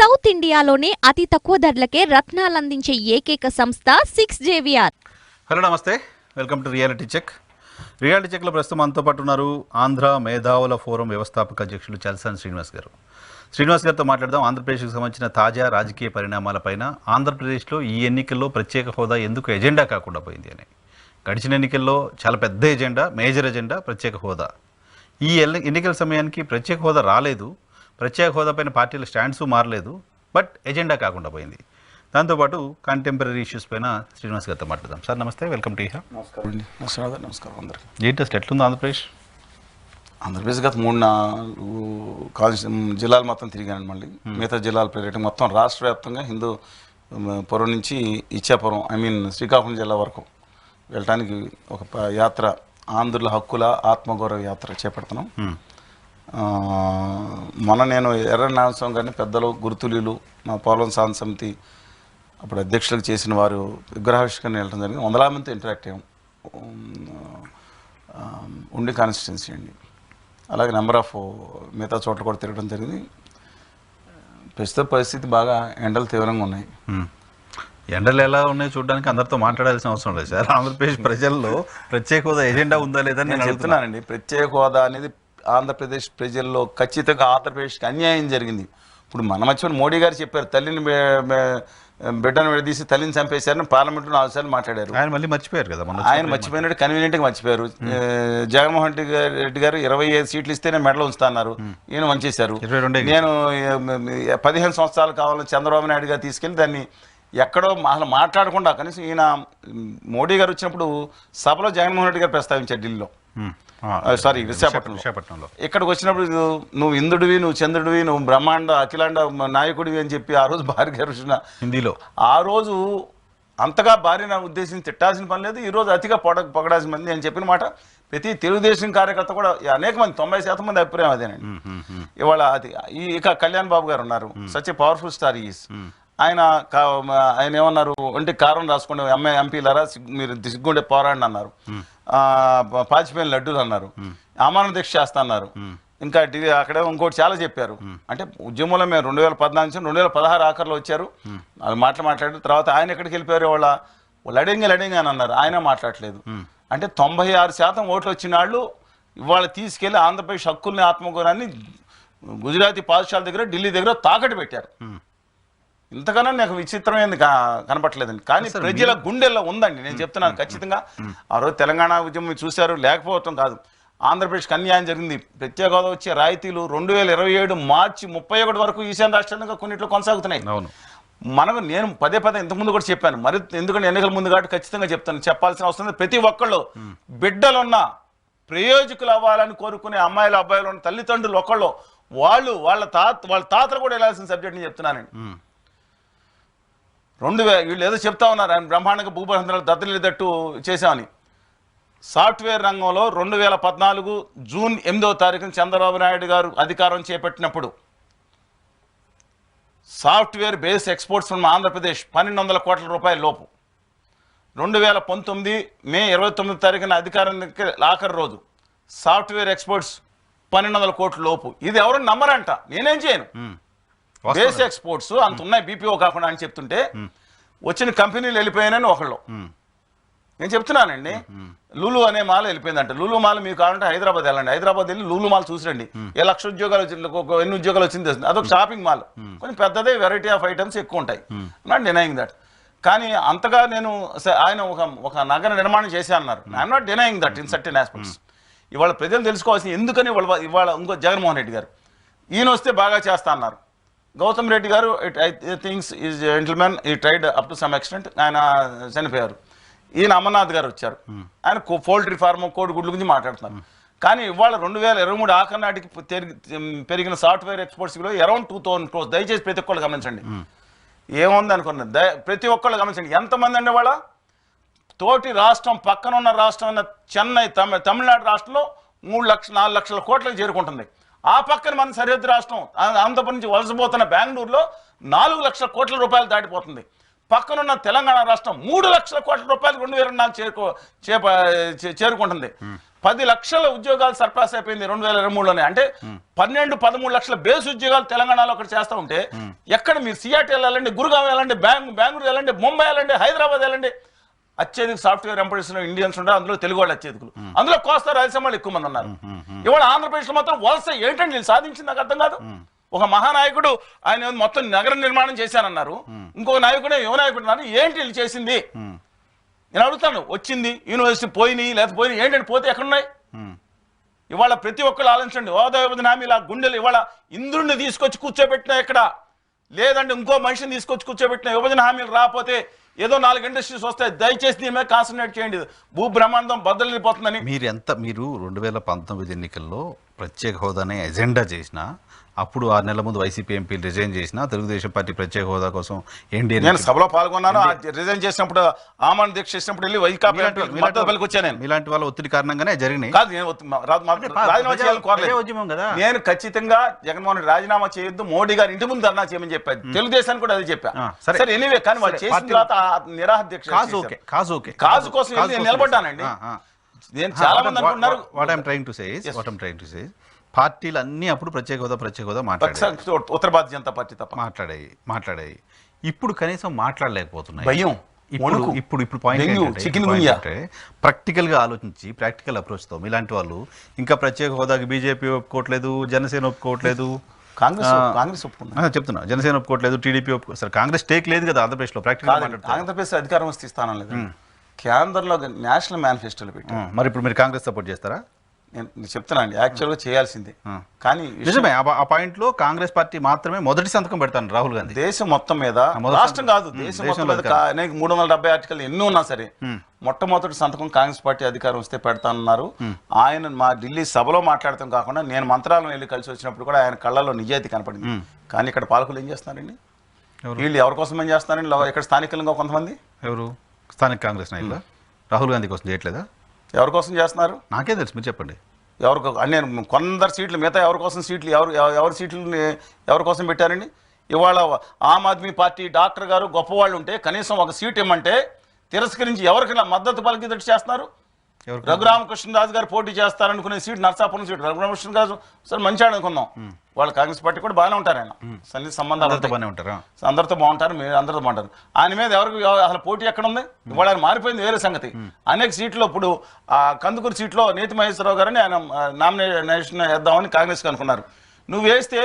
South ఇండియాలోనే అతి తక్కువ ధరలకే రత్నాలందించే ఏకైక సంస్థ 6JVR. హలో నమస్తే, welcome to reality check. Reality చెక్లో ప్రస్తుతం మనతో పాటు ఉన్నారు ఆంధ్ర మేధావుల ఫోరం వ్యవస్థాపక అధ్యక్షులు చల్సాని శ్రీనివాస్ గారు. శ్రీనివాస్ గారితో మాట్లాడదాం. ఆంధ్రప్రదేశ్కి సంబంధించిన తాజా రాజకీయ పరిణామాలపైన, ఆంధ్రప్రదేశ్లో ఈ ఎన్నికల్లో ప్రత్యేక హోదా ఎందుకు ఎజెండా కాకుండా పోయింది అని. గడిచిన ఎన్నికల్లో చాలా పెద్ద ఎజెండా, మేజర్ ఎజెండా ప్రత్యేక హోదా. ఈ ఎన్నికల సమయానికి ప్రత్యేక హోదా రాలేదు, ప్రత్యేక హోదా పైన పార్టీల స్టాండ్స్ మారలేదు, బట్ ఎజెండా కాకుండా పోయింది. దాంతోపాటు కంటెంపరీ ఇష్యూస్ పైన శ్రీనివాస్ గారితో మాట్లాడదాం. సార్ నమస్తే, వెల్కమ్ టు ఇహా. నమస్కారం అందరికి. లేటెస్ట్ ఎట్లుంది ఆంధ్రప్రదేశ్? ఆంధ్రప్రదేశ్ గత 3-4 జిల్లాలు మొత్తం తిరిగాను. మళ్ళీ మిగతా జిల్లాల పర్యటన మొత్తం రాష్ట్ర వ్యాప్తంగా హిందూ పురం నుంచి ఇచ్చాపురం, శ్రీకాకుళం జిల్లా వరకు వెళ్ళటానికి ఒక యాత్ర, ఆంధ్రుల హక్కుల ఆత్మగౌరవ యాత్ర చేపడుతున్నాం. నేను ఎర్ర నాగస్వామి గారిని పెద్దలు, గుర్తులీలు, మా పోలవరం సాధన సమితి అప్పుడు అధ్యక్షులకు చేసిన వారు విగ్రహావిష్కరణ వెళ్ళడం జరిగింది. 100 మందితో ఇంటరాక్ట్ అయ్యాం. ఉండి కాన్స్టిట్యున్సీ అండి. అలాగే నెంబర్ ఆఫ్ మిగతా చోట్ల కూడా తిరగడం జరిగింది. ప్రస్తుత పరిస్థితి బాగా ఎండలు తీవ్రంగా ఉన్నాయి. ఎండలు ఎలా ఉన్నాయి చూడడానికి అందరితో మాట్లాడాల్సిన అవసరం లేదు సార్. ఆంధ్రప్రదేశ్ ప్రజల్లో ప్రత్యేక హోదా ఎజెండా ఉందా లేదా నేను చెప్తున్నానండి. ప్రత్యేక హోదా అనేది ఆంధ్రప్రదేశ్ ప్రజల్లో ఖచ్చితంగా ఆంధ్రప్రదేశ్కి అన్యాయం జరిగింది. ఇప్పుడు మన మధ్య మోడీ గారు చెప్పారు, తల్లిని బిడ్డను విడదీసి తల్లిని చంపేశారని పార్లమెంట్లో 4 సార్లు మాట్లాడారు. ఆయన మళ్ళీ మర్చిపోయారు కదా, ఆయన మర్చిపోయినట్టు కన్వీనియంట్గా మర్చిపోయారు. జగన్మోహన్ రెడ్డి గారు 25 సీట్లు ఇస్తేనే మెడలు ఉంచుతా అన్నారు, ఈయన వంచేశారు. నేను 15 సంవత్సరాలు కావాలని చంద్రబాబు నాయుడు గారు తీసుకెళ్ళి దాన్ని ఎక్కడో అసలు మాట్లాడకుండా, కనీసం ఈయన మోడీ గారు వచ్చినప్పుడు సభలో జగన్మోహన్ రెడ్డి గారు ప్రస్తావించారు ఢిల్లీలో, విశాఖపట్నంలో. ఇక్కడికి వచ్చినప్పుడు నువ్వు ఇంద్రుడివి, నువ్వు చంద్రుడివి, నువ్వు బ్రహ్మాండ అఖిలాండ నాయకుడివి అని చెప్పి ఆ రోజు భార్య గారు హిందీలో, ఆ రోజు అంతగా భార్యను ఉద్దేశించి తిట్టాల్సిన పని లేదు, ఈ రోజు అతిగా పొగడాల్సిన మంది అని చెప్పిన మాట ప్రతి తెలుగుదేశం కార్యకర్త కూడా, అనేక మంది 90% మంది అభిప్రాయం అదేనండి. ఇవాళ అది ఇక కళ్యాణ్ బాబు గారు ఉన్నారు, such a powerful star is. ఆయన ఏమన్నారు అంటే, కారం రాసుకుంటే ఎంపీలారా మీరు సిగ్గుండే పోరాడిని అన్నారు, పాచిపోయిన లడ్డూలు అన్నారు, అమాన దీక్ష చేస్తా అన్నారు, ఇంకా అక్కడే ఇంకోటి చాలా చెప్పారు. అంటే ఉద్యమంలో మేము 2014 నుంచి 2016 ఆఖరిలో వచ్చారు, అది మాట్లాడారు. తర్వాత ఆయన ఎక్కడికి వెళ్ళిపోయారు, వాళ్ళు లడింగ్ అని అన్నారు, ఆయన మాట్లాడలేదు. అంటే 96% ఓట్లు వచ్చిన వాళ్ళు ఇవాళ తీసుకెళ్లి ఆంధ్రప్రదేశ్ హక్కుల్ని ఆత్మగౌరవాన్ని గుజరాతీ పాఠశాల దగ్గర, ఢిల్లీ దగ్గర తాకట్టు పెట్టారు. ఇంతకన్నా నాకు విచిత్రమైనది కనపట్లేదండి. కానీ ప్రజల గుండెల్లో ఉందండి, నేను చెప్తున్నాను ఖచ్చితంగా. ఆ రోజు తెలంగాణ ఉద్యమం చూశారు, లేకపోవటం కాదు. ఆంధ్రప్రదేశ్కి అన్యాయం జరిగింది. ప్రత్యేక హోదా వచ్చే రాయితీలు 2027 మార్చి 31 వరకు ఈశాన్య రాష్ట్రాలుగా కొన్నిట్లో కొనసాగుతున్నాయి. నేను పదే ఇంతకుముందు కూడా చెప్పాను, మరి ఎందుకంటే ఎన్నికల ముందు కాబట్టి ఖచ్చితంగా చెప్తాను, చెప్పాల్సిన అవసరం. ప్రతి ఒక్కళ్ళు బిడ్డలున్న, ప్రయోజకులు అవ్వాలని కోరుకునే అమ్మాయిలు, అబ్బాయిలు ఉన్న తల్లిదండ్రులు ఒకళ్ళు, వాళ్ళ తాతలు కూడా వెళ్ళాల్సిన సబ్జెక్ట్ని చెప్తున్నానండి. వీళ్ళు ఏదో చెప్తా ఉన్నారు, ఆయన బ్రహ్మాండంగా భూభంధ్రాలు దత్తలేదట్టు చేశామని. సాఫ్ట్వేర్ రంగంలో 2014 జూన్ 8వ తారీఖున చంద్రబాబు నాయుడు గారు అధికారం చేపట్టినప్పుడు software base exports from Andhra Pradesh 1200 కోట్ల రూపాయల లోపు. 2019 మే 29వ తారీఖున అధికారానికి ఆఖరి రోజు సాఫ్ట్వేర్ ఎక్స్పోర్ట్స్ 1200 కోట్ల లోపు. ఇది ఎవరు నమ్మరంట, నేనేం చేయను. బేస్ ఎక్స్పోర్ట్స్ అంత ఉన్నాయి బీపీఓ కాకుండా అని చెప్తుంటే, వచ్చిన కంపెనీలు వెళ్ళిపోయానని ఒకళ్ళు. నేను చెప్తున్నానండి, లూలు అనే మాల్ వెళ్ళిపోయిందంట. లూలు మాల్ మీకు కావాలంటే హైదరాబాద్ వెళ్ళండి, హైదరాబాద్ వెళ్ళి లూలు మాల్ చూసిరండి, ఏ 1,00,000 ఉద్యోగాలు ఎన్ని ఉద్యోగాలు వచ్చింది. అదొక షాపింగ్ మాల్, కొంచెం పెద్దదే, వెరైటీ ఆఫ్ ఐటమ్స్ ఎక్కువ ఉంటాయి, నాట్ డినయింగ్ దట్. కానీ అంతగా ఆయన ఒక నగర నిర్మాణం చేశా అన్నారు, I'm not denying that in certain aspects. ఇవాళ ప్రజలు తెలుసుకోవాల్సింది, ఎందుకని ఇవాళ ఇంకో జగన్మోహన్ రెడ్డి గారు ఈయన వస్తే బాగా చేస్తా అన్నారు. గౌతమ్ రెడ్డి గారు ఐ థింక్స్ ఈజ్ జెంటిల్మెన్, ఈ tried up to some extent, ఆయన చనిపోయారు. ఈయన అమర్నాథ్ గారు వచ్చారు, ఆయన పౌల్ట్రీ ఫార్మ్, కోడిగుడ్ల గురించి మాట్లాడుతున్నారు. కానీ ఇవాళ 2023 ఆఖరి నాటికి పెరిగిన సాఫ్ట్వేర్ ఎక్స్పోర్ట్స్లో అరౌండ్ 2,000 crores. దయచేసి ప్రతి ఒక్కళ్ళు గమనించండి, ఏముంది అనుకున్నది, ప్రతి ఒక్కళ్ళు గమనించండి. ఎంతమంది అండి వాళ్ళ తోటి రాష్ట్రం, పక్కనున్న రాష్ట్రం చెన్నై, తమిళనాడు రాష్ట్రంలో 3-4 లక్షల కోట్లకు చేరుకుంటుంది. ఆ పక్కన మన సరిహద్దు రాష్ట్రం ఆంధ్రప్రదేశ్ నుంచి వలసపోతున్న బెంగళూరులో 4 లక్షల కోట్ల రూపాయలు దాటిపోతుంది. పక్కనున్న తెలంగాణ రాష్ట్రం 3 లక్షల కోట్ల రూపాయలు 2024 చేరుకుంటుంది. 10 లక్షల ఉద్యోగాలు సర్ప్లస్ అయిపోయింది 2023లోనే. అంటే 12-13 లక్షల బేస్ ఉద్యోగాలు తెలంగాణలో ఒకటి చేస్తూ ఉంటే ఎక్కడ మీరు సియాట్ వెళ్ళాలండి, గురుగావ్ వెళ్ళండి, బెంగళూరు వెళ్ళండి, ముంబై వెళ్ళండి, హైదరాబాద్ వెళ్ళండి, అత్యధిక సాఫ్ట్వేర్ ఎంప్లాయీస్ ఇండియన్స్ ఉంటారు, అందులో తెలుగు వాళ్ళు అత్యధికులు, అందులో కోస్తా రాయలసీమ వాళ్ళు ఎక్కువ మంది ఉన్నారు. ఇవాళ ఆంధ్రప్రదేశ్లో మాత్రం వలస ఏంటంటే వీళ్ళు సాధించింది నాకు అర్థం కాదు. ఒక మహానాయకుడు ఆయన మొత్తం నగర నిర్మాణం చేశానన్నారు, ఇంకొక నాయకుడు యువ నాయకుడు అన్నారు. ఏంటి వీళ్ళు చేసింది నేను అడుగుతాను. వచ్చింది యూనివర్సిటీ పోయినాయి లేకపోయినాయి ఏంటంటే పోతే ఎక్కడున్నాయి? ఇవాళ ప్రతి ఒక్కరు ఆలోచించండి. హోదా విభజన హామీలు ఆ గుండెలు ఇవాళ ఇంద్రుడిని తీసుకొచ్చి కూర్చోబెట్టినా ఎక్కడ లేదంటే ఇంకో మనిషిని తీసుకొచ్చి కూర్చోబెట్టిన విభజన హామీలు రాకపోతే ఏదో 4 ఇండస్ట్రీస్ వస్తాయి, దయచేసి దీని మీద కాన్సన్ట్రేట్ చేయండి, భూ బ్రహ్మాండం బద్దలిపోతుందని. మీరు 2019 ఎన్నికల్లో ప్రత్యేక హోదానే ఎజెండా చేసినా, అప్పుడు 6 నెలల ముందు వైసీపీ ఎంపీలు రిజైన్ చేసినా, తెలుగుదేశం పార్టీ ప్రత్యేక హోదా కోసం ఎన్డీఏ నేను సభలో పాల్గొన్నాను. రిజైన్ చేసినప్పుడు ఆమరణ దీక్ష చేసినప్పుడు వెళ్ళి వైకాపా వచ్చాను. ఇలాంటి వాళ్ళ ఒత్తిడి కారణంగానే జరిగినాయి. కాదు, నేను రాజీనామా చేయాలని కోరలేదు. నేను ఖచ్చితంగా జగన్మోహన్ రెడ్డి రాజీనామా చేయొద్దు, మోడీ గారు ఇంటి ముందు ధర్నా చేయమని చెప్పాను. తెలుగుదేశానికి కూడా అదే చెప్పా. సరే ఎనీవే, కానీ వాళ్ళు చేసిన తర్వాత నిరాహార దీక్ష కాజు కోసం నేను నిలబడ్డానండి. నేను చాలా మంది అనుకున్నారు. What I'm trying to say పార్టీలు అన్ని అప్పుడు ప్రత్యేక హోదా మాట్లాడాయి, ఉత్తర భారతీయ జనతా పార్టీ తప్ప మాట్లాడాయి. ఇప్పుడు కనీసం మాట్లాడలేకపోతున్నాయి. భయం. ఇప్పుడు పాయింట్ ప్రాక్టికల్ గా ఆలోచించి ప్రాక్టికల్ అప్రోచ్ తో ఇలాంటి వాళ్ళు ఇంకా ప్రత్యేక హోదాకి బీజేపీ ఒప్పుకోవట్లేదు, జనసేన ఒప్పుకోవట్లేదు, కాంగ్రెస్ చెప్తున్నా జనసేన ఒప్పుకోవట్లేదు, టీడీపీ సరే కాంగ్రెస్ టేక్ లేదు కదా ఆంధ్రప్రదేశ్ లో. ఆంధ్రప్రదేశ్ అధికారం వస్తే ఇస్తానం లేదు, కేంద్రంలో నేషనల్ మేనిఫెస్టోలో పెట్టి. మరి ఇప్పుడు మీరు కాంగ్రెస్ సపోర్ట్ చేస్తారా? నేను చెప్తున్నా అండి, యాక్చువల్గా చేయాల్సిందే. కానీ నిజమే, ఆ పాయింట్ లో కాంగ్రెస్ పార్టీ మాత్రమే మొదటి సంతకం పెడతాను రాహుల్ గాంధీ. దేశం మొత్తం మీద, రాష్ట్రం కాదు దేశం మొత్తం మీద 370 ఆర్టికల్ ఎన్నో ఉన్నా సరే మొట్టమొదటి సంతకం కాంగ్రెస్ పార్టీ అధికారం వస్తే పెడతానన్నారు. ఆయన మా ఢిల్లీ సభలో మాట్లాడటం కాకుండా నేను మంత్రాలయం వెళ్ళి కలిసి వచ్చినప్పుడు కూడా ఆయన కళ్ళలో నిజాయితీ కనపడింది. కానీ ఇక్కడ పాలకులు ఏం చేస్తున్నారండి? వీళ్ళు ఎవరి కోసం ఏం చేస్తున్నారండి? ఇక్కడ స్థానికంగా కొంతమంది ఎవరు స్థానిక కాంగ్రెస్ నాయకులు రాహుల్ గాంధీ కోసం చేయట్లేదా? ఎవరి కోసం చేస్తున్నారు నాకే తెలుసు, మీరు చెప్పండి. నేను కొందరు సీట్లు, మిగతా ఎవరి కోసం సీట్లు, ఎవరి సీట్లని ఎవరి కోసం పెట్టారండి? ఇవాళ ఆమ్ ఆద్మీ పార్టీ డాక్టర్ గారు గొప్పవాళ్ళు ఉంటే కనీసం ఒక సీట్ ఇవ్వమంటే తిరస్కరించి ఎవరికి మద్దతు పలికిదట్టు చేస్తున్నారు? రఘురామకృష్ణరాజు గారు పోటీ చేస్తారనుకునే సీట్ నర్సాపురం సీట్ రఘురామకృష్ణ గారు సరే మంచి అనుకుందాం, వాళ్ళు కాంగ్రెస్ పార్టీ కూడా బాగానే ఉంటారు, ఆయన సన్నిధి సంబంధాలు ఉంటారు, అందరితో బాగుంటారు, మీరు అందరితో బాగుంటారు. ఆయన మీద ఎవరికి అసలు పోటీ ఎక్కడ ఉంది? ఇవాళ ఆయన మారిపోయింది వేరే సంగతి. అనేక సీట్లు ఇప్పుడు ఆ కందుకూరు సీట్లో నీతి మహేశ్వరరావు గారిని ఆయన నామినేషన్ వేద్దామని కాంగ్రెస్కి అనుకున్నారు. నువ్వు వేస్తే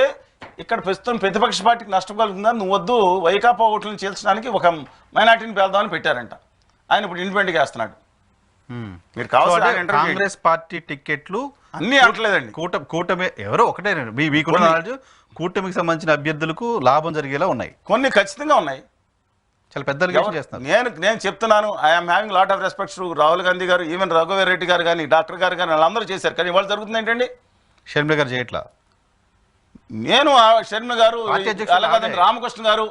ఇక్కడ ప్రస్తుతం ప్రతిపక్ష పార్టీకి నష్టం కలుగుతుందా? నువ్వు వద్దు, వైకాపా ఓట్లను చేల్చడానికి ఒక మైనార్టీని పేద్దామని పెట్టారంట. ఆయన ఇప్పుడు ఇండిపెండెంట్గా వేస్తున్నాడు. మీరు కావాల్సిన కాంగ్రెస్ పార్టీ టికెట్లు అన్ని అట్లేదండి, కూటమి ఎవరో ఒకటే మీకున్న కూటమికి సంబంధించిన అభ్యర్థులకు లాభం జరిగేలా ఉన్నాయి, కొన్ని ఖచ్చితంగా ఉన్నాయి. చాలా పెద్ద చేస్తారు. నేను చెప్తున్నాను, I'm having lot of respects to Rahul Gandhi గారు, ఈవెన్ రఘువీర్ రెడ్డి గారు కానీ డాక్టర్ గారు కానీ వాళ్ళందరూ చేశారు. కానీ ఇవాళ జరుగుతుంది ఏంటండి? షర్మిల గారు చేయట్లా. నేను షర్మిల గారు, అలాగే రామకృష్ణ గారు,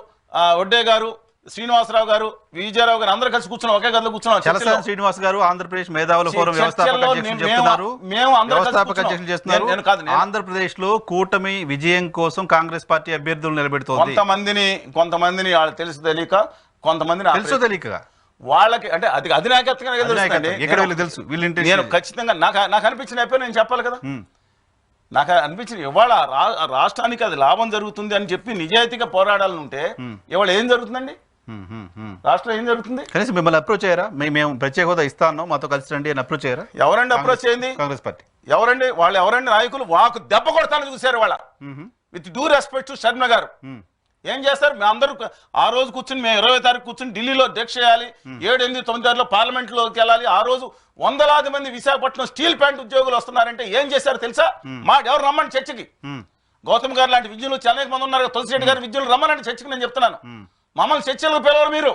వడ్డే గారు, శ్రీనివాసరావు గారు, విజయరావు గారు అందరూ కలిసి కూర్చున్నాం, ఒకే గదిలో కూర్చున్నాం. శ్రీనివాస్ గారు ఆంధ్రప్రదేశ్ మేధావుల ఫోరం ఆంధ్రప్రదేశ్ లో కూటమి విజయం కోసం కాంగ్రెస్ పార్టీ అభ్యర్థులు నిలబెడుతోంది. కొంతమందిని వాళ్ళు తెలుసు తెలియక, కొంతమందిని తెలుసు తెలియక వాళ్ళకి, అంటే అది అధినాయకత్వం తెలుసు. నేను ఖచ్చితంగా నాకు అనిపించిన నేను చెప్పాలి కదా, నాకు అనిపించింది ఇవాళ రాష్ట్రానికి అది లాభం జరుగుతుంది అని చెప్పి నిజాయితీగా పోరాడాలని ఉంటే ఇవాళ ఏం జరుగుతుందండి? రాష్ట్రంలో ఏం జరుగుతుంది? కనీసం మిమ్మల్ని అప్రోచ్ అయ్యారా? మేము ప్రత్యేక హోదా ఇస్తాను మాతో కలిసి రండి అని అప్రోచ్ అయ్యారా? ఎవరండి అప్రోచ్ అయింది? కాంగ్రెస్ పార్టీ. ఎవరండి వాళ్ళు? ఎవరండి నాయకులు? వాకు దెబ్బ కొడతానని చూశారు వాళ్ళ. With due respect to Sharma గారు ఏం చేస్తారు? మేము అందరూ ఆ రోజు కూర్చుని, మేము 20వ తారీఖు కూర్చుని ఢిల్లీలో దీక్ష చేయాలి, 7, 8, 9 పార్లమెంట్లోకి వెళ్ళాలి. ఆ రోజు వందలాది మంది విశాఖపట్నం స్టీల్ ప్లాంట్ ఉద్యోగులు వస్తున్నారంటే ఏం చేశారు తెలుసా? ఎవరు రమ్మని చర్చకి, గౌతమ్ గారు లాంటి విద్యులు అనేక మంది ఉన్నారు, తులసిరెడ్డి గారి విద్యులు రమ్మని చర్చకి నేను చెప్తున్నాను. మమ్మల్ని చర్చలకు పిలవరు, మీరు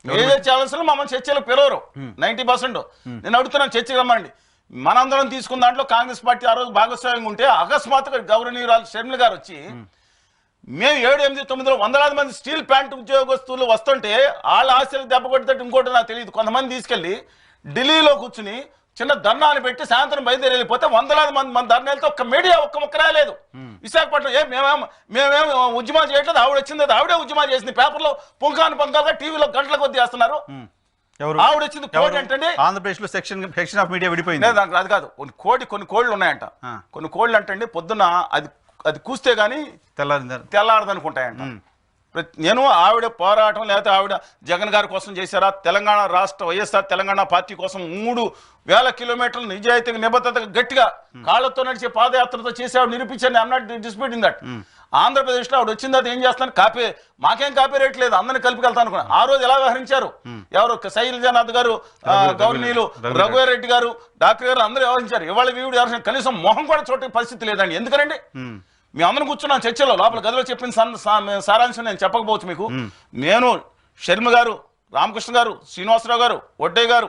మేజర్ ఛాలెంజ్ మమ్మల్ని చర్చలకు పిలవరు 90%. నేను అడుగుతున్నాను చర్చకి రమ్మనండి. మనందరం తీసుకున్న దాంట్లో కాంగ్రెస్ పార్టీ ఆ రోజు భాగస్వామ్యం ఉంటే అకస్మాత్తుగా గౌరవనీయురాలు షర్మిల గారు వచ్చి మేము 7, 8, 9 వందలాది మంది స్టీల్ ప్లాంట్ ఉద్యోగస్తులు వస్తుంటే వాళ్ళ ఆశలకు దెబ్బ కొట్టేటట్టు ఇంకోటి నాకు తెలియదు. కొంతమంది తీసుకెళ్లి ఢిల్లీలో కూర్చుని చిన్న ధర్నాన్ని పెట్టి సాయంత్రం బయలుదేరి వెళ్ళిపోతే వందలాది మంది ధర్నాలతో ఒక్క మీడియా ఒక్క ముక్క రాలేదు. విశాఖపట్నం మేమేం ఉద్యమాలు చేయట్లేదు, ఆవిడ వచ్చింది, ఆవిడే ఉద్యమాలు చేసింది. పేపర్లో పుంకాను పంకాలుగా టీవీలో గంటల కొద్ది వేస్తున్నారు. ఆవిడ వచ్చింది కోడి అంటే ఆంధ్రప్రదేశ్ లో సెక్షన్ ఆఫ్ మీడియా విడిపోయింది. అది కాదు, కొన్ని కోళ్ళు ఉన్నాయంట. కొన్ని కోళ్ళు అంటే పొద్దున అది కూస్తే గానీ తెల్లారదనుకుంటాయంట. నేను ఆవిడ పోరాటం లేకపోతే ఆవిడ జగన్ గారి కోసం చేశారా, తెలంగాణ రాష్ట్ర వైఎస్ఆర్ తెలంగాణ పార్టీ కోసం 3,000 కిలోమీటర్లు నిజాయితీగా నిబద్ధతగా గట్టిగా కాళ్ళతో నడిచే పాదయాత్రతో చేసి ఆవిడ నిరూపించాను. I'm not disputing that. ఆంధ్రప్రదేశ్లో ఆవిడ వచ్చిన తర్వాత ఏం చేస్తాను, మాకేం కాపీ రేట్ లేదు, అందరిని కలిపికెళ్తాను అనుకున్నా. ఆ రోజు ఎలా వ్యవహరించారు, ఎవరు శైలజానాథ్ గారు, గౌరవనీయులు రఘువీరెడ్డి గారు, డాక్టర్ గారు అందరూ వ్యవహరించారు. ఇవాళ వీడు ఎవరు కనీసం మొహం కూడా చూడే పరిస్థితి లేదండి. ఎందుకనండి, మీ అందరం కూర్చున్నాం చర్చలో, లోపల గదిలో చెప్పిన సారాంశం నేను చెప్పకపోవచ్చు మీకు. నేను శర్మ గారు, రామకృష్ణ గారు, శ్రీనివాసరావు గారు, వడ్డే గారు,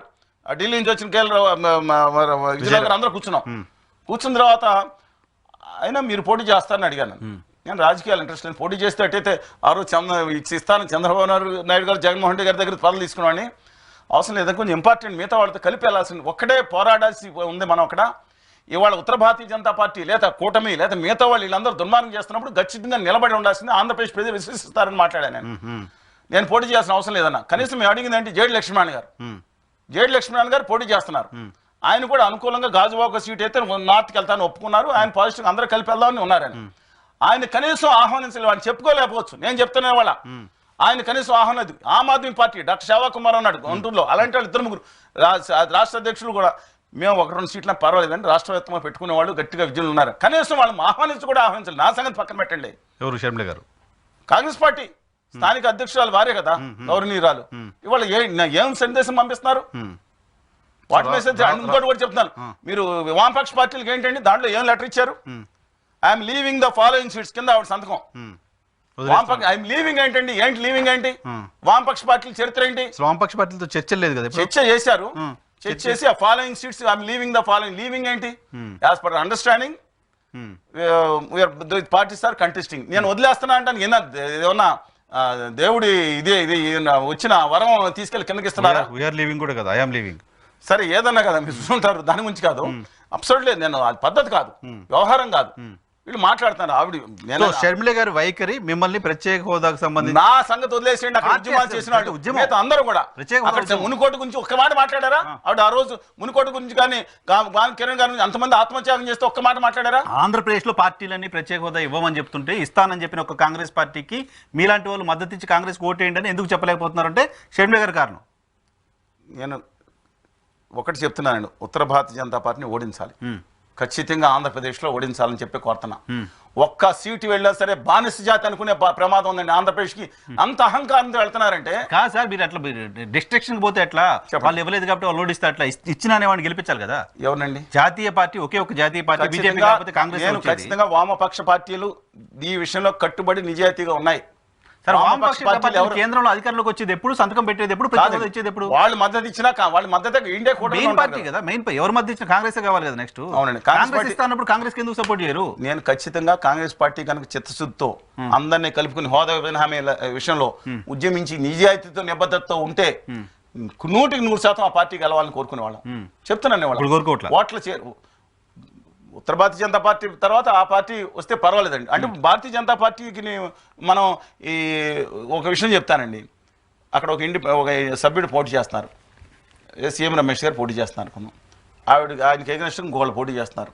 ఢిల్లీ నుంచి వచ్చిన విజయరావు గారు అందరూ కూర్చున్న తర్వాత అయినా మీరు పోటీ చేస్తారని అడిగాను. నేను రాజకీయాలు ఇంట్రెస్ట్ లేదు, పోటీ చేస్తే అట్టయితే ఆ రోజు ఇస్తాను చంద్రబాబు నాయుడు గారు, జగన్మోహన్ రెడ్డి గారి దగ్గర పదవులు తీసుకున్నామని. అవసరం లేదా, కొంచెం ఇంపార్టెంట్, మిగతా వాళ్ళతో కలిపి వెళ్ళాల్సింది, ఒక్కడే పోరాడాల్సి ఉంది మనం అక్కడ. ఇవాళ ఉత్తర భారతీయ జనతా పార్టీ లేదా కూటమి లేదా మిగతా వాళ్ళు వీళ్ళందరూ దుర్మార్గం చేస్తున్నప్పుడు ఖచ్చితంగా నిలబడి ఉండాల్సింది. ఆంధ్రప్రదేశ్ ప్రజలు విశ్వసిస్తారని మాట్లాడాను నేను పోటీ చేయాల్సిన అవసరం లేదన్నా. కనీసం మేము అడిగింది ఏంటి, జేడి లక్ష్మీనారాయణ గారు పోటీ చేస్తున్నారు. ఆయన కూడా అనుకూలంగా గాజువాక సీట్ అయితే నార్త్కి వెళ్తాను ఒప్పుకున్నారు. ఆయన పాజిటివ్ అందరూ కలిపి వెళ్దామని ఉన్నారని. ఆయన కనీసం ఆహ్వానించలేదు, వాళ్ళు చెప్పుకోలేకపోవచ్చు, నేను చెప్తున్నా వాళ్ళ ఆయన కనీసం ఆహ్వానం. ఆమ్ ఆద్మీ పార్టీ డాక్టర్ శివా కుమార్ అన్నాడు గుంటూరులో, అలాంటి వాళ్ళు 2-3 రాష్ట్ర అధ్యక్షులు కూడా మేము 1-2 సీట్లను పర్వాలేదని రాష్ట్ర వ్యాప్తంగా పెట్టుకునే వాళ్ళు గట్టిగా విజయులు ఉన్నారు. కనీసం వాళ్ళు ఆహ్వానించాలి. నా సంగతి పక్కన పెట్టండి. ఎవరు షర్మిల గారు, కాంగ్రెస్ పార్టీ స్థానిక అధ్యక్షురాలు వారే కదా, గౌరవనీయురాలు. ఇవాళ ఏం సందేశం పంపిస్తున్నారు, వాటి మెసేజ్. ఇంకోటి కూడా చెప్తున్నాను, మీరు వామపక్ష పార్టీలకు ఏంటండి, దాంట్లో ఏం లెటర్ ఇచ్చారు, I'm leaving the following seats కింద ఆవిడ సంతకం. ఐఎమ్ లీవింగ్ ఏంటండి, లీవింగ్ ఏంటి, వామపక్ష పార్టీల చరిత్ర ఏంటి, వామపక్ష పార్టీలతో చర్చ లేదు కదా, చర్చ చేశారు. చెక్ చేసి ఆ following seats I'm leaving the following, leaving ఏంటి, as per understanding parties are contesting. నేను వదిలేస్తున్నా అంటే ఏమన్నా దేవుడి ఇది వచ్చిన వరం తీసుకెళ్లి కిందకి ఇస్తున్నారా, సరే ఏదన్నా కదా మీరు చూసుకుంటారు, దాని గురించి కాదు. అబ్సల్యూట్ లేదు, నేను అది పద్ధతి కాదు, వ్యవహారం కాదు. వీళ్ళు మాట్లాడుతున్నారు. ఆవిడ షర్మిల గారి వైఖరి మిమ్మల్ని ప్రత్యేక హోదాకు సంబంధించి నా సంగతి వదిలేసేయండి. అక్కడ ఉద్యమాలు చేసిన వాళ్ళు అందరూ కూడా మునుకోట గురించి ఒక్క మాట మాట్లాడారా? ఆవిడ ఆ రోజు మునుకోట గురించి కానీ కిరణ్ గారి గురించి అంతమంది ఆత్మత్యాగం చేస్తే ఒక్క మాట మాట్లాడారా? ఆంధ్రప్రదేశ్ లో పార్టీలన్నీ ప్రత్యేక హోదా ఇవ్వమని చెప్తుంటే ఇస్తానని చెప్పిన ఒక కాంగ్రెస్ పార్టీకి మీలాంటి వాళ్ళు మద్దతు ఇచ్చి కాంగ్రెస్ ఓటేయండి అని ఎందుకు చెప్పలేకపోతున్నారంటే షర్మిల గారి కారణం. నేను ఒకటి చెప్తున్నానండి, ఉత్తర భారతీయ జనతా పార్టీని ఓడించాలి, ఖచ్చితంగా ఆంధ్రప్రదేశ్లో ఓడించాలని చెప్పి కోరుతున్నా. ఒక్క సీటు వెళ్ళా సరే బానిస జాతి అనుకునే ప్రమాదం ఉందండి ఆంధ్రప్రదేశ్కి. అంత అహంకారంతో వెళ్తున్నారంటే కాదు సార్, మీరు అట్లా డిస్ట్రక్షన్ పోతే ఎట్లా, వాళ్ళు ఇవ్వలేదు కాబట్టి వాళ్ళు ఓడిస్తే అట్లా ఇచ్చినానే వాడిని గెలిపించాలి కదా. ఎవరండి జాతీయ పార్టీ, ఒకే ఒక జాతీయ పార్టీ బీజేపీ కాకపోతే కాంగ్రెస్. నేను ఖచ్చితంగా వామపక్ష పార్టీలు ఈ విషయంలో కట్టుబడి నిజాయితీగా ఉన్నాయి. కేంద్రంలో అధికారంలోకి వచ్చేది ఎప్పుడు, సంతకం పెట్టేది ఎప్పుడు, ఇచ్చేది ఎప్పుడు, వాళ్ళు మద్దతు ఇచ్చినా వాళ్ళ మద్దతు ఇండియా కూడా మెయిన్ పార్టీ కదా, మెయిన్ ఎవరు మద్దతు ఇచ్చిన కాంగ్రెస్ కావాలి కదా. నెక్స్ట్ అవునండి, కాంగ్రెస్ ఇస్తున్నప్పుడు కాంగ్రెస్ ఎందుకు సపోర్ట్ చేయరు? నేను ఖచ్చితంగా కాంగ్రెస్ పార్టీ కనుక చిత్తశుద్ధితో అందరినీ కలుపుకుని హోదా హామీల విషయంలో ఉద్యమించి నిజాయితీతో నిబద్ధతతో ఉంటే 100% ఆ పార్టీ గెలవాలని కోరుకునే వాళ్ళం. చెప్తున్నాను వాళ్ళు ఓట్ల చేరు. ఉత్తర భారతీయ జనతా పార్టీ తర్వాత ఆ పార్టీ వస్తే పర్వాలేదండి. అంటే భారతీయ జనతా పార్టీకి మనం ఈ ఒక విషయం చెప్తానండి, అక్కడ ఒక సభ్యుడు పోటీ చేస్తున్నారు, సీఎం రమేష్ గారు పోటీ చేస్తున్నారు అనుకున్నాం. ఆయనకి ఎగనెస్ట్ ఇంకోళ్ళు పోటీ చేస్తున్నారు.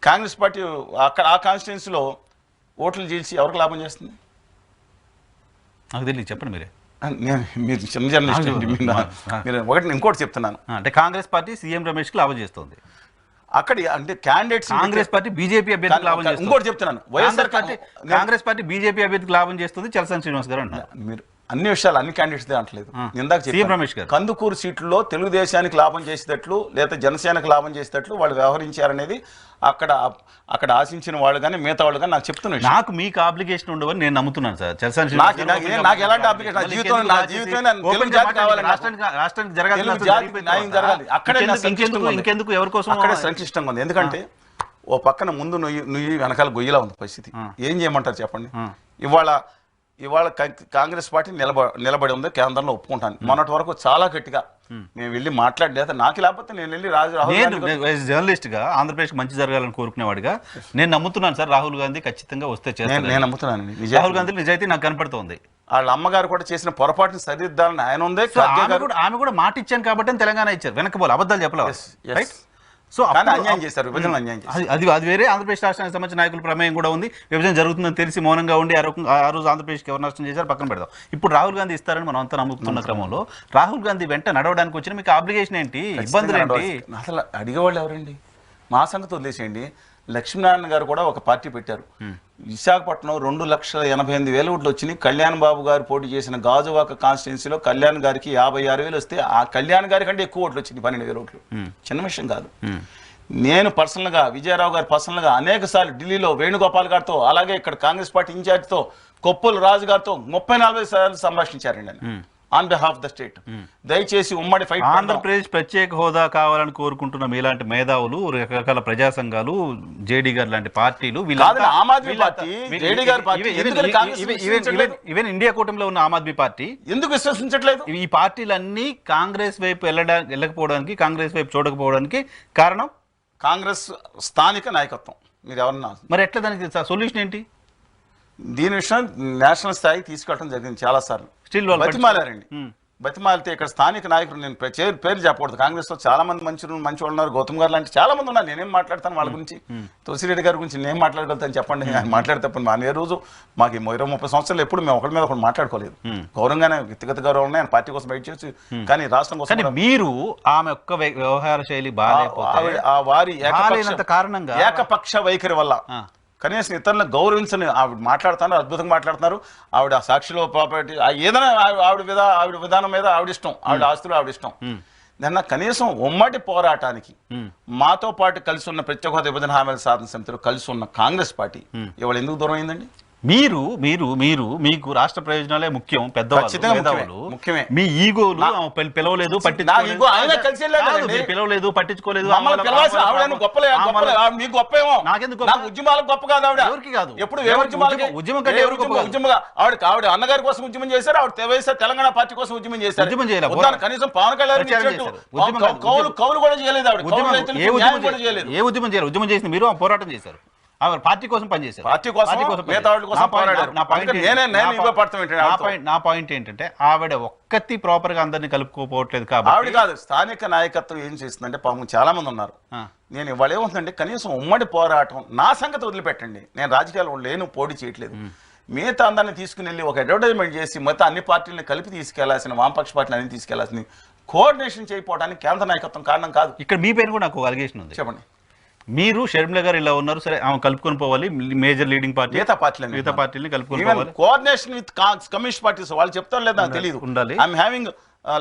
కాంగ్రెస్ పార్టీ అక్కడ ఆ కాన్స్టిట్యున్సీలో ఓట్లు చేసి ఎవరికి లాభం చేస్తుంది? నాకు తెలియదు, చెప్పండి మీరే. మీరు చిన్న జర్నలిస్ట్, మీరు ఒకటి ఇంకోటి చెప్తున్నాను, అంటే కాంగ్రెస్ పార్టీ సీఎం రమేష్కి లాభం చేస్తుంది. అక్కడ అంటే క్యాండిడేట్స్ కాంగ్రెస్ పార్టీ బీజేపీ అభ్యర్థికి లాభం చేస్తుంది. ఇంకోటి చెప్తున్నాను, YSR party Congress party BJP అభ్యర్థికి లాభం చేస్తుంది చలసాని శ్రీనివాస్ గారు అంటారు. మీరు అన్ని విషయాలు అన్ని క్యాండిడేట్స్ అంటలేదు. ఇందాక రమేష్ గారు కందుకూరు సీట్లలో తెలుగుదేశానికి లాభం చేసేటట్లు లేదా జనసేనకు లాభం చేసేటట్లు వాళ్ళు వ్యవహరించారనేది అక్కడ ఆశించిన వాళ్ళు కానీ మిగతా వాళ్ళు కానీ నాకు చెప్తున్నాను. నాకు మీకు ఆబ్లిగేషన్ ఉండవని నేను నమ్ముతున్నాను సార్. చలసాని నాకు ఎలాంటి అప్లికేషన్, రాష్ట్రానికి జరగాలి, అక్కడే ఇంకెందుకు ఎవరి కోసం అక్కడే సంక్లిష్టంగా ఉంది. ఎందుకంటే ఓ పక్కన ముందు నుయ్యి వెనకాల గొయ్యిలా ఉంది పరిస్థితి. ఏం చేయమంటారు చెప్పండి? ఇవాళ కాంగ్రెస్ పార్టీ నిలబడి ఉంది కేంద్రంలో, ఒప్పుకుంటాను. మొన్నటి వరకు చాలా గట్టిగా మేము వెళ్ళి మాట్లాడలేదు. నాకు లేకపోతే నేను వెళ్ళి జర్నలిస్ట్ గా ఆంధ్రప్రదేశ్ మంచి జరగాలని కోరుకునేవాడిగా నేను నమ్ముతున్నాను సార్. రాహుల్ గాంధీ ఖచ్చితంగా వస్తే చేస్తాను, నేను నమ్ముతున్నాను. రాహుల్ గాంధీ నిజాయితీ నాకు కనపడుతోంది. వాళ్ళ అమ్మగారు కూడా చేసిన పొరపాటుని సరిదిద్దాలని ఆయన ఉందే. ఆమె కూడా మాట ఇచ్చాను కాబట్టి తెలంగాణ ఇచ్చారు, వెనకపోలే, అబద్ధాలు చెప్పలేదు. సో అన్యాయం చేశారు, విభజన అన్యాయం చేశారు. అది వేరే. ఆంధ్రప్రదేశ్ రాష్ట్రానికి సంబంధించిన నాయకుల ప్రమేయం కూడా ఉంది. విభజన జరుగుతుందని తెలిసి మౌనంగా ఉండి ఆ రోజు ఆంధ్రప్రదేశ్కి ఎవరు నష్టం చేశారు పక్కన పెడదాం. ఇప్పుడు రాహుల్ గాంధీ ఇస్తారని మనం అంతా నమ్ముతున్న క్రమంలో రాహుల్ గాంధీ వెంట నడవడానికి వచ్చిన మీకు ఆబ్లిగేషన్ ఏంటి, ఇబ్బందులు ఏంటి? అసలు అడిగేవాళ్ళు ఎవరండి? మా సంగతి వదిలేసేయండి. లక్ష్మీనారాయణ గారు కూడా ఒక పార్టీ పెట్టారు. విశాఖపట్నం 2,80,000 ఓట్లు వచ్చినాయి. కళ్యాణ్ బాబు గారు పోటీ చేసిన గాజువాక కాన్స్టిట్యున్సీలో కళ్యాణ్ గారికి 56,000 వస్తే ఆ కళ్యాణ్ గారి కంటే ఎక్కువ ఓట్లు వచ్చినాయి, 12,000 ఓట్లు. చిన్న విషయం కాదు. నేను పర్సనల్గా, విజయరావు గారు పర్సనల్గా అనేక సార్లు ఢిల్లీలో వేణుగోపాల్ గారితో, అలాగే ఇక్కడ కాంగ్రెస్ పార్టీ ఇన్ఛార్జ్తో కొప్పుల రాజు గారితో 30-40 సార్లు సంభాషించారండి ఆయన ఆన్ బిహాఫ్ ద స్టేట్. దయచేసి ఉమ్మడి ఫైట్. ఆంధ్రప్రదేశ్ ప్రత్యేక హోదా కావాలని కోరుకుంటున్న మీలాంటి మేధావులు, రకరకాల ప్రజా సంఘాలు, జేడీ గారు లాంటి పార్టీలు, ఆమ్ ఆద్మీ పార్టీ, జేడీ గారి పార్టీ, ఈవెన్ ఇండియా కూటమిలో ఉన్న ఆమ్ ఆద్మీ పార్టీ ఎందుకు విశ్వసించట్లేదు? ఈ పార్టీలన్నీ కాంగ్రెస్ వైపు వెళ్ళకపోవడానికి, కాంగ్రెస్ వైపు చూడకపోవడానికి కారణం కాంగ్రెస్ స్థానిక నాయకత్వం. మీరు ఎవరన్నా మరి ఎట్లా దానికి సొల్యూషన్ ఏంటి? దీని విషయం నేషనల్ స్థాయికి తీసుకెళ్ళడం జరిగింది చాలా సార్లు. బతిమాలారండి. బతిమాలితే ఇక్కడ స్థానిక నాయకులు, నేను పేరు చెప్పకూడదు, కాంగ్రెస్ లో చాలా మంది మంచి వాళ్ళు ఉన్నారు, గౌతమ్ గారు లాంటి చాలా మంది ఉన్నారు. నేనేం మాట్లాడతాను వాళ్ళ గురించి? తులసిరెడ్డి గారి గురించి నేను మాట్లాడగలుగుతాను చెప్పండి? ఆయన మాట్లాడితే మా ఏ రోజు మాకు 20-30 సంవత్సరాలు ఎప్పుడు మేము ఒకరి మీద ఒకటి మాట్లాడుకోలేదు. గౌరవంగానే, వ్యక్తిగత గౌరవం ఆయన పార్టీ కోసం బయట చేయొచ్చు, కానీ రాష్ట్రం కోసం. మీరు ఆమె ఒక్క వ్యవహార శైలి బాగాలేకపోతే, వారి కారణంగా ఏకపక్ష వైఖరి వల్ల కనీసం ఇతరులను గౌరవించని ఆవిడ మాట్లాడుతున్నారు, అద్భుతంగా మాట్లాడుతున్నారు. ఆవిడ సాక్షిలో ప్రాపర్టీ ఏదైనా ఆవిడ విధానం మీద ఆవిడ ఇష్టం, ఆవిడ ఆస్తులు ఆవిడ ఇష్టం. నిన్న కనీసం ఉమ్మడి పోరాటానికి మాతో పాటు కలిసి ఉన్న ప్రత్యేక హోదా విభజన హామీల సాధన సమితిలో కలిసి ఉన్న కాంగ్రెస్ పార్టీ ఇవాళ ఎందుకు దూరం అయిందండి? మీకు రాష్ట్ర ప్రయోజనాలే ముఖ్యం, పెద్దవాళ్ళు ముఖ్యమే. మీ ఈగోలు పిలవలేదు, పిలవలేదు, పట్టించుకోలేదు. ఉద్యమాలకు గొప్ప కాదు ఆవిడ, ఎవరికి కాదు. ఎప్పుడు ఉద్యమం కంటే ఆవిడ అన్నగారి కోసం ఉద్యమం చేశారు, ఆవిడ వైఎస్ఆర్ తెలంగాణ పార్టీ కోసం ఉద్యమం చేశారు. ఉద్యమం చేయలేదు, కనీసం పవన్ కళ్యాణ్ కౌలు కూడా చేయలేదు ఆవిడ. ఏ ఉద్యమం చేయాలి? ఉద్యమం చేసింది మీరు, పోరాటం చేశారు, పార్టీ కోసం పనిచేశారు, పార్టీ కోసం. నా పాయింట్ ఏంటంటే ఆవిడ ఒక్కటి ప్రాపర్ గా అందరినీ కలుపుకోపోవట్లేదు కాబట్టి. ఆవిడ కాదు, స్థానిక నాయకత్వం ఏం చేస్తుందంటే, పాపం చాలా మంది ఉన్నారు. నేను ఇవాళ ఏమవుతుందంటే, కనీసం ఉమ్మడి పోరాటం నా సంగతి వదిలిపెట్టండి, నేను రాజకీయాల్లో లేను, పోటీ చేయట్లేదు. మిగతా అందరినీ తీసుకుని వెళ్ళి ఒక అడ్వర్టైజ్మెంట్ చేసి మొత్తం అన్ని పార్టీలను కలిపి తీసుకెళ్లాల్సిన, వామపక్ష పార్టీలు అన్ని తీసుకెళ్లాల్సింది కోఆర్డినేషన్ చేయకపోవడానికి కేంద్ర నాయకత్వం కారణం కాదు. ఇక్కడ మీ పేరు కూడా నాకు అలిగేషన్ ఉంది, చెప్పండి. మీరు షర్మిల గారు ఇలా ఉన్నారు, సరే ఆమె కలుపుకొని పోవాలి, మేజర్ లీడింగ్ పార్టీ మిగతా పార్టీలని కలుపుకొని పోవాలి, కోఆర్డినేషన్ విత్ కమ్యూనిస్ట్ పార్టీస్ వాళ్ళు చెప్తారు లేదా నాకు తెలియదు, ఉండాలి. I'm having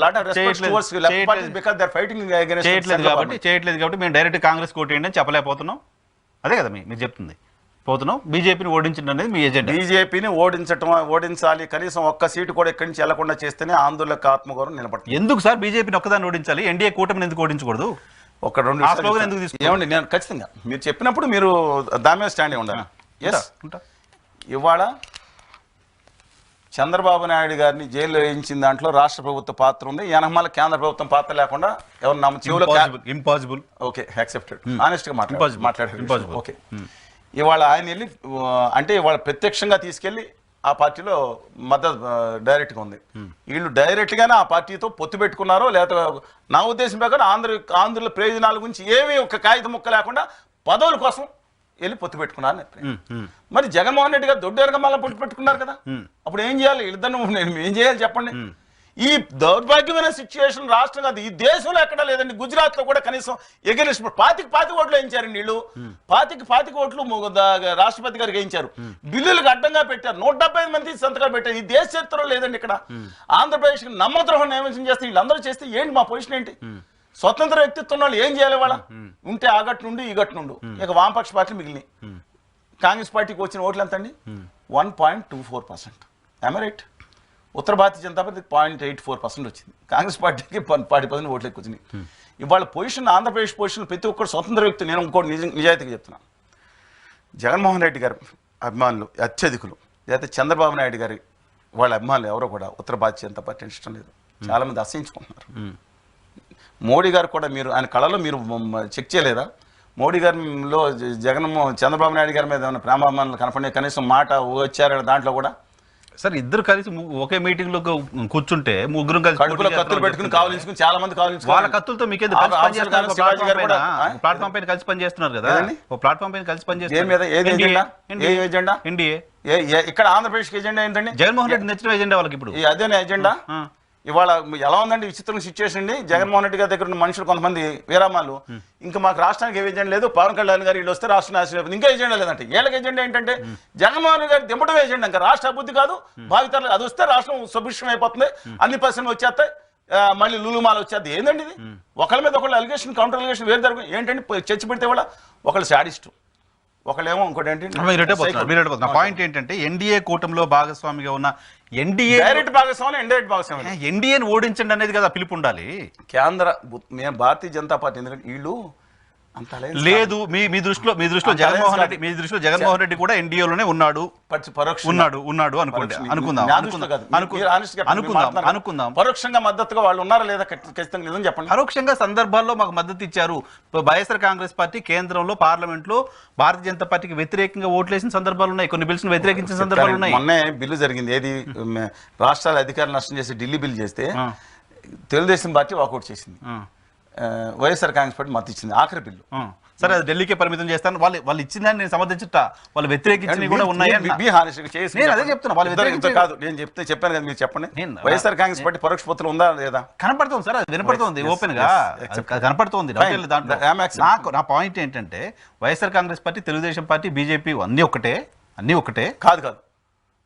lot of respect towards left parties because they are fighting against. చేయట్లేదు కాబట్టి మేము డైరెక్ట్ కాంగ్రెస్ కోటేయండి అని చెప్పలేకపోతున్నాం. అదే కదా మీరు చెప్తుంది. పోతున్నాం, బీజేపీని ఓడించడం అనేది మీ ఎజెండా. బీజేపీని ఓడించాలి, కనీసం ఒక్క సీటు కూడా ఇక్కడి నుంచి వెళ్లకుండా చేస్తేనే ఆందోళనకు ఆత్మగౌరవం నిలబడుతుంది. ఎందుకు సార్ బీజేపీని ఒక్కదాన్ని ఓడించాలి? ఎన్డీఏ కూటమిని ఎందుకు ఓడించకూడదు? ఒక 2 ఏమండి, నేను ఖచ్చితంగా మీరు చెప్పినప్పుడు మీరు దాని మీద స్టాండ్ ఉండాలి. ఇవాళ చంద్రబాబు నాయుడు గారిని జైల్లో వేయించిన దాంట్లో రాష్ట్ర ప్రభుత్వ పాత్ర ఉంది, వెనకమాల కేంద్ర ప్రభుత్వం పాత్ర లేకుండా ఎవరు ఇంపాసిబుల్. Okay, accepted. ఆనెస్ట్ గా మాట్లాడారు. ఓకే, ఇవాళ ఆయన వెళ్ళి అంటే ఇవాళ ప్రత్యక్షంగా తీసుకెళ్లి ఆ పార్టీలో మద్దతు డైరెక్ట్గా ఉంది. వీళ్ళు డైరెక్ట్గానే ఆ పార్టీతో పొత్తు పెట్టుకున్నారో, లేదా నా ఉద్దేశం ప్రకారం ఆంధ్రుల ప్రయోజనాల గురించి ఏమీ ఒక కాగితం ముక్క లేకుండా పదవుల కోసం వెళ్ళి పొత్తు పెట్టుకున్నారు. మరి జగన్మోహన్ రెడ్డి గారు దొడ్డేరుగా మళ్ళీ పొత్తు పెట్టుకున్నారు కదా, అప్పుడు ఏం చేయాలి? వీళ్ళిద్దరు నేను ఏం చేయాలి చెప్పండి? ఈ దౌర్భాగ్యమైన సిచ్యువేషన్ రాష్ట్రం కాదు, ఈ దేశంలో ఎక్కడా లేదండి. గుజరాత్ లో కూడా కనీసం ఎగెనిస్ట్ 25 ఓట్లు వేయించారండి వీళ్ళు. 25 ఓట్లు రాష్ట్రపతి గారికి వేయించారు, బిల్లులకు అడ్డంగా పెట్టారు, 175 మంది సంతకాలు పెట్టారు. ఈ దేశ చరిత్రలో లేదండి. ఇక్కడ ఆంధ్రప్రదేశ్ నమ్మద్రోహం నియమించం చేస్తే వీళ్ళందరూ చేస్తే ఏంటి మా పొజిషన్ ఏంటి? స్వతంత్ర వ్యక్తిత్వం వాళ్ళు ఏం చేయాలి? వాళ్ళ ఉంటే ఆ గట్టు నుండి ఈ గట్టు నుండి ఇక వామపక్ష పార్టీలు మిగిలినాయి. కాంగ్రెస్ పార్టీకి వచ్చిన ఓట్లు ఎంత అండి? 1.24%. రైట్. ఉత్తర భారతీయ జనతా పార్టీ 0.84% వచ్చింది. కాంగ్రెస్ పార్టీకి 10% ఓట్లు ఎక్కువ వచ్చినాయి. ఇవాళ పొజిషన్, ఆంధ్రప్రదేశ్ పొజిషన్ ప్రతి ఒక్కరు స్వతంత్ర వ్యక్తి. నేను ఇంకోటి నిజాయితీగా చెప్తున్నాను, జగన్మోహన్ రెడ్డి గారి అభిమానులు అత్యధికులు, లేకపోతే చంద్రబాబు నాయుడు గారి వాళ్ళ అభిమానులు ఎవరో కూడా ఉత్తర భారతీయ జనతా పార్టీ ఇష్టం లేదు. చాలామంది అసహించుకుంటున్నారు. మోడీ గారు కూడా మీరు ఆయన కళలో మీరు చెక్ చేయలేదా? మోడీ గారిలో చంద్రబాబు నాయుడు గారి మీద ఏమైనా ప్రేమాభిమానులు కనపడే కనీసం మాట వచ్చారు దాంట్లో కూడా సార్ ఇద్దరు కలిసి ఒకే మీటింగ్ లో కూర్చుంటే ముగ్గురు కలిసి కడుపులో కత్తులు పెట్టుకుని కావాలించుకుని చాలా మంది వాళ్ళ కత్తులతో మీకేందుకు ప్లాట్ఫామ్ పైన కలిసి పనిచేస్తున్నారు కదా, ప్లాట్ఫామ్ పైన కలిసి పనిచేస్తున్నారు. ఎన్డీఏ ఇక్కడ ఆంధ్రప్రదేశ్ ఎజెండా ఏంటండి? జగన్మోహన్ రెడ్డి నచ్చిన ఎజెండా వాళ్ళకి ఇప్పుడు అదేనా ఎజెండా? ఇవాళ ఎలా ఉందండి విచిత్రం సిచ్యువేషన్ అండి. జగన్మోహన్ రెడ్డి గారి దగ్గర ఉన్న మనుషులు కొంతమంది వీరామాలు ఇంకా మాకు రాష్ట్రానికి ఏ ఎజెండా లేదు, పవన్ కళ్యాణ్ గారు వీళ్ళు వస్తే రాష్ట్రం నాశనం ఇంకా ఎజెండా లేదంటే వీళ్ళకి ఎజెండా ఏంటంటే జగన్మోహన్ రెడ్డి గారు దింపడం ఎజెండా. ఇంకా రాష్ట్ర అభివృద్ధి కాదు, భావితరాలు అది వస్తే రాష్ట్రం సుభిక్షం అయిపోతుంది, అన్ని పరిశ్రమలు వచ్చేస్తాయి, మళ్ళీ లులుమాల వచ్చేది. ఏందండి ఇది? ఒకళ్ళ మీద ఒకళ్ళు అలిగేషన్ కౌంటర్ అలిగేషన్ వేరు జరుగు ఏంటండి? చర్చ పెడితే కూడా ఒకళ్ళు శాడిస్టు, ఒకళ్ళేమో ఇంకోటి ఏంటి. పాయింట్ ఏంటంటే ఎన్డీఏ కూటమిలో భాగస్వామిగా ఉన్న ఎన్డీఏ డైరెక్ట్ భాగస్వామి ఇండైరెక్ట్ భాగస్వామి ఎన్డీఏని ఓడించండి అనేది కదా పిలుపు ఉండాలి. కేంద్ర మేము భారతీయ జనతా పార్టీ ఎందుకంటే వీళ్ళు అంత లేదు. మీ దృష్టిలో జగన్మోహన్ రెడ్డి కూడా ఎన్డీఏలోనే ఉన్నాడు అనుకుందాం. పరోక్షంగా మద్దతుగా వాళ్ళు ఉన్నారా లేదా ఖచ్చితంగా నిజం చెప్పండి. పరోక్షంగా సందర్భాల్లో మాకు మద్దతు ఇచ్చారు. వైఎస్ఆర్ కాంగ్రెస్ పార్టీ కేంద్రంలో పార్లమెంట్ లో భారతీయ జనతా పార్టీకి వ్యతిరేకంగా ఓట్లేసిన సందర్భాలు ఉన్నాయి, కొన్ని బిల్స్ వ్యతిరేకించిన సందర్భాలు ఉన్నాయి. మొన్నే బిల్లు జరిగింది ఏది రాష్ట్రాల అధికారులు నష్టం చేసి ఢిల్లీ బిల్ చేస్తే తెలుగుదేశం పార్టీ వాకౌట్ చేసింది, వైఎస్ఆర్ కాంగ్రెస్ పార్టీ మద్దతు ఇచ్చింది ఆఖరి బిల్లు. సరే అది ఢిల్లీకే పరిమితం చేస్తాను. వాళ్ళు ఇచ్చిందని నేను సమర్థించుట, వాళ్ళు వ్యతిరేకించినవి కూడా ఉన్నాయి. అదే చెప్తున్నా కాదు, నేను చెప్పాను కదా, మీరు చెప్పండి. వైఎస్ఆర్ కాంగ్రెస్ పార్టీ పరోక్ష పొత్తులు ఉందా లేదా? కనపడుతుంది సార్, అది వినపడుతుంది, ఓపెన్ గా కనపడుతుంది. నా పాయింట్ ఏంటంటే YSR Congress party, Telugu Desam party, BJP అన్ని ఒకటే కాదు.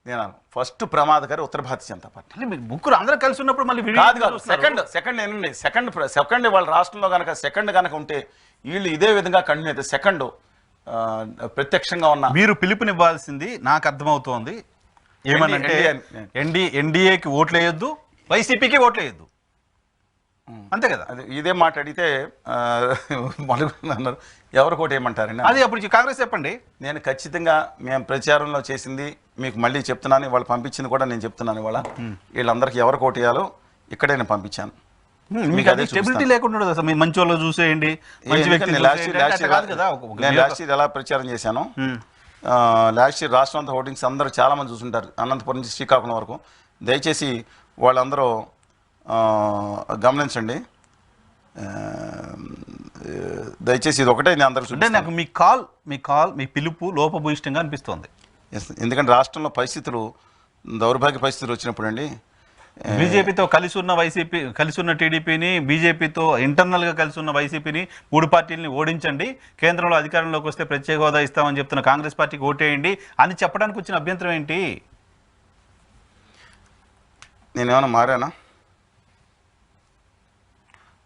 నేను ఫస్ట్ ప్రమాదకారి ఉత్తర భారతీయ జనతా పార్టీ. ముగ్గురు అందరూ కలిసి ఉన్నప్పుడు మళ్ళీ కాదు సెకండ్ వాళ్ళ రాష్ట్రంలో కనుక సెకండ్ కనుక ఉంటే వీళ్ళు ఇదే విధంగా కంటిన్యూ అయితే సెకండ్ ప్రత్యక్షంగా ఉన్న మీరు పిలుపునివ్వాల్సింది నాకు అర్థమవుతోంది ఏమనంటే ఎన్డీఏకి ఓట్లు వేయొద్దు, వైసీపీకి ఓట్లు వేయొద్దు, అంతే కదా. అది ఇదే మాట అడిగితే అన్నారు ఎవరికి ఓటు ఏమంటారండి? అది అప్పుడు కాంగ్రెస్ చెప్పండి. నేను ఖచ్చితంగా మేము ప్రచారంలో చేసింది మీకు మళ్ళీ చెప్తున్నాను, వాళ్ళు పంపించింది కూడా నేను చెప్తున్నాను. ఇవాళ వీళ్ళందరికీ ఎవరికి ఓటు వేయాలో ఇక్కడే నేను పంపించాను. మీకు అదే స్టెబిలిటీ లేకుండా మంచి వాళ్ళు చూసేయండి. నేను లాస్ట్ ఇయర్ ఎలా ప్రచారం చేశాను, లాస్ట్ ఇయర్ రాష్ట్రం అంతా హోర్డింగ్స్ అందరూ చాలా మంది చూసుంటారు, అనంతపురం నుంచి శ్రీకాకుళం వరకు. దయచేసి వాళ్ళందరూ గమనించండి, దయచేసి ఇది ఒకటే నేను అందరూ అంటే నాకు మీ పిలుపు లోపభూయిష్టంగా అనిపిస్తోంది. ఎందుకంటే రాష్ట్రంలో పరిస్థితులు దౌర్భాగ్య పరిస్థితులు వచ్చినప్పుడు అండి, బీజేపీతో కలిసి ఉన్న టీడీపీని, బీజేపీతో ఇంటర్నల్గా కలిసి ఉన్న వైసీపీని, 3 పార్టీలని ఓడించండి, కేంద్రంలో అధికారంలోకి వస్తే ప్రత్యేక హోదా ఇస్తామని చెప్తున్న కాంగ్రెస్ పార్టీకి ఓటేయండి అని చెప్పడానికి వచ్చిన అభ్యంతరం ఏంటి? నేనేమైనా మారానా?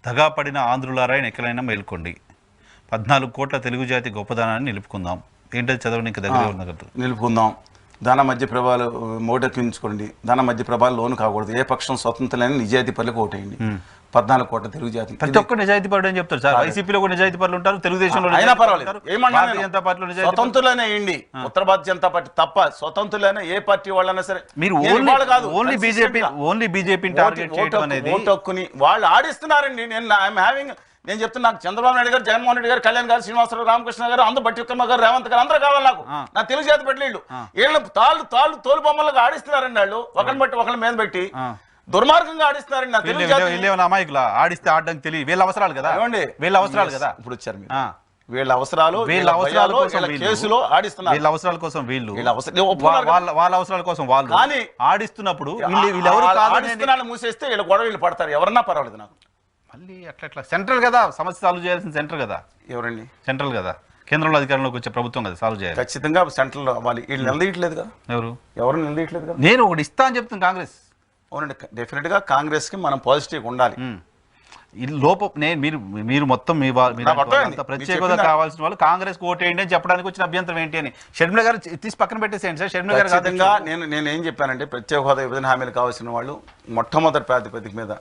దగాపడిన ఆంధ్రులారా ఎక్కడైనా మేల్కోండి, 14 కోట్ల తెలుగు జాతి గొప్పదనాన్ని నిలుపుకుందాం. ఏంటది చదవడానికి దగ్గర ఉన్న నిలుపుకుందాం. ధన మధ్య ప్రభావాలు మోటెక్కించుకోండి, ధన మధ్య ప్రభావాలు లోను కాకూడదు, ఏ పక్షం స్వతంత్రులైన నిజాయితీ పనులకు ఓటేయండి. 14 కోట్ల తెలుగు జాతి ప్రతి ఒక్క నిజాయితీ పరుడు అని చెప్తారు సార్. వైసీపీలో కూడా నిజాయితీ పరులు ఉంటారు, తెలుగుదేశంలో అయినా పర్వాలేదు, జనతా పార్టీలో స్వతంత్రులైనా ఏంటి, ఉత్తర భారతీయ జనతా పార్టీ తప్ప స్వతంత్రులైనా ఏ పార్టీ వాళ్ళైనా సరే మీరు ఓన్లీ బీజేపీ టార్గెట్ చేయడం అనేది ఓటు హక్కుని వాళ్ళు ఆడిస్తున్నారండి. నేను చెప్తున్నా, నాకు చంద్రబాబు నాయుడు గారు, జగన్మోహన్ రెడ్డి గారు, కళ్యాణ్ గారు, శ్రీనివాసరావు, రామకృష్ణ గారు, అందరూ బట్టి విక్రమ గారు, రేవంత్ గారు అందరూ కావాలి నాకు. నా తెలుగు జాతి పట్ల వీళ్ళు తోలు బొమ్మలుగా ఆడిస్తున్నారండి. వాళ్ళు ఒకరిని బట్టి ఒకరి మీద పెట్టి దుర్మార్గంగా ఆడిస్తున్నారండి. నా తెలుగు జాతి అమాయకులు ఆడిస్తే ఆడడానికి తెలియదు, వీళ్ళ అవసరాలు కదా, వీళ్ళ అవసరాలు కదా. ఇప్పుడు వచ్చారు వీళ్ళ అవసరాలు కేసులో ఆడిస్తున్నారు, వీళ్ళ అవసరాల కోసం వీళ్ళు, వాళ్ళ అవసరాల కోసం వాళ్ళు కానీ ఆడిస్తున్నప్పుడు మూసేస్తే వీళ్ళ గొడవ వీళ్ళు పడతారు, ఎవరన్నా పర్వాలేదు నాకు. మళ్ళీ అట్లా సెంట్రల్ కదా సమస్య సాల్వ్ చేయాల్సిన, సెంటర్ కదా. ఎవరండి సెంట్రల్ కదా, కేంద్రంలో అధికారంలోకి వచ్చే ప్రభుత్వం కదా సాల్వ్ చేయాలి. ఖచ్చితంగా సెంట్రల్ అవ్వాలి. వీళ్ళు నిలదీయట్లేదు కదా, ఎవరు నిలదీయట్లేదు కదా. నేను ఒకటి ఇస్తా అని చెప్తాను కాంగ్రెస్. అవునండి, డెఫినెట్ గా కాంగ్రెస్ కి మనం పాజిటివ్ ఉండాలి. మీరు మొత్తం ప్రత్యేక హోదా కావాల్సిన వాళ్ళు కాంగ్రెస్ ఓటేయండి అని చెప్పడానికి వచ్చిన అభ్యంతరం ఏంటి అని షర్మిల గారు తీసి పక్కన పెట్టేసేయండి సార్. షర్మిల గారు నేను ఏం చెప్పానంటే ప్రత్యేక హోదా విభజన హామీలు కావాల్సిన వాళ్ళు మొట్టమొదటి ప్రాతిపదిక మీద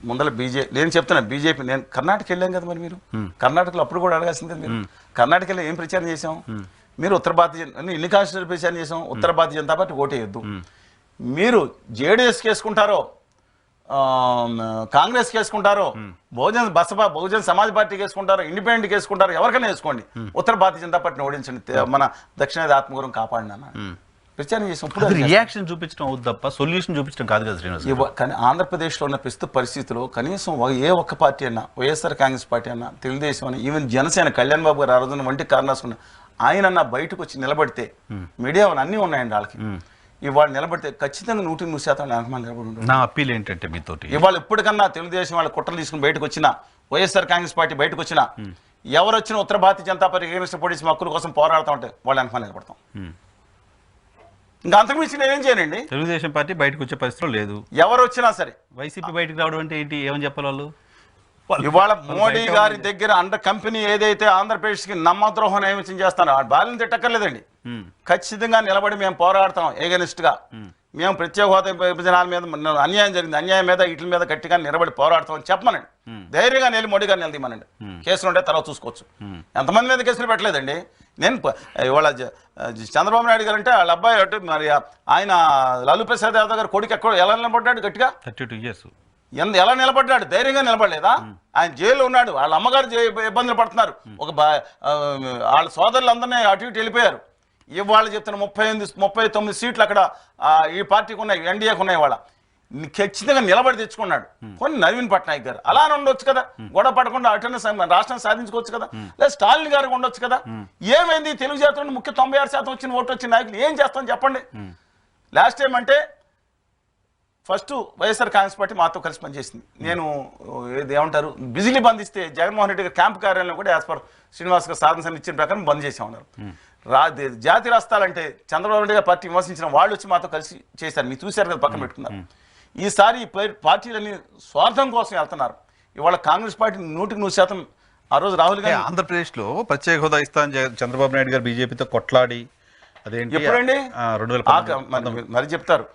ముందర నేను చెప్తున్నా బీజేపీ. నేను కర్ణాటక వెళ్ళాం కదా, మరి మీరు కర్ణాటకలో అప్పుడు కూడా అడగాల్సింది కదా. మీరు కర్ణాటకలో ఏం ప్రచారం చేసాం? మీరు ఉత్తర భారతీయ ఎన్ని కాన్స్టిట్యూషన్ ప్రచారం చేసాం, ఉత్తర భారతీయ జనతా పార్టీ ఓటేయొద్దు. మీరు జేడీఎస్కి వేసుకుంటారో, కాంగ్రెస్కి వేసుకుంటారో, బహుజన సమాజ్ పార్టీకి వేసుకుంటారో, ఇండిపెండెంట్కి వేసుకుంటారో, ఎవరికైనా వేసుకోండి, ఉత్తర భారతీయ జనతా పార్టీని ఓడించండి, మన దక్షిణాది ఆత్మగౌరవం కాపాడినా. ప్రచారం చేసాం. రియాక్షన్ చూపించడం అవుతుంది తప్ప సొల్యూషన్ చూపించడం కాదు కదా శ్రీనివాస్. కానీ ఆంధ్రప్రదేశ్లో ఉన్న ప్రస్తుత పరిస్థితిలో కనీసం ఏ ఒక్క పార్టీ అన్నా, వైఎస్ఆర్ కాంగ్రెస్ పార్టీ అన్నా, తెలుగుదేశం అన్నా, ఈవెన్ జనసేన కళ్యాణ్ బాబు గారు ఆ రోజున వంటి కారణాసుకున్న ఆయన బయటకు వచ్చి నిలబడితే, మీడియా అన్నీ ఉన్నాయండి వాళ్ళకి, ఇవాళ నిలబడితే ఖచ్చితంగా 100% వెనకమాల నిలబడి. నా అప్పీల్ ఏంటంటే మీతోటి ఇవాళ ఇప్పటికన్నా తెలుగుదేశం వాళ్ళ కుట్రలు తీసుకుని బయటకు వచ్చినా, వైఎస్ఆర్ కాంగ్రెస్ పార్టీ బయటకు వచ్చినా, ఎవరు వచ్చినా ఉత్తర భారతీయ జనతా పార్టీ ఎగనిస్ట్ పొడిచి హక్కుల కోసం పోరాడుతూ ఉంటే వాళ్ళు వెనకమాల నిలబడతాం. ఇంకా అంతకుమించి నేనేం చేయనండి. తెలుగుదేశం పార్టీ బయటకు వచ్చే పరిస్థితిలో లేదు. ఎవరు వచ్చినా సరే వైసీపీ బయటకు రావడం అంటే ఏంటి, ఏమని చెప్పాలి వాళ్ళు? ఇవాళ మోడీ గారి దగ్గర అండర్ కంపెనీ ఏదైతే ఆంధ్రప్రదేశ్కి నమ్మద్రోహం నియమించం చేస్తారో ఆ బాల్యం తిట్టక్కర్లేదండి. ఖచ్చితంగా నిలబడి మేము పోరాడతాం ఎగనిస్ట్గా. మేము ప్రత్యేక హోదా విభజనాల మీద అన్యాయం జరిగింది, అన్యాయం మీద వీటి మీద గట్టిగా నిలబడి పోరాడతాం అని చెప్పమనండి. ధైర్యంగా నెల్లి మోడీ గారిని నిలదీమనండి. కేసులు ఉంటే తర్వాత చూసుకోవచ్చు. ఎంతమంది మీద కేసులు పెట్టలేదండి. నేను ఇవాళ చంద్రబాబు నాయుడు గారు అంటే వాళ్ళ అబ్బాయి అంటే మరి ఆయన లాలూ ప్రసాద్ యాదవ్ గారు కొడుకు ఎక్కడ ఎలా నిలబడ్డాడు గట్టిగా 32 years ఎలా నిలబడ్డాడు? ధైర్యంగా నిలబడలేదా? ఆయన జైల్లో ఉన్నాడు, వాళ్ళ అమ్మగారు ఇబ్బందులు పడుతున్నారు, వాళ్ళ సోదరులందరినీ అటు ఇటు వెళ్ళిపోయారు. ఇవాళ చెప్తున్న 39 సీట్లు అక్కడ ఈ పార్టీకి ఉన్నాయి, ఎన్డీఏకి ఉన్నాయి. వాళ్ళ ఖచ్చితంగా నిలబడి తెచ్చుకున్నాడు. కొన్ని నవీన్ పట్నాయక్ గారు అలానే ఉండొచ్చు కదా, గొడవ పడకుండా అటెండ్ రాష్ట్రం సాధించుకోవచ్చు కదా, లేదా స్టాలిన్ గారికి ఉండొచ్చు కదా. ఏమైంది? తెలుగు జాతులు ముఖ్య 96% వచ్చిన ఓటు వచ్చిన నాయకులు ఏం చేస్తాం చెప్పండి. లాస్ట్ టైం అంటే ఫస్ట్ వైఎస్ఆర్ కాంగ్రెస్ పార్టీ మాతో కలిసి పనిచేసింది. నేను ఏమంటారు బిజిలీ బంద్ ఇస్తే జగన్మోహన్ రెడ్డి గారు క్యాంప్ కార్యాలయం కూడా యాజ్ పర్ శ్రీనివాస్ గారు సాధన ఇచ్చిన ప్రకారం బంద్ చేసామన్నారు. జాతి రాష్ట్రాలంటే చంద్రబాబు నాయుడు గారు పార్టీ విమర్శించిన వాళ్ళు వచ్చి మాతో కలిసి చేశారు. మీరు చూశారు కదా, పక్కన పెట్టుకున్నారు. ఈసారి పార్టీలన్నీ స్వార్థం కోసం వెళ్తున్నారు. ఇవాళ కాంగ్రెస్ పార్టీ 100% ఆ రోజు రాహుల్ గాంధీ ఆంధ్రప్రదేశ్లో ప్రత్యేక హోదా ఇస్తాను చంద్రబాబు నాయుడు గారు బీజేపీతో కొట్లాడి అదేంటి ఎప్పుడండి 2019 మరి చెప్తారు,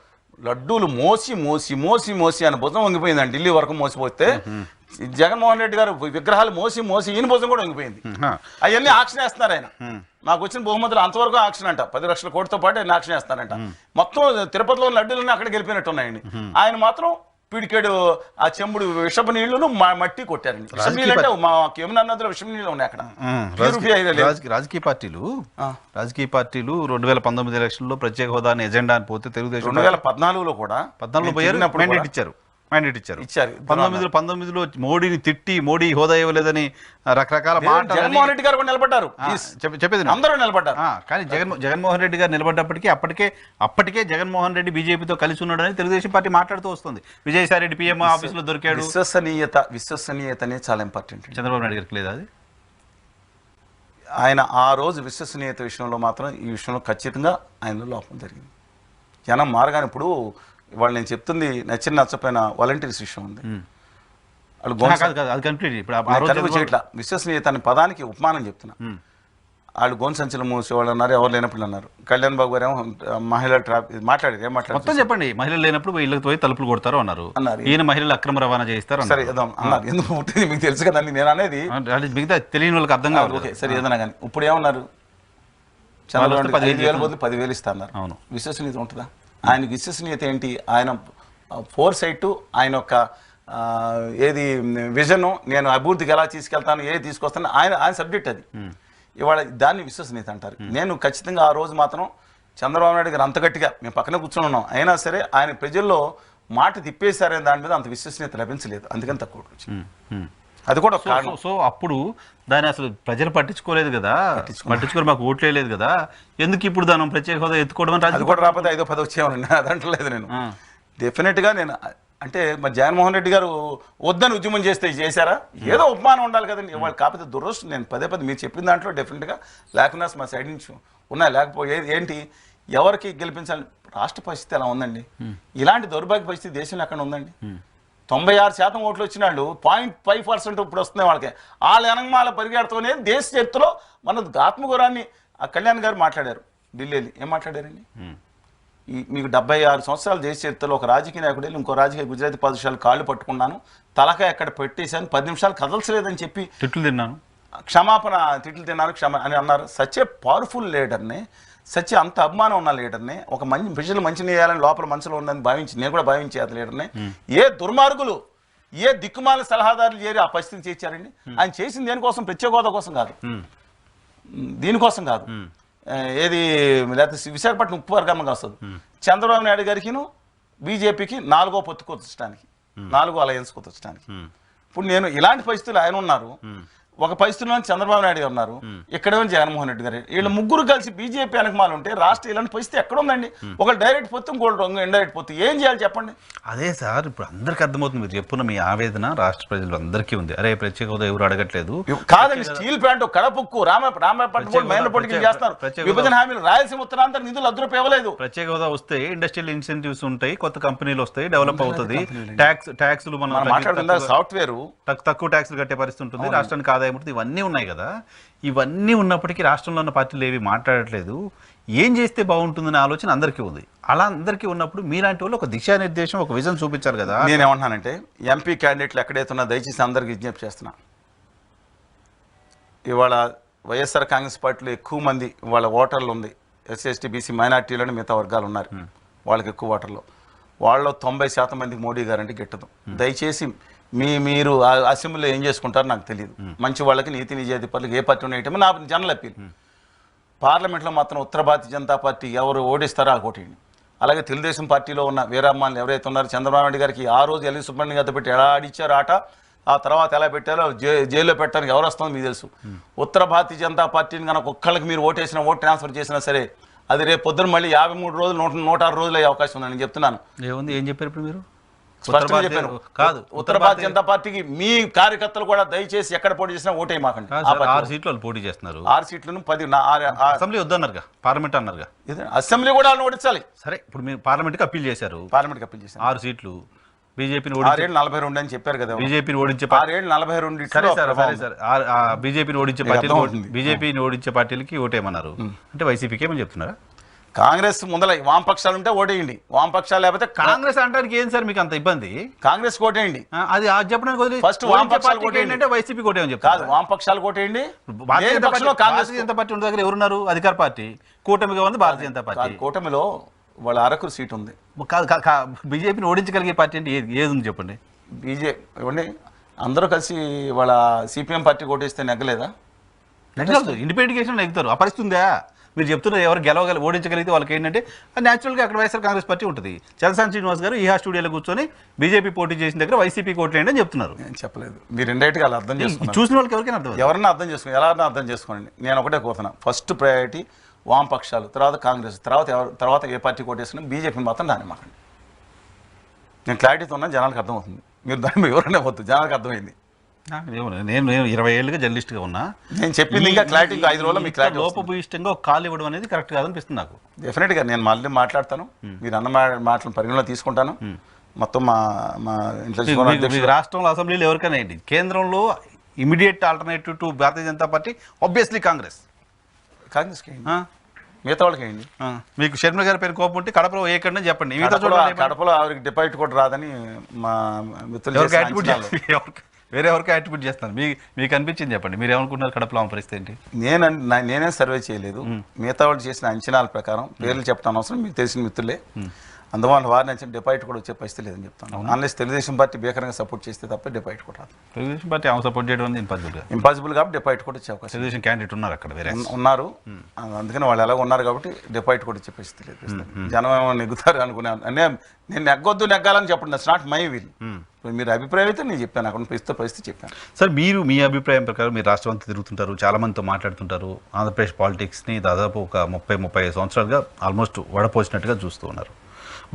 లడ్డూలు మోసి మోసి మోసి మోసి అని భుజం వంగిపోయిందండి. ఢిల్లీ వరకు మోసిపోతే జగన్మోహన్ రెడ్డి గారు విగ్రహాలు మోసి మోసి ఈయన భుజం కూడా వంగిపోయింది. అవన్నీ ఆక్షన్ వేస్తున్నారు. ఆయన మాకు వచ్చిన బహుమతులు అంతవరకు ఆక్షన్ అంట, 10 లక్షల కోటితో పాటు ఆయన ఆక్షన్ వేస్తారంట. మొత్తం తిరుపతిలో లడ్డూలన్నీ అక్కడ గెలిపినట్టు ఉన్నాయండి. ఆయన మాత్రం పిడికేడు ఆ చెంబుడు విషపు నీళ్లను మట్టి కొట్టారండి. విషం నీళ్ళు అంటే మా యమునా నదిలో విషం నీళ్ళు ఉన్నాయి అక్కడ. రాజకీయ పార్టీలు 2019 ఎలక్షన్లో ప్రత్యేక హోదాని ఎజెండా అని పోతే తెలుగుదేశం 2014లో కూడా 14 మ్యాండేట్ ఇచ్చారు. 19లో మోడీని తిట్టి మోడీ హోదా ఇవ్వలేదని రకరకాల మాటలు జగన్మోహన్ రెడ్డి గారు కూడా నిలబడ్డారు. చెప్పేది అందరూ నిలబడ్డారు. కానీ జగన్మోహన్ రెడ్డి గారు నిలబడ్డప్పటికీ అప్పటికే జగన్మోహన్ రెడ్డి బీజేపీతో కలిసి ఉన్నాడని తెలుగుదేశం పార్టీ మాట్లాడుతూ వస్తుంది. విజయసాయి రెడ్డి పిఎం ఆఫీసులో దొరికాడు. విశ్వసనీయతనే చాలా ఇంపార్టెంట్. చంద్రబాబు నాయుడు గారికి లేదా అది? ఆయన ఆ రోజు విశ్వసనీయత విషయంలో మాత్రం ఈ విషయంలో ఖచ్చితంగా ఆయనలో లోపం జరిగింది. జనం మారగానే ఇప్పుడు ఇవాళ నేను చెప్తుంది నచ్చపోయిన వాలంటీర్స్ విషయం ఉంది. చేయట్లా విశ్వసనీయత అనే పదానికి ఉపమానం చెప్తున్నా. వాళ్ళు గోన్ సంచులు మూసేవాళ్ళు అన్నారు, ఎవరు లేనప్పుడు అన్నారు. కళ్యాణ్ బాబు గారు ఏమో మహిళల మాట్లాడారు. ఏం మాట్లాడారు చెప్పండి. మహిళలు లేనప్పుడు ఇళ్ళకి పోయి తలుపులు కొడతారు అన్నారు. ఈయన మహిళలు అక్రమ రవాణా చేస్తారు సరే అన్నారు. ఎందుకు పుట్టింది మీకు తెలుసు కదండి. నేను అనేది మిగతా తెలియని వాళ్ళకి అర్థం కాదు. ఓకే సరే ఏదైనా కానీ ఇప్పుడు ఏమన్నారు, చంద్రబాబు 5,000 బదులు 10,000 ఇస్తున్నారు. అవును, విశ్వసనీయత ఉంటుందా? ఆయనకి విశ్వసనీయత ఏంటి? ఆయన ఫోర్ సైట్, ఆయన యొక్క ఏది విజను, నేను అభివృద్ధికి ఎలా తీసుకెళ్తాను, ఏది తీసుకొస్తాను, ఆయన సబ్జెక్ట్ అది. ఇవాళ దాన్ని విశ్వసనీయత అంటారు. నేను ఖచ్చితంగా ఆ రోజు మాత్రం చంద్రబాబు నాయుడు గారు అంత గట్టిగా మేము పక్కన కూర్చొని ఉన్నాం, అయినా సరే ఆయన ప్రజల్లో మాట తిప్పేశారనే దాని మీద అంత విశ్వసనీయత లభించలేదు. అందుకని తక్కువ అది కూడా సో అప్పుడు దాన్ని అసలు ప్రజలు పట్టించుకోలేదు కదా, పట్టించుకోరు, మాకు ఓట్లేదు కదా, ఎందుకు ఇప్పుడు దాని ప్రత్యేక హోదా ఎత్తుకోవడం? అది కూడా రాకపోతే 5-10 వచ్చేవారండి. అదంటలేదు నేను. డెఫినెట్గా నేను అంటే మరి జగన్మోహన్ రెడ్డి గారు వద్దని ఉద్యమం చేశారా? ఏదో ఉపమానం ఉండాలి కదండి. ఇవాళ కాకపోతే దురదృష్టం, నేను పదే మీరు చెప్పిన దాంట్లో డెఫినెట్గా లేకున్నా మా సైడ్ నుంచి ఉన్నాయి. లేకపోతే ఏంటి ఎవరికి గెలిపించాలి? రాష్ట్ర పరిస్థితి ఎలా ఉందండి? ఇలాంటి దౌర్భాగ్య పరిస్థితి దేశంలో ఎక్కడ ఉందండి? 96% ఓట్లు వచ్చిన వాళ్ళు 0.5% ఇప్పుడు వస్తున్నాయి వాళ్ళకి. వాళ్ళ వెనకమాల పరిగెడుతూనే దేశ చరిత్రలో మన ఆత్మగౌరవాన్ని కళ్యాణ్ గారు మాట్లాడారు. ఢిల్లీలో ఏం మాట్లాడారండి? మీకు 76 సంవత్సరాల దేశ చరిత్రలో ఒక రాజకీయ నాయకుడు వెళ్ళి ఇంకో రాజకీయ గుజరాతీ పాదశాలు కాళ్ళు పట్టుకున్నాను, తలకాయ ఎక్కడ పెట్టేశాను, 10 నిమిషాలు కదల్చలేదని చెప్పి తిట్లు తిన్నాను, తిట్లు తిన్నాను అని అన్నారు. సచ్ ఏ పవర్ఫుల్ లీడర్ని, సచ్ అంత అభిమానం ఉన్న లీడర్ని, ఒక ప్రజలు మంచిని చేయాలని లోపల మనసులో ఉందని భావించి నేను కూడా భావించే లీడర్ని ఏ దుర్మార్గులు, ఏ దిక్కుమాల సలహాదారులు చేరి ఆ పరిస్థితిని చేర్చారండి? ఆయన చేసింది దేనికోసం? ప్రత్యేక హోదా కోసం కాదు, దీనికోసం కాదు. ఏది లేకపోతే విశాఖపట్నం ఉప్పు వర్గంగా వస్తుంది. చంద్రబాబు నాయుడు గారికిను బీజేపీకి 4వ పొత్తు కొత్తడానికి 4వ అలయన్స్ కొత్తడానికి. ఇప్పుడు నేను ఇలాంటి పరిస్థితులు ఆయన ఉన్నారు, ఒక పరిస్థితుల్లో చంద్రబాబు నాయుడు గారు ఉన్నారు, ఇక్కడేమో జగన్మోహన్ రెడ్డి గారు, వీళ్ళు ముగ్గురు కలిసి బీజేపీ వెనకమాలు ఉంటే రాష్ట్రం ఇలాంటి పరిస్థితి ఎక్కడ ఉందండి? ఒక డైరెక్ట్ పొత్తు, ఇంకోటి ఇండైరెక్ట్ పొత్తు, ఏం చేయాలి చెప్పండి? అదే సార్, ఇప్పుడు అందరికీ అర్థమవుతుంది. మీరు చెప్పున్న మీ ఆవేదన రాష్ట్ర ప్రజలు అందరికీ ఉంది. అరే ప్రత్యేక హోదా ఎవరు అడగట్లేదు. కాదండి, స్టీల్ ప్లాంట్, కడపక్కు, రామాయపట్నం మైనర్ పొడికి చేస్తున్నారు. విభజన హామీలు, రాయలసీమ ఉత్తరాంతర నిధులు అద్దరు ఇవ్వలేదు. ప్రత్యేక హోదా వస్తే ఇండస్ట్రియల్ ఇన్సెంటివ్స్ ఉంటాయి, కొత్త కంపెనీలు వస్తాయి, డెవలప్ అవుతుంది. ట్యాక్స్లు మనం మాట్లాడుతున్న సాఫ్ట్వేర్ తక్కువ ట్యాక్స్లు కట్టే పరిస్థితి ఉంటుంది, రాష్ట్రానికి ఆదాయం ఉంటుంది, ఇవన్నీ ఉన్నాయి కదా. ఇవన్నీ ఉన్నప్పటికీ రాష్ట్రంలో ఉన్న పార్టీలు ఏవి మాట్లాడట్లేదు. ఏం చేస్తే బాగుంటుందనే ఆలోచన అందరికీ ఉంది. అలా అందరికీ ఉన్నప్పుడు మీలాంటి వాళ్ళు ఒక దిశానిర్దేశం, ఒక విజన్ చూపించాలి కదా. నేనేమంటున్నానంటే ఎంపీ క్యాండిడేట్లు ఎక్కడైతే ఉన్నా దయచేసి అందరికి విజ్ఞప్తి చేస్తున్నా. ఇవాళ వైఎస్ఆర్ కాంగ్రెస్ పార్టీలో ఎక్కువ మంది వాళ్ళ ఓటర్లు ఉంది, ఎస్సీ ఎస్టీ బీసీ మైనార్టీలోని మిగతా వర్గాలు ఉన్నారు, వాళ్ళకి ఎక్కువ ఓటర్లు. వాళ్ళలో 90% మందికి మోడీ గారంటే గిట్టదు. దయచేసి మీరు అసెంబ్లీలో ఏం చేసుకుంటారో నాకు తెలియదు. మంచి వాళ్ళకి, నీతి నిజాయితీ పనులకు ఏ పార్టీ ఉన్నాయటమో నా జనరల్ అప్పీల్. పార్లమెంట్లో మాత్రం ఉత్తర భారతీయ జనతా పార్టీ ఎవరు ఓడిస్తారో ఆ కోటేయండి. అలాగే తెలుగుదేశం పార్టీలో ఉన్న వీరమ్మాయిలు ఎవరైతే ఉన్నారో చంద్రబాబు నాయుడు గారికి ఆ రోజు ఎల్వి సుబ్రహ్మణ్యం గారితో పెట్టి ఎలా ఆడిచ్చారు ఆట, ఆ తర్వాత ఎలా పెట్టారో జైల్లో పెట్టడానికి ఎవరు వస్తుందో మీకు తెలుసు. ఉత్తర భారతీయ జనతా పార్టీని కనుక ఒక్కళ్ళకి మీరు ఓటేసినా, ఓటు ట్రాన్స్ఫర్ చేసినా సరే, అది రేపు పొద్దున మళ్ళీ 53 రోజులు 106 రోజులు అయ్యే అవకాశం ఉందని నేను చెప్తున్నాను. ఏముంది, ఏం చెప్పారు ఇప్పుడు మీరు? స్పష్టంగా చెప్పాను. కాదు, ఉత్తర భారతీయ జనతా పార్టీకి మీ కార్యకర్తలు కూడా దయచేసి ఎక్కడ పోటీ చేసినా ఓటే మాకండి. 6 సీట్లు వాళ్ళు పోటీ చేస్తున్నారు. 6 సీట్లను 10 అసెంబ్లీ వద్దన్నారుగా, పార్లమెంట్ అన్నారుగా. అసెంబ్లీ కూడా వాళ్ళు ఓడించాలి. సరే, ఇప్పుడు మీరు పార్లమెంట్కి అప్పీల్ చేశారు. 6 సీట్లు బీజేపీని 42 అని చెప్పారు కదా. బీజేపీని ఓడించే 42 బీజేపీని ఓడించే పార్టీలకి ఓటేయమన్నారు. అంటే వైసీపీకి ఏమని చెప్తున్నారా? కాంగ్రెస్ ముందర వామపక్షాలు ఉంటే ఓటేయండి, వామపక్షాలు లేకపోతే కాంగ్రెస్ అంటానికి ఏం సార్ మీకు అంత ఇబ్బంది? కాంగ్రెస్ ఓటేయండి. అది చెప్పడానికి ఫస్ట్ వామపక్షాలు ఓటేయండి, వైసీపీ ఓటేయని చెప్తారు. కాదు, వామపక్షాలు ఓటేయండి. కాంగ్రెస్ జనతా పార్టీ ఉన్న దగ్గర ఎవరున్నారు? అధికార పార్టీ, కూటమిగా ఉంది భారతీయ జనతా పార్టీ. కూటమిలో వాళ్ళ అరకు సీట్ ఉంది. బీజేపీని ఓడించగలిగే పార్టీ అంటే ఏది ఉంది చెప్పండి? బీజేపీ అందరూ కలిసి వాళ్ళ సిపిఎం పార్టీ ఓటేస్తే నెగ్గలేదా? నెగ్గలేదు, ఇండిపెండెంట్ నెగ్గుతారు. ఆ పరిస్థితి ఉందా? మీరు చెప్తున్నారు ఎవరు ఓడించగలిగితే వాళ్ళకి ఏంటంటే న్యాచురల్గా అక్కడ వైఎస్ఆర్ కాంగ్రెస్ పార్టీ ఉంటుంది. చలసాని శ్రీనివాస్ గారు ఈహా స్టూడియోలో కూర్చొని బీజేపీ పోటీ చేసిన దగ్గర వైసీపీ ఓట్లేండి అని చెప్తున్నారు. నేను చెప్పలేదు, మీరు ఇండైరెక్ట్గా అలా అర్థం చేసుకున్నారు. చూసిన వాళ్ళకి ఎవరికైనా అర్థం, ఎవరన్నా అర్థం చేసుకోండి, ఎలా అర్థం చేసుకోండి. నేను ఒకటే కోరుతున్నా, ఫస్ట్ ప్రయారిటీ వామపక్షాలు, తర్వాత కాంగ్రెస్, తర్వాత ఏ పార్టీ కోటేసినా బీజేపీ మాత్రం దాన్ని మాకండి. నేను క్లారిటీతో ఉన్నా, జనాలకు అర్థమవుతుంది. మీరు దాని ఎవరైనా వద్దు, జనాలకు అర్థమైంది. నేను 20 ఏళ్ళుగా జర్నలిస్ట్గా ఉన్నా. నేను చెప్పింది ఇంకా క్లారిటీ 5 రోజుల్లో మీకు క్లారిటీ. లోపభూయిష్టంగా ఒక కాల్ ఇవ్వడం అనేది కరెక్ట్ కాదనిపిస్తుంది నాకు. డెఫినెట్గా నేను మళ్ళీ మాట్లాడతాను, మీరు అన్న మాటలను పరిగణలో తీసుకుంటాను. మొత్తం మా ఇంట్లో రాష్ట్రంలో అసెంబ్లీలో ఎవరికైనా ఏంటి, కేంద్రంలో immediate alternative to Bharatiya Janata party obviously Congress. మిగతా వాళ్ళకి ఏంటి? మీకు షర్మిల గారి పేరు కోపం ఉంటే కడపలో ఏకండి చెప్పండి. కడపలో ఆవిడకి డిపాజిట్ కూడా రాదని మా మిత్రులు వేరే ఎవరికి యాట్రిబ్యూట్ చేస్తాను. మీకు అనిపించింది చెప్పండి, మీరు ఏమనుకుంటున్నారు కడపలో పరిస్థితి ఏంటి? నేనే సర్వే చేయలేదు. మిగతా వాళ్ళు చేసిన అంచనాల ప్రకారం, పేర్లు చెప్పడం అవసరం, మీకు తెలిసిన మిత్రులే, అందువల్ల వారిని అంచనా డిపాజిట్ కూడా వచ్చే పరిస్థితి లేదని చెప్తాను. అన్లెస్ తెలుగుదేశం పార్టీ భీకరంగా సపోర్ట్ చేస్తే తప్ప డిపాజిట్ కూడా రాదు. తెలుగుదేశం పార్టీ సపోర్ట్ చేయడం ఇంపాసిబుల్ కాబట్టి డిపాజిట్ కూడా వచ్చే అవకాశం. తెలుగుదేశం క్యాండిడేట్ ఉన్నారు అక్కడ, వేరే ఉన్నారు, అందుకని వాళ్ళు ఎలాగ ఉన్నారు కాబట్టి డిపాజిట్ కూడా వచ్చే పరిస్థితి లేదు. జనం ఏమో నెగ్గుతారు అనుకున్నాను. నేను నెగ్గాలని చెప్పండి, దట్స్ నాట్ మై విల్. మీరు అభిప్రాయం అయితే నేను చెప్పాను, అక్కడ పరిస్థితి చెప్పాను. సార్, మీ అభిప్రాయం ప్రకారం మీరు రాష్ట్రం అంతా తిరుగుతుంటారు, చాలా మందితో మాట్లాడుతుంటారు, ఆంధ్రప్రదేశ్ పాలిటిక్స్ని దాదాపు ఒక 30-35 సంవత్సరాలుగా ఆల్మోస్ట్ వడపోసినట్టుగా చూస్తూ ఉన్నారు.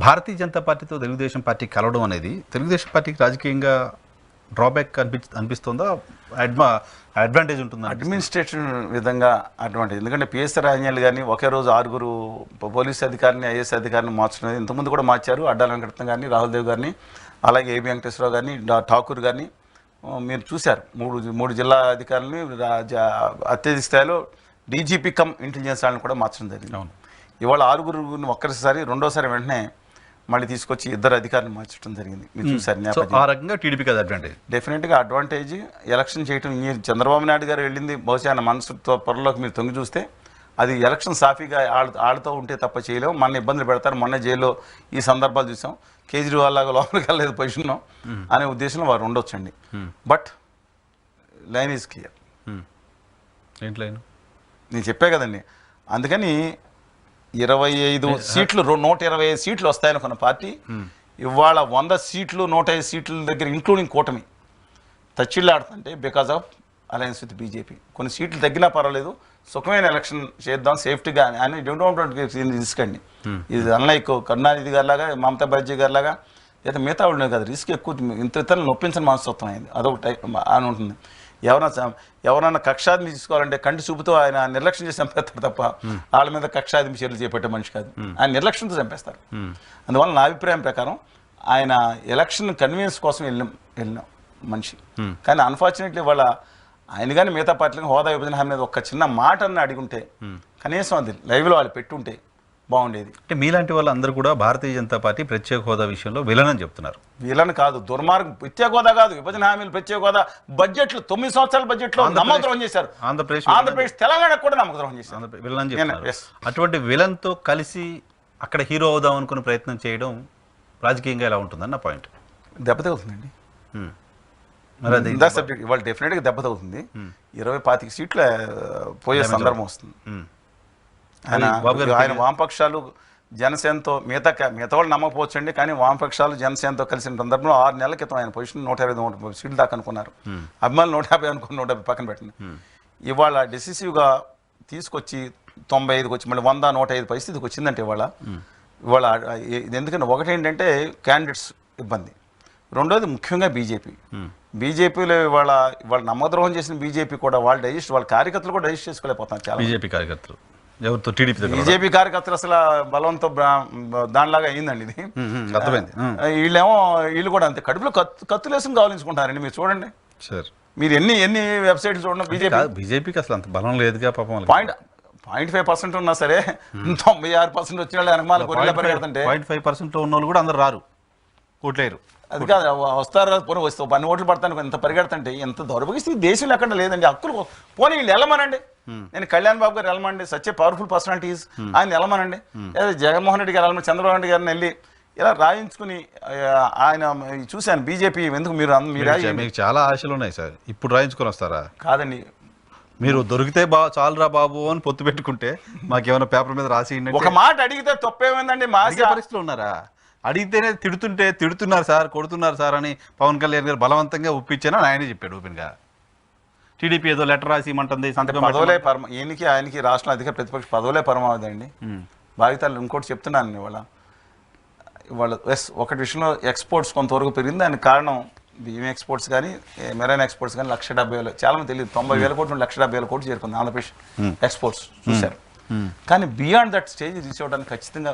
భారతీయ జనతా పార్టీతో తెలుగుదేశం పార్టీ కలవడం అనేది తెలుగుదేశం పార్టీకి రాజకీయంగా డ్రాబ్యాక్ అనిపిస్తుందా, అడ్వాంటేజ్ ఉంటుందా? అడ్మినిస్ట్రేషన్ విధంగా అడ్వాంటేజ్. ఎందుకంటే పిఎస్ఆర్ రాజన్యాలు కానీ ఒకే రోజు 6 పోలీస్ అధికారిని, ఐఏఎస్ అధికారిని మార్చడం, ఇంతకుముందు కూడా మార్చారు. అడ్డాల వెంకటరత్నం గారిని, రాహుల్ దేవ్ గారిని, అలాగే ఏబి వెంకటేశ్వరరావు గారిని, ఠాకూర్ గారిని మీరు చూశారు. 3 జిల్లా అధికారులని అత్యధిక స్థాయిలో డీజీపీ కమ్ ఇంటెలిజెన్స్ వాళ్ళని కూడా మార్చడం జరిగింది. ఇవాళ 6 ఒక్కసారి, రెండోసారి వెంటనే మళ్ళీ తీసుకొచ్చి 2 అధికారులు మార్చడం జరిగింది. మీరు చూసారు. డెఫినెట్గా అడ్వాంటేజ్. ఎలక్షన్ చేయడం చంద్రబాబు నాయుడు గారు వెళ్ళింది బహుశా ఆయన మనసుతో పొరలోకి మీరు తొంగి చూస్తే అది ఎలక్షన్ సాఫీగా ఆడుతూ ఉంటే తప్ప చేయలేము. మన ఇబ్బందులు పెడతారు. మొన్న జైల్లో ఈ సందర్భాలు చూసాం. కేజ్రీవాల్ లాగా లోపలికి వెళ్ళలేదు పొజిషన్లో అనే ఉద్దేశంలో వారు ఉండొచ్చండి. But line is clear. నేను చెప్పే కదండి, అందుకని 25 సీట్లు 125 సీట్లు వస్తాయనుకున్న పార్టీ ఇవాళ 100 సీట్లు 105 సీట్ల దగ్గర ఇంక్లూడింగ్ కూటమి తచ్చిల్లాడుతుంటే because of alliance with BJP. కొన్ని సీట్లు తగ్గినా పర్వాలేదు, సుఖమైన ఎలక్షన్ చేద్దాం సేఫ్టీగా అని డోంట్ రిస్క్ అండి. ఇది అన్లైక్ కరుణానిధి గారిలాగా మమతా బెనర్జీ గారిలాగా లేదా మిగతా వాళ్ళు కదా రిస్క్ ఎక్కువ, ఇంత ఇతరులు నొప్పించని మనస్తత్వం అయింది, అదొక టైప్ అని ఉంటుంది. ఎవరన్నా కక్షాదింపు తీసుకోవాలంటే కంటి చూపుతో ఆయన నిర్లక్ష్యం చేసి చంపేస్తారు తప్ప వాళ్ళ మీద కక్షాదింపు చర్యలు చేపట్టే మనిషి కాదు, ఆయన నిర్లక్ష్యంతో చంపేస్తారు. అందువల్ల నా అభిప్రాయం ప్రకారం ఆయన ఎలక్షన్ కన్వీనియన్స్ కోసం వెళ్ళిన మనిషి. కానీ అన్ఫార్చునేట్లీ వాళ్ళ ఆయన కానీ మిగతా పార్టీలకు హోదా విభజన హామీ మీద ఒక చిన్న మాట అన్న అడిగుంటే కనీసం అది లైవ్లో వాళ్ళు పెట్టుంటే బాగుండేది. అంటే మీలాంటి వాళ్ళు అందరూ కూడా భారతీయ జనతా పార్టీ ప్రత్యేక హోదా విషయంలో విలనని చెప్తున్నారు. వీళ్ళని కాదు, దుర్మార్గం. ప్రత్యేక హోదా కాదు, విభజన హామీలు ప్రత్యేక హోదా బడ్జెట్లు 9 సంవత్సరాల బడ్జెట్లో నమ్మద్రోహం చేశారు. ఆంధ్రప్రదేశ్ తెలంగాణ కూడా నమ్మద్రోహం చేశారు. విలన్ చెప్తున్నారు. అటువంటి విలన్తో కలిసి అక్కడ హీరో అవుదాం అనుకునే ప్రయత్నం చేయడం రాజకీయంగా ఎలా ఉంటుందని నా పాయింట్. దెబ్బతవుతుందండి సబ్జెక్ట్. ఇవాళ డెఫినెట్గా దెబ్బతవుతుంది. 20-25 సీట్లు పోయే సందర్భం వస్తుంది. ఆయన వామపక్షాలు జనసేనతో మిగతా వాళ్ళు నమ్మకపోవచ్చు అండి, కానీ వామపక్షాలు జనసేనతో కలిసిన సందర్భంలో 6 నెలల క్రితం ఆయన పొజిషన్ 150 సీట్లు దాకా అనుకున్నారు. అభిమానులు 150 అనుకుని 150 పక్కన పెట్టండి. ఇవాళ డెసిసివ్గా తీసుకొచ్చి 95కి వచ్చి మళ్ళీ 100, 105 పరిస్థితికి వచ్చిందంటే ఇవాళ ఎందుకంటే ఒకటి ఏంటంటే క్యాండిడేట్స్ ఇబ్బంది, రెండోది ముఖ్యంగా బీజేపీలో ఇవాళ నమ్మద్రోహం చేసిన బీజేపీ కూడా వాళ్ళ కార్యకర్తలు కూడా డైజెస్ట్ చేసుకోలేకపోతున్నారు. చాలా బీజేపీ కార్యకర్తలు ఎవరితో బీజేపీ కార్యకర్తలు అసలు బలంతో దానిలాగా అయిందండి ఇది. వీళ్ళు కూడా అంతే కడుపులో కత్తులు వేసుకుని కావాలించుకుంటారండి. మీరు చూడండి, మీరు ఎన్ని వెబ్సైట్లు చూడండి, బీజేపీకి అసలు అంత బలం లేదుగా పాపం. 0.5% ఉన్నా సరే 96% వచ్చిన వాళ్ళు వెనకమాల గొర్రెల పరిగెడుతుంటే 0.5% ఉన్న వాళ్ళు కూడా అందరు రారు, ఓట్లేరు. అది కాదు, వస్తారు పోనీ వస్తే 10 ఓట్లు పడతాను ఎంత పరిగెడుతుంటే ఎంత దౌర్భాగ్యస్థితి దేశంలో ఎక్కడ లేదండి. హక్కులు పోనీ వీళ్ళు వెళ్ళమనండి. నేను కళ్యాణ్ బాబు గారు వెళ్ళమండి, సచ్ ఏ పవర్ఫుల్ పర్సనాలిటీస్, ఆయన వెళ్ళమనండి. లేదా జగన్మోహన్ రెడ్డి గారు వెళ్ళమని, చంద్రబాబు నాయుడు గారిని వెళ్ళి ఇలా రాయించుకుని ఆయన చూశాను. బీజేపీ ఎందుకు మీకు చాలా ఆశలు ఉన్నాయి సార్, ఇప్పుడు రాయించుకొని వస్తారా? కాదండి, మీరు దొరికితే చాలురా బాబు అని పొత్తు పెట్టుకుంటే మాకేమైనా పేపర్ మీద రాసి ఒక మాట అడిగితే తప్పేమైందండి. మా పరిస్థితులు ఉన్నారా? అడిగితేనే తిడుతున్నారు సార్, కొడుతున్నారు సార్ అని పవన్ కళ్యాణ్ గారు బలవంతంగా ఒప్పించానని ఆయనే చెప్పాడు ఓపెన్గా. టీడీపీ ఏదో లెటర్ రాసి ఇమ్మంటుంది. పదవులే ఆయనకి రాష్ట్రంలో అధిక ప్రతిపక్ష పదవులే పరమావధి అండి. భావితాలు ఇంకోటి చెప్తున్నాను ఇవాళ ఒకటి విషయంలో ఎక్స్పోర్ట్స్ కొంతవరకు పెరిగింది. దానికి కారణం బియ్యం ఎక్స్పోర్ట్స్ కానీ మెరైన్ ఎక్స్పోర్ట్స్ కానీ 1,70,000 చాలా మంది తెలియదు, 90,000 కోట్లు 1,70,000 కోట్లు చేరుకుంది ఆంధ్రప్రదేశ్ ఎక్స్పోర్ట్స్ చూశారు. కానీ బియాండ్ దట్ స్టేజ్ తీసుకోవడానికి ఖచ్చితంగా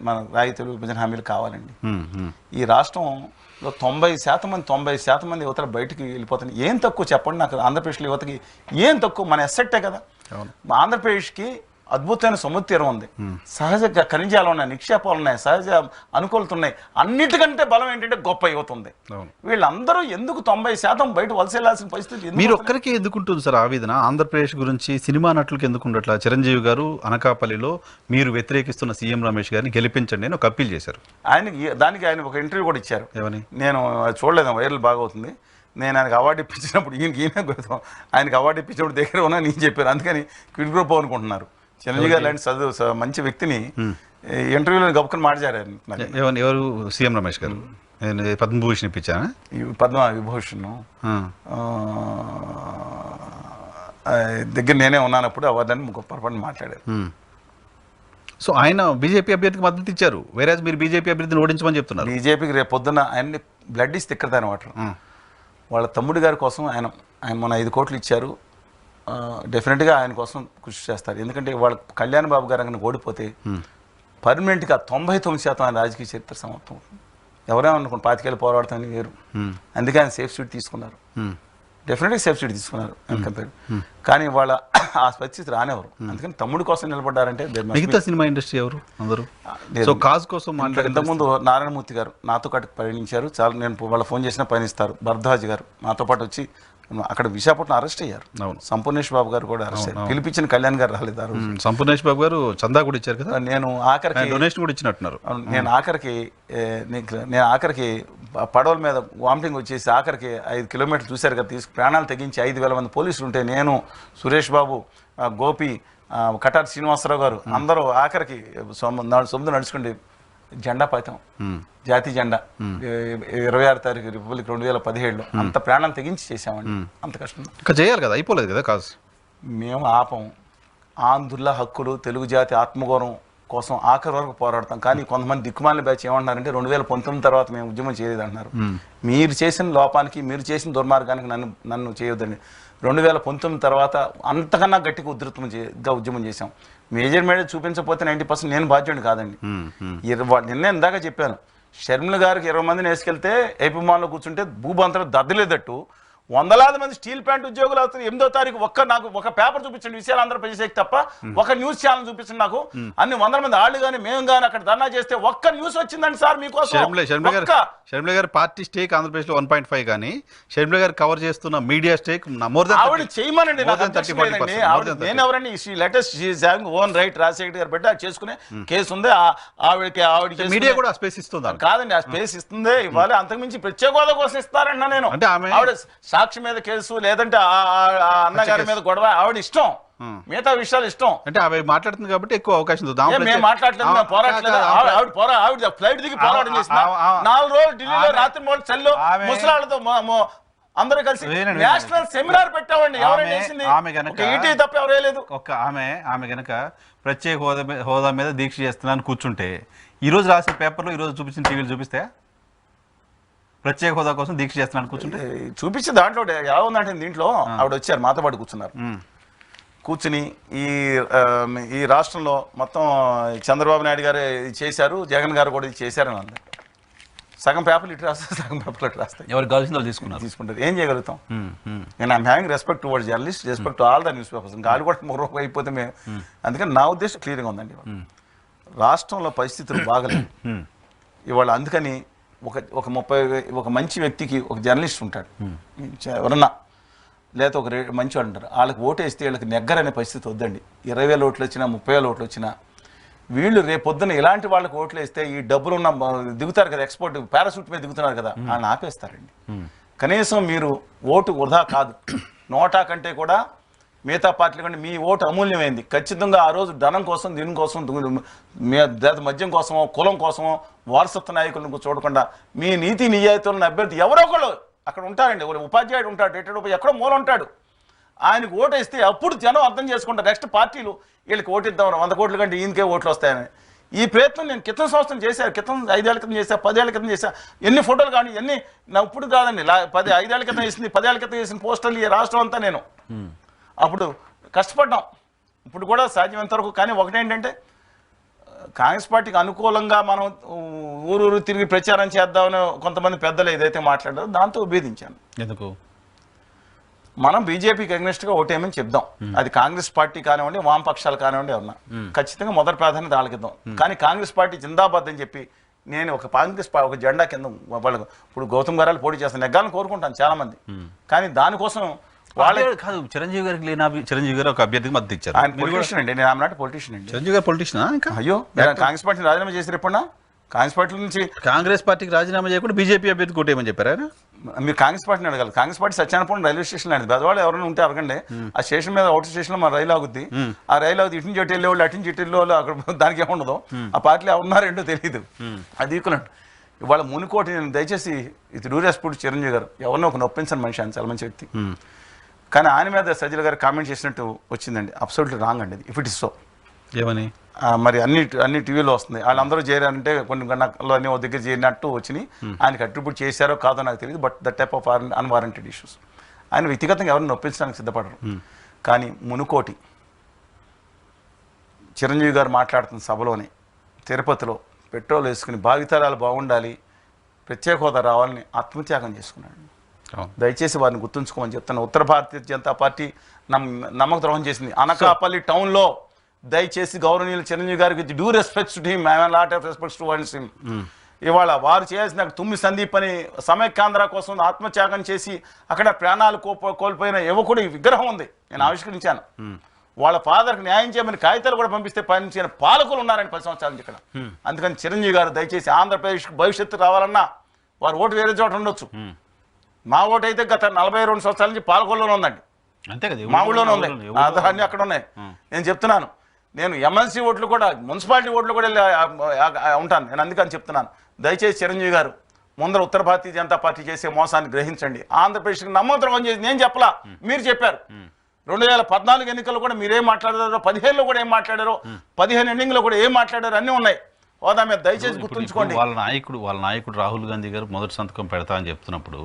మన రాయితీలు విభజన హామీలు కావాలండి. ఈ రాష్ట్రంలో 90% మంది యువతలు బయటికి వెళ్ళిపోతుంది. ఏం తక్కువ చెప్పండి నాకు ఆంధ్రప్రదేశ్లో యువతకి ఏం తక్కువ? మన ఎస్సెట్టే కదా. ఆంధ్రప్రదేశ్కి అద్భుతమైన సముద్ర తీరం ఉంది, సహజ ఖనిజాలు ఉన్నాయి, నిక్షేపాలు ఉన్నాయి, సహజ అనుకూలత ఉన్నాయి. అన్నిటికంటే బలం ఏంటంటే గొప్ప యువత ఉంది. వీళ్ళందరూ ఎందుకు 90% బయట వలస వెళ్లాల్సిన పరిస్థితి మీరు ఒక్కరికి ఎందుకుంటుంది సార్ ఆవేదన? ఆంధ్రప్రదేశ్ గురించి సినిమా నటులకు ఎందుకు ఉండట్లా? చిరంజీవి గారు అనకాపల్లిలో మీరు వ్యతిరేకిస్తున్న సీఎం రమేష్ గారిని గెలిపించండి అని ఒక అప్పీల్ చేశారు. దానికి ఆయన ఒక ఇంటర్వ్యూ కూడా ఇచ్చారు. ఏమని? నేను చూడలేదు, వైరల్ బాగా అవుతుంది. నేను ఆయనకు అవార్డు ఇప్పించినప్పుడు ఆయనకు అవార్డు ఇప్పించినప్పుడు దగ్గర ఉన్నా నేను చెప్పాను. అందుకని క్విడ్ గ్రూప్ అనుకుంటున్నారు. చిరంజీవి గారు లాంటి మంచి వ్యక్తిని ఇంటర్వ్యూలో గబుకుని మాట్లాడారు. ఎవరు? సీఎం రమేష్ గారు పద్మభూషణ్ ఇప్పించారా? పద్మవిభూషణ్ దగ్గర నేనే ఉన్నానప్పుడు అవార్డుని పొరపాటు మాట్లాడారు. సో ఆయన బీజేపీ అభ్యర్థికి మద్దతు ఇచ్చారు, వేరే మీరు బీజేపీ అభ్యర్థిని ఓడించమని చెప్తున్నారు. బీజేపీకి రేపు పొద్దున్న ఆయన్ని బ్లడ్ ఇస్తే తిక్కడతాను వాటర్. వాళ్ళ తమ్ముడి గారి కోసం ఆయన మొన్న 5 కోట్లు ఇచ్చారు. డెఫినెట్గా ఆయన కోసం కృషి చేస్తారు. ఎందుకంటే వాళ్ళ కళ్యాణ్ బాబు గారు కనుక ఓడిపోతే పర్మనెంట్గా 99% ఆయన రాజకీయ చరిత్ర సమాప్తం అవుతుంది. ఎవరేమనుకోండి 25 ఏళ్ళు పోరాడతామని వేరు. అందుకే ఆయన సేఫ్ సీట్ తీసుకున్నారు, డెఫినెట్గా సేఫ్ సీట్ తీసుకున్నారు కంపేర్. కానీ వాళ్ళ ఆ పరిస్థితి రానివ్వరు. అందుకని తమ్ముడి కోసం నిలబడ్డారంటే మిగతా సినిమా ఇండస్ట్రీ ఎవరు అందరూ కాజ్ కోసం ఇంతకుముందు నారాయణమూర్తి గారు నాతో పాటు పయనించారు. చాలా నేను వాళ్ళ ఫోన్ చేసినా పయనిస్తారు. భరద్వాజ్ గారు నాతో పాటు వచ్చి అక్కడ విశాఖపట్నం అరెస్ట్ అయ్యారు. సంపూర్ణేష్ బాబు గారు కూడా అరెస్ట్ అయ్యారు. పిలిపించిన కళ్యాణ్ గారు రాలేదు ఆ రోజు. సంపూర్ణేష్ బాబు గారు చందా కూడా ఇచ్చారు కదా. నేను ఆఖరికి డొనేషన్ కూడా ఇచ్చినట్టున్నారు. నేను ఆఖరికి పడవల మీద వామిటింగ్ వచ్చేసి ఆఖరికి 5 కిలోమీటర్లు చూశారు కదా, ప్రాణాలు తెగించి 5,000 మంది పోలీసులు ఉంటే నేను, సురేష్ బాబు, గోపి, కటార్ శ్రీనివాసరావు గారు అందరూ ఆఖరికి సొమ్ము నడుచుకుంటే జెండా పైతం జాతీయ జెండా 26 తారీఖు రిపబ్లిక్ 2017లో అంత ప్రాణం తెగించి చేసామండి. అంత కష్టం ఇంకా చేయాలి కదా, అయిపోలేదు కదా కాదు. మేము ఆపం. ఆంధ్రుల హక్కులు, తెలుగు జాతి ఆత్మగౌరవం కోసం ఆఖరి వరకు పోరాడతాం. కానీ కొంతమంది దిక్కుమాలిన బ్యాచ్ ఏమంటున్నారంటే 2019 తర్వాత మేము ఉద్యమం చేయలేదు అంటున్నారు. మీరు చేసిన లోపానికి, మీరు చేసిన దుర్మార్గానికి నన్ను చేయొద్దండి. 2019 తర్వాత అంతకన్నా గట్టిగా ఉద్యమం చేశాం. మేజర్ మేడ చూపించకపోతే 90% నేను బాధ్యుడిని కాదండి. నిన్న ఇందాక చెప్పాను, షర్మిల గారికి 20 మందిని వేసుకెళ్తే ఏపీ మాల్లో కూర్చుంటే భూబంతరం దద్దలేదట్టు వందలాది మంది స్టీల్ ప్లాంట్ ఉద్యోగులు అవుతారు. 8వ తారీఖు నాకు ఒక పేపర్ చూపించండి, విషయాలు అందరూ ప్రజెక్ట్ తప్ప ఒక న్యూస్ ఛానల్ చూపించండి నాకు. అన్ని 100 మంది ఆళ్ళు కానీ మేము కానీ అక్కడ ధర్నా చేస్తే ఒక్క న్యూస్ వచ్చిందండి సార్ మీకోసం. షర్మిల గారి పార్టీ స్టేక్ ఆంధ్రప్రదేశ్ లో 1.5 కానీ షర్మిల గారు కవర్ చేస్తున్న మీడియా స్టేక్ ఆవిడ చేయమనండి. నేను ఎవరండి ఓన్ రైట్ రాజశేఖర్ గారు పెట్టి చేసుకునే కేసు ఉంది. ఆవిడ మీడియా కూడా స్పేస్ ఇస్తుంది కాదండి, ఆ స్పేస్ ఇస్తుంది. ఇవ్వాలి, అంతకుమించి ప్రత్యేక హోదా కోసం ఇస్తారన్నా నేను. ఆవిడ సాక్షి మీద కేసు లేదంటే అన్నగారి మీద గొడవ ఆవిడ ఇష్టం, మిగతా విషయాలు ఇష్టం. అంటే అవి మాట్లాడుతుంది కాబట్టి ఎక్కువ అవకాశం మేము మాట్లాడలేదు, మేము పోరాడలేదు. ఆవిడ ఫ్లైట్ దిగి పోరాటం చేసిన 4 రోజులు ఢిల్లీలో రాత్రి మూడు చల్లో ముసలాళ్ళతో అందరూ కలిసి నేషనల్ సెమినార్ పెట్టామండి. ఎవరైనా తప్ప ఎవరే లేదు. ఆమె గనక ప్రత్యేక హోదా మీద దీక్ష చేస్తున్నాను కూర్చుంటే ఈ రోజు రాసిన పేపర్లో ఈ రోజు చూపించిన టీవీలు చూపిస్తే ప్రత్యేక హోదా కోసం దీక్ష చేస్తున్నాను కూర్చుంటే చూపించే దాంట్లో ఎలా ఉందంటే దీంట్లో ఆవిడ వచ్చారు, మాతో పాటు కూర్చున్నారు. కూర్చుని ఈ రాష్ట్రంలో మొత్తం చంద్రబాబు నాయుడు గారు చేశారు, జగన్ గారు కూడా ఇది చేశారని అంది. సగం పేపర్లు ఇటు రాస్తారు, సగం పేపర్లు ఇటు రాస్తాయి. ఎవరు కావాల్సిందో తీసుకుంటారు. ఏం చేయగలుగుతాం? నేను I'm having respect towards journalist, respect to all the news papers. గాలి కూడా మొరొక అయిపోతే మేము. అందుకని నా ఉద్దేశం క్లియర్గా ఉందండి. రాష్ట్రంలో పరిస్థితులు బాగలేవు ఇవాళ. అందుకని ఒక మంచి వ్యక్తికి ఒక జర్నలిస్ట్ ఉంటాడు, ఎవరన్నా లేకపోతే ఒక మంచి వాళ్ళు ఉంటారు, వాళ్ళకి ఓటు వేస్తే వీళ్ళకి నెగ్గరనే పరిస్థితి వద్దండి. 20,000 ఓట్లు వచ్చినా 30,000 ఓట్లు వచ్చినా వీళ్ళు రేపొద్దున ఇలాంటి వాళ్ళకి ఓట్లు వేస్తే ఈ డబ్బులు ఉన్న దిగుతారు కదా, ఎక్స్పోర్ట్ పారాసూట్ మీద దిగుతున్నారు కదా, వాళ్ళని ఆపేస్తారండి. కనీసం మీరు ఓటు వృధా కాదు, నోటా కంటే కూడా మిగతా పార్టీల కంటే మీ ఓటు అమూల్యమైంది. ఖచ్చితంగా ఆ రోజు ధనం కోసం, దీనికోసం, మద్యం కోసమో కులం కోసమో వారసత్వ నాయకులను చూడకుండా మీ నీతి నిజాయితీలను అభ్యర్థి ఎవరో ఒకళ్ళు అక్కడ ఉంటారండి. ఒక ఉపాధ్యాయుడు ఉంటాడు, రిటైర్డ్ ఎక్కడో మూల ఉంటాడు, ఆయనకు ఓటు వేస్తే అప్పుడు జనం అర్థం చేసుకుంటారు. నెక్స్ట్ పార్టీలు వీళ్ళకి ఓటు ఇద్దాం 100 కోట్ల కంటే ఈయనకే ఓట్లు వస్తాయని. ఈ ప్రయత్నం నేను క్రితం సంవత్సరం చేశాను, 5 ఏళ్ల క్రితం చేశా, 10 ఏళ్ల క్రితం చేశా. ఎన్ని ఫోటోలు కానీ ఎన్ని నా ఇప్పుడు కాదండి, 5 ఏళ్ల క్రితం వేసింది, 10 ఏళ్ల క్రితం వేసిన పోస్టర్లు ఈ రాష్ట్రం అంతా నేను అప్పుడు కష్టపడ్డాం. ఇప్పుడు కూడా సాధ్యమైనంత వరకు. కానీ ఒకటేంటంటే కాంగ్రెస్ పార్టీకి అనుకూలంగా మనం ఊరూరు తిరిగి ప్రచారం చేద్దామని కొంతమంది పెద్దలు ఏదైతే మాట్లాడారో దాంతో భేదించాను. ఎందుకు? మనం బీజేపీకి అగ్నెస్ట్గా ఓటేమని చెప్దాం. అది కాంగ్రెస్ పార్టీ కానివ్వండి, వామపక్షాలు కానివ్వండి, ఎవరన్నా ఖచ్చితంగా మొదటి ప్రాధాన్యత వాళ్ళకిద్దాం. కానీ కాంగ్రెస్ పార్టీ జిందాబాద్ అని చెప్పి నేను ఒక జెండా కింద వాళ్ళకు ఇప్పుడు గౌతమ్ గారు పోటీ చేస్తాను, నెగ్గాలని కోరుకుంటాను చాలా మంది. కానీ దానికోసం వాళ్ళే కాదు, చిరంజీవి గారికి చిరంజీవి గారు ఒక అభ్యర్థికి మద్దతు ఇచ్చారు. ఆయన పొలిటీషియన్ అండి, నేను నాట్ పొలిటీషియన్ అండి. చిరంజీవి గారు పొలిటీషియన్? ఇంకా అయ్యో, కాంగ్రెస్ పార్టీని రాజీనామా చేశారు ఎప్పుడన్నా? కాంగ్రెస్ పార్టీ నుంచి కాంగ్రెస్ పార్టీకి రాజీనామా చేయకుండా బీజేపీ అభ్యర్థి కొట్టేయమని చెప్పారు ఆయన. మీరు కాంగ్రెస్ పార్టీని అడగాలి. కాంగ్రెస్ పార్టీ సత్యానపురం రైల్వే స్టేషన్ అండి, పెద్దవాళ్ళు ఎవరైనా ఉంటే అడగండి. ఆ స్టేషన్ మీద అవుటర్ స్టేషన్ లో మన రైలు ఆగుద్ది. ఆ రైలు ఆగుద్ది, ఇటు నుంచి అటు వెళ్ళే వాళ్ళు, అటు నుంచి ఇటు వెళ్ళే వాళ్ళు, అక్కడ దానికి ఏముండదు. ఆ పార్టీలో ఎవరున్నారేంటో తెలియదు. అది ఈక్వలెంట్. ఇవాళ మునుకోటి నేను దయచేసి ఇది డూ రెస్పెక్ట్ చిరంజీవి గారు, ఎవరినో ఒక నొప్పించని మనిషి, ఆయన చాలా మంచి వ్యక్తి. కానీ ఆయన మీద సజ్జల గారు కామెంట్ చేసినట్టు వచ్చిందండి. అబ్సల్యూట్లీ రాంగ్ అండి ఇది. ఇఫ్ ఇట్ ఇస్ సో ఏమని మరి అన్ని టీవీలో వస్తుంది, వాళ్ళందరూ చేరారంటే కొన్ని గంటల్లో అన్ని ఓ దగ్గర చేరినట్టు వచ్చినాయి. ఆయనకి అట్రిబ్యూట్ చేశారో కాదో నాకు తెలియదు. But that type of unwarranted issues. ఆయన వ్యక్తిగతంగా ఎవరిని నొప్పించడానికి సిద్ధపడరు. కానీ మునుకోటి చిరంజీవి గారు మాట్లాడుతున్న సభలోనే తిరుపతిలో పెట్రోల్ వేసుకుని భావితరాలు బాగుండాలి, ప్రత్యేక హోదా రావాలని ఆత్మత్యాగం చేసుకున్నాడు. దయచేసి వారిని గుర్తుంచుకోమని చెప్తాను. ఉత్తర భారతీయ జనతా పార్టీ నమ్మక ద్రోహం చేసింది. అనకాపల్లి టౌన్లో దయచేసి గౌరవనీయులు చిరంజీవి గారికి due respects to him, I have lot of respects towards him. ఇవాళ వారు చేయాల్సిన తుమ్మి సందీప్ అని సమైక్యాంధ్ర కోసం ఆత్మత్యాగం చేసి అక్కడ ప్రాణాలు కోల్పోయిన యువకుడి విగ్రహం ఉంది, నేను ఆవిష్కరించాను. వాళ్ళ ఫాదర్కి న్యాయం చేయమని కాగితాలు కూడా పంపిస్తే పనిచేసిన పాలకులు ఉన్నారని 10 సంవత్సరాల నుంచి ఇక్కడ. అందుకని చిరంజీవి గారు దయచేసి ఆంధ్రప్రదేశ్కి భవిష్యత్తు రావాలన్నా వారు ఓటు వేరే చోట ఉండొచ్చు. మా ఓటు అయితే గత 42 సంవత్సరాల నుంచి పాలకొల్లోనే ఉందండి. అంతే కదా, మా ఊళ్ళోనే ఉన్నాయి, ఆధార్ అన్నీ అక్కడ ఉన్నాయి. నేను చెప్తున్నాను, నేను ఎమ్మెల్సీ ఓట్లు కూడా మున్సిపాలిటీ ఓట్లు కూడా ఉంటాను నేను, అందుకని చెప్తున్నాను. దయచేసి చిరంజీవి గారు ముందర ఉత్తర భారతీయ జనతా పార్టీ చేసే మోసాన్ని గ్రహించండి. ఆంధ్రప్రదేశ్కి నమ్మద్రోహం చేసి నేను చెప్పలా, మీరు చెప్పారు. 2014 ఎన్నికల్లో కూడా మీరేం మాట్లాడారో, 15లో కూడా ఏం మాట్లాడారో, 15 ఎండింగ్లో కూడా ఏం మాట్లాడారో అన్నీ ఉన్నాయి. హోదా మీద దయచేసి గుర్తుంచుకోండి. వాళ్ళ నాయకుడు రాహుల్ గాంధీ గారు మొదటి సంతకం పెడతా అని చెప్తున్నప్పుడు